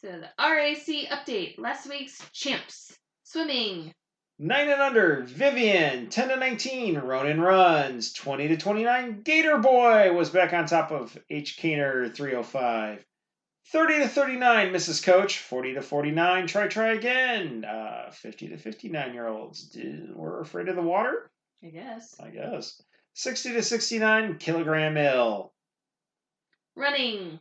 so the RAC update. Last week's champs. Swimming. 9 and under, Vivian. 10 to 19, Ronan Runs. 20 to 29, Gator Boy was back on top of H. Kaner 305. 30 to 39, Mrs. Coach. 40 to 49, Try Again. 50 to 59-year-olds were afraid of the water? I guess. 60 to 69, Kilogram Ill. Running.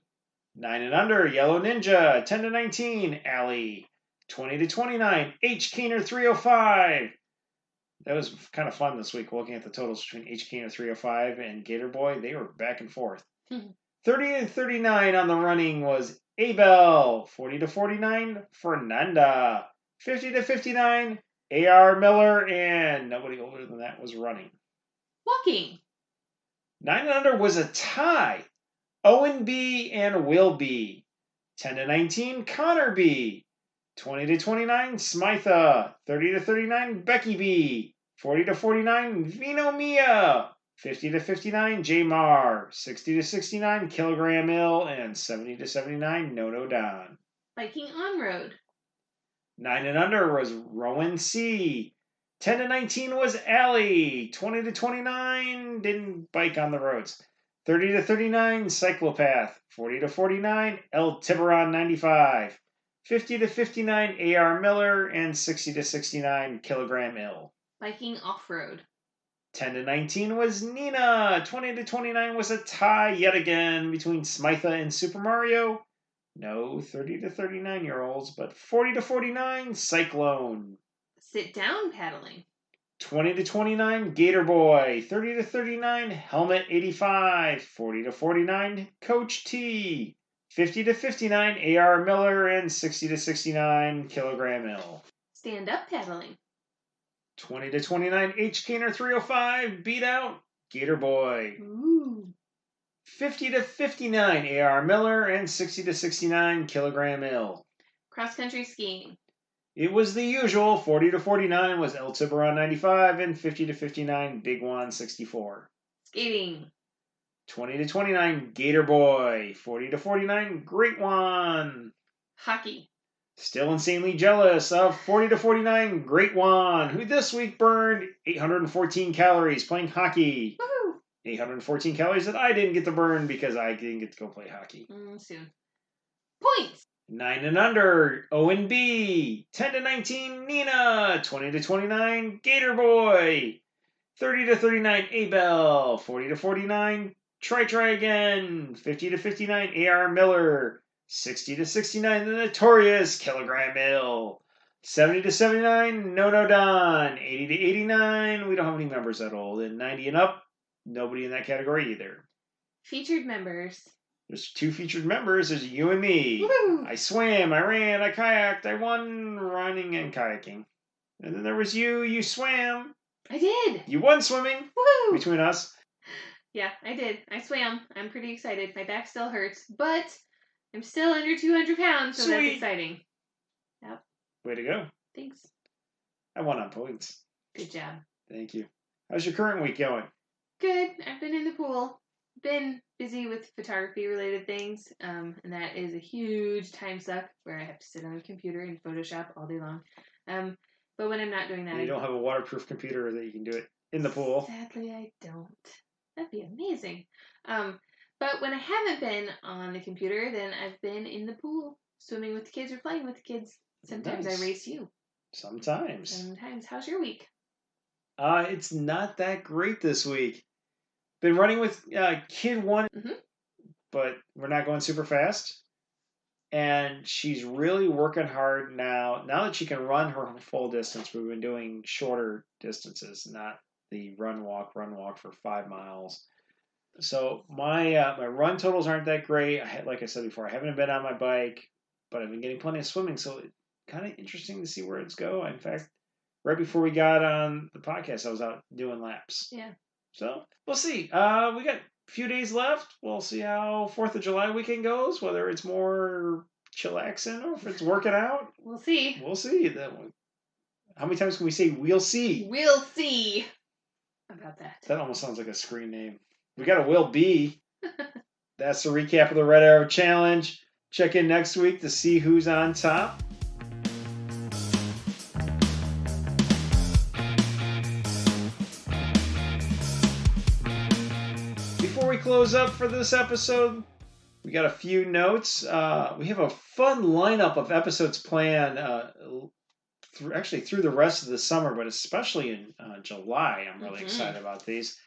9 and under, Yellow Ninja. 10 to 19, Allie. 20 to 29, H. Kaner 305. That was kind of fun this week, looking at the totals between H. Kaner 305 and Gator Boy. They were back and forth. 30 to 39 on the running was Abel. 40 to 49, Fernanda. 50 to 59, A.R. Miller. And nobody older than that was running. Walking. 9 and under was a tie. Owen B. and Will B. 10 to 19, Connor B. 20 to 29, Smitha. 30 to 39, Becky B. 40 to 49, Vino Mia. 50 to 59, J Mar. 60 to 69, Kilogram Ill. And 70 to 79, Noto Don. Biking on road. 9 and under was Rowan C. 10 to 19 was Allie. 20 to 29, didn't bike on the roads. 30 to 39, Cyclopath. 40 to 49, El Tiburon 95. 50 to 59, A.R. Miller, and 60 to 69, Kilogram Ill. Biking off-road. 10 to 19 was Nina. 20 to 29 was a tie yet again between Smitha and Super Mario. No 30 to 39-year-olds, but 40 to 49, Cyclone. Sit-down paddling. 20 to 29, Gator Boy. 30 to 39, Helmet 85. 40 to 49, Coach T. 50 to 59, A.R. Miller, and 60 to 69, Kilogram Ill. Stand-up paddling. 20 to 29, H. Kaner 305, beat out, Gator Boy. Ooh. 50 to 59, A.R. Miller, and 60 to 69, Kilogram Ill. Cross-country skiing. It was the usual. 40 to 49 was El Tiburon 95, and 50 to 59, Big Juan 64. Skating. 20 to 29, Gator Boy. 40 to 49, Great One. Hockey. Still insanely jealous of 40 to 49, Great One, who this week burned 814 calories playing hockey. Woohoo! 814 calories that I didn't get to burn because I didn't get to go play hockey. Soon. Points. 9 and under, Owen B. 10 to 19, Nina. 20 to 29, Gator Boy. 30 to 39, Abel. 40 to 49, Try Again. 50 to 59, A.R. Miller. 60 to 69, the notorious Kilogram Ill. 70 to 79, no done. 80 to 89, we don't have any members that old. And 90 and up, nobody in that category either. Featured members. There's 2 featured members. There's you and me. Woo-hoo! I swam, I ran, I kayaked, I won running and kayaking. And then there was you. You swam. I did. You won swimming. Woo! Between us. Yeah, I did. I swam. I'm pretty excited. My back still hurts, but I'm still under 200 pounds, so that's exciting. Yep. Way to go. Thanks. I won on points. Good job. Thank you. How's your current week going? Good. I've been in the pool. Been busy with photography-related things, and that is a huge time suck where I have to sit on a computer and Photoshop all day long. But when I'm not doing that... You don't have a waterproof computer that you can do it in the pool? Sadly, I don't. That'd be amazing. But when I haven't been on the computer, then I've been in the pool, swimming with the kids or playing with the kids. Sometimes nice. I race you. Sometimes. How's your week? It's not that great this week. Been running with kid 1, but we're not going super fast. And she's really working hard now. Now that she can run her full distance, we've been doing shorter distances, not the run walk for 5 miles. So my run totals aren't that great. Like I said before, I haven't been on my bike, but I've been getting plenty of swimming. So it's kind of interesting to see where it's going. In fact, right before we got on the podcast, I was out doing laps. Yeah. So we'll see. We got a few days left. We'll see how 4th of July weekend goes, whether it's more chillaxing or if it's working out. We'll see. We'll see. How many times can we say we'll see? We'll see about that. That almost sounds like a screen name. We got a Will Be. That's the recap of the Red Arrow Challenge. Check in next week to see who's on top. Before we close up for this episode, we got a few notes. We have a fun lineup of episodes planned through the rest of the summer, but especially in July. I'm really excited about these.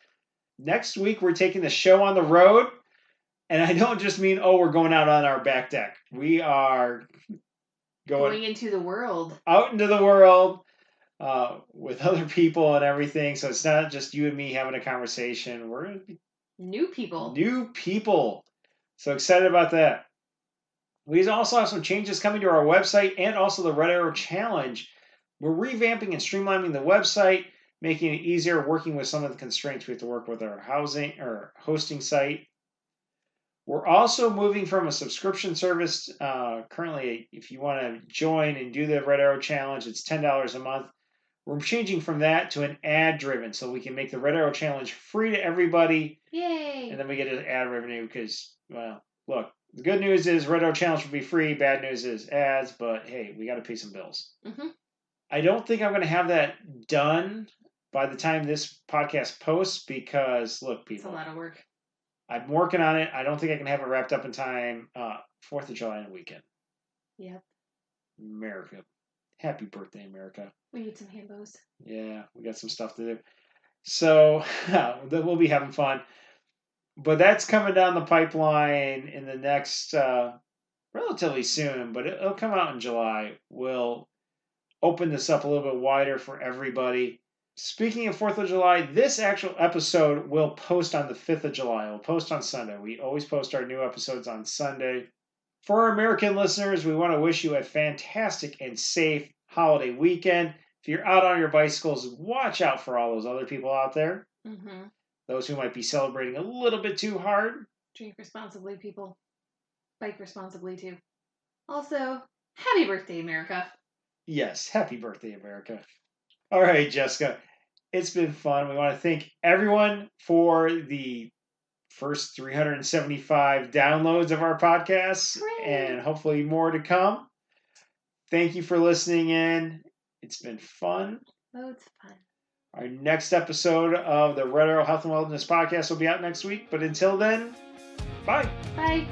Next week, we're taking the show on the road. And I don't just mean, we're going out on our back deck. We are going into the world. Out into the world with other people and everything. So it's not just you and me having a conversation. We're going to be new people. New people. So excited about that. We also have some changes coming to our website and also the Red Arrow Challenge. We're revamping and streamlining the website, making it easier working with some of the constraints we have to work with our hosting site. We're also moving from a subscription service. Currently, if you want to join and do the Red Arrow Challenge, it's $10 a month. We're changing from that to an ad-driven, so we can make the Red Arrow Challenge free to everybody. Yay! And then we get an ad revenue because, well, look, the good news is Red Arrow Challenge will be free. Bad news is ads, but hey, we got to pay some bills. I don't think I'm going to have that done by the time this podcast posts because, look, people. It's a lot of work. I'm working on it. I don't think I can have it wrapped up in time. 4th of July and weekend. Yep. America. Happy birthday, America. We need some hambos. Yeah, we got some stuff to do. So we'll be having fun. But that's coming down the pipeline in the next, relatively soon, but it'll come out in July. We'll open this up a little bit wider for everybody. Speaking of 4th of July, this actual episode will post on the 5th of July. It will post on Sunday. We always post our new episodes on Sunday. For our American listeners, we want to wish you a fantastic and safe holiday weekend. If you're out on your bicycles, watch out for all those other people out there. Those who might be celebrating a little bit too hard. Drink responsibly, people. Bike responsibly, too. Also, happy birthday, America. Yes, happy birthday, America. All right, Jessica. It's been fun. We want to thank everyone for the first 375 downloads of our podcasts. Hooray! And hopefully more to come. Thank you for listening in. It's been fun. Loads of fun. Our next episode of the Red Arrow Health and Wellness Podcast will be out next week. But until then, bye. Bye.